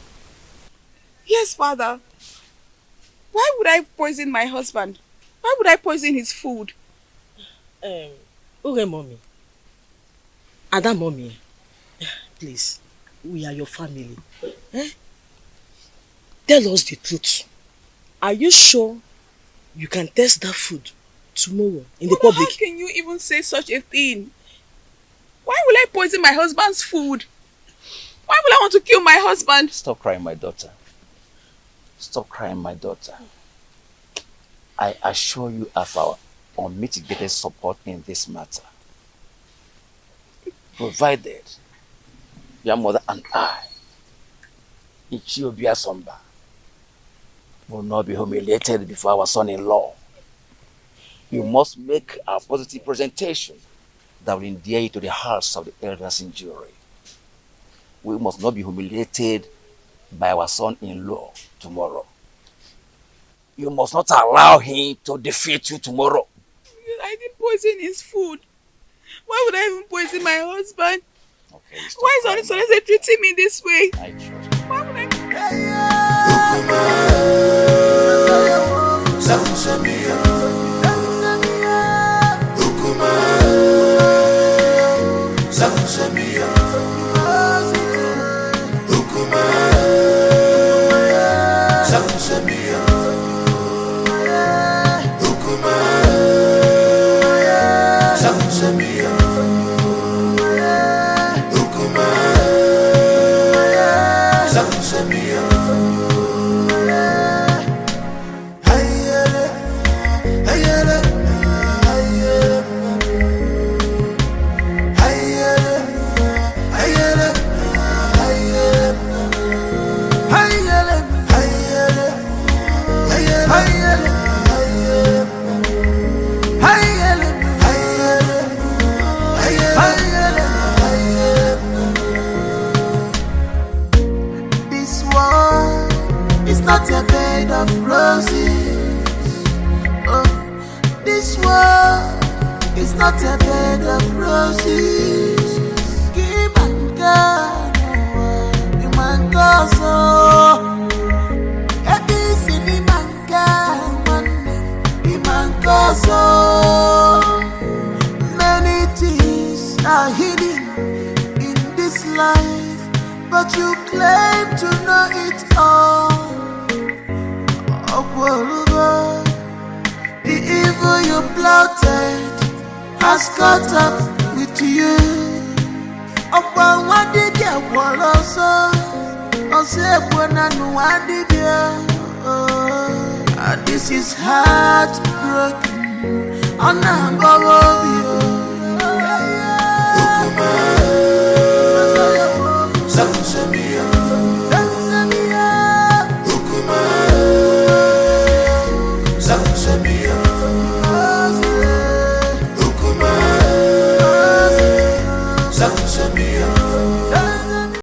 Yes, Father. Why would I poison my husband? Why would I poison his food? Mommy. Ada Mommy. Please, we are your family. Tell us the truth. Are you sure you can taste that food tomorrow in the public? How can you even say such a thing? Why will I poison my husband's food? Why will I want to kill my husband? Stop crying, my daughter. Stop crying, my daughter. I assure you of our unmitigated support in this matter. Provided your mother and I, Ichiobia Somba, will not be humiliated before our son-in-law. You must make a positive presentation that will endear you to the hearts of the elders in jury. We must not be humiliated by our son-in-law tomorrow. You must not allow him to defeat you tomorrow. I didn't poison his food. Why would I even poison my husband? Okay, why is Onny Soleze treating me this way? I trust. Why would I... not a bed of roses. Oh, this world is not a bed of roses. Give and God, you man go so. This in the man God, the man go so. Many things are hidden in this life, but you claim to know it all. Oh, God, the evil you plotted has caught up with you. Upon what did you want also? On say, this is heartbroken. On number of you.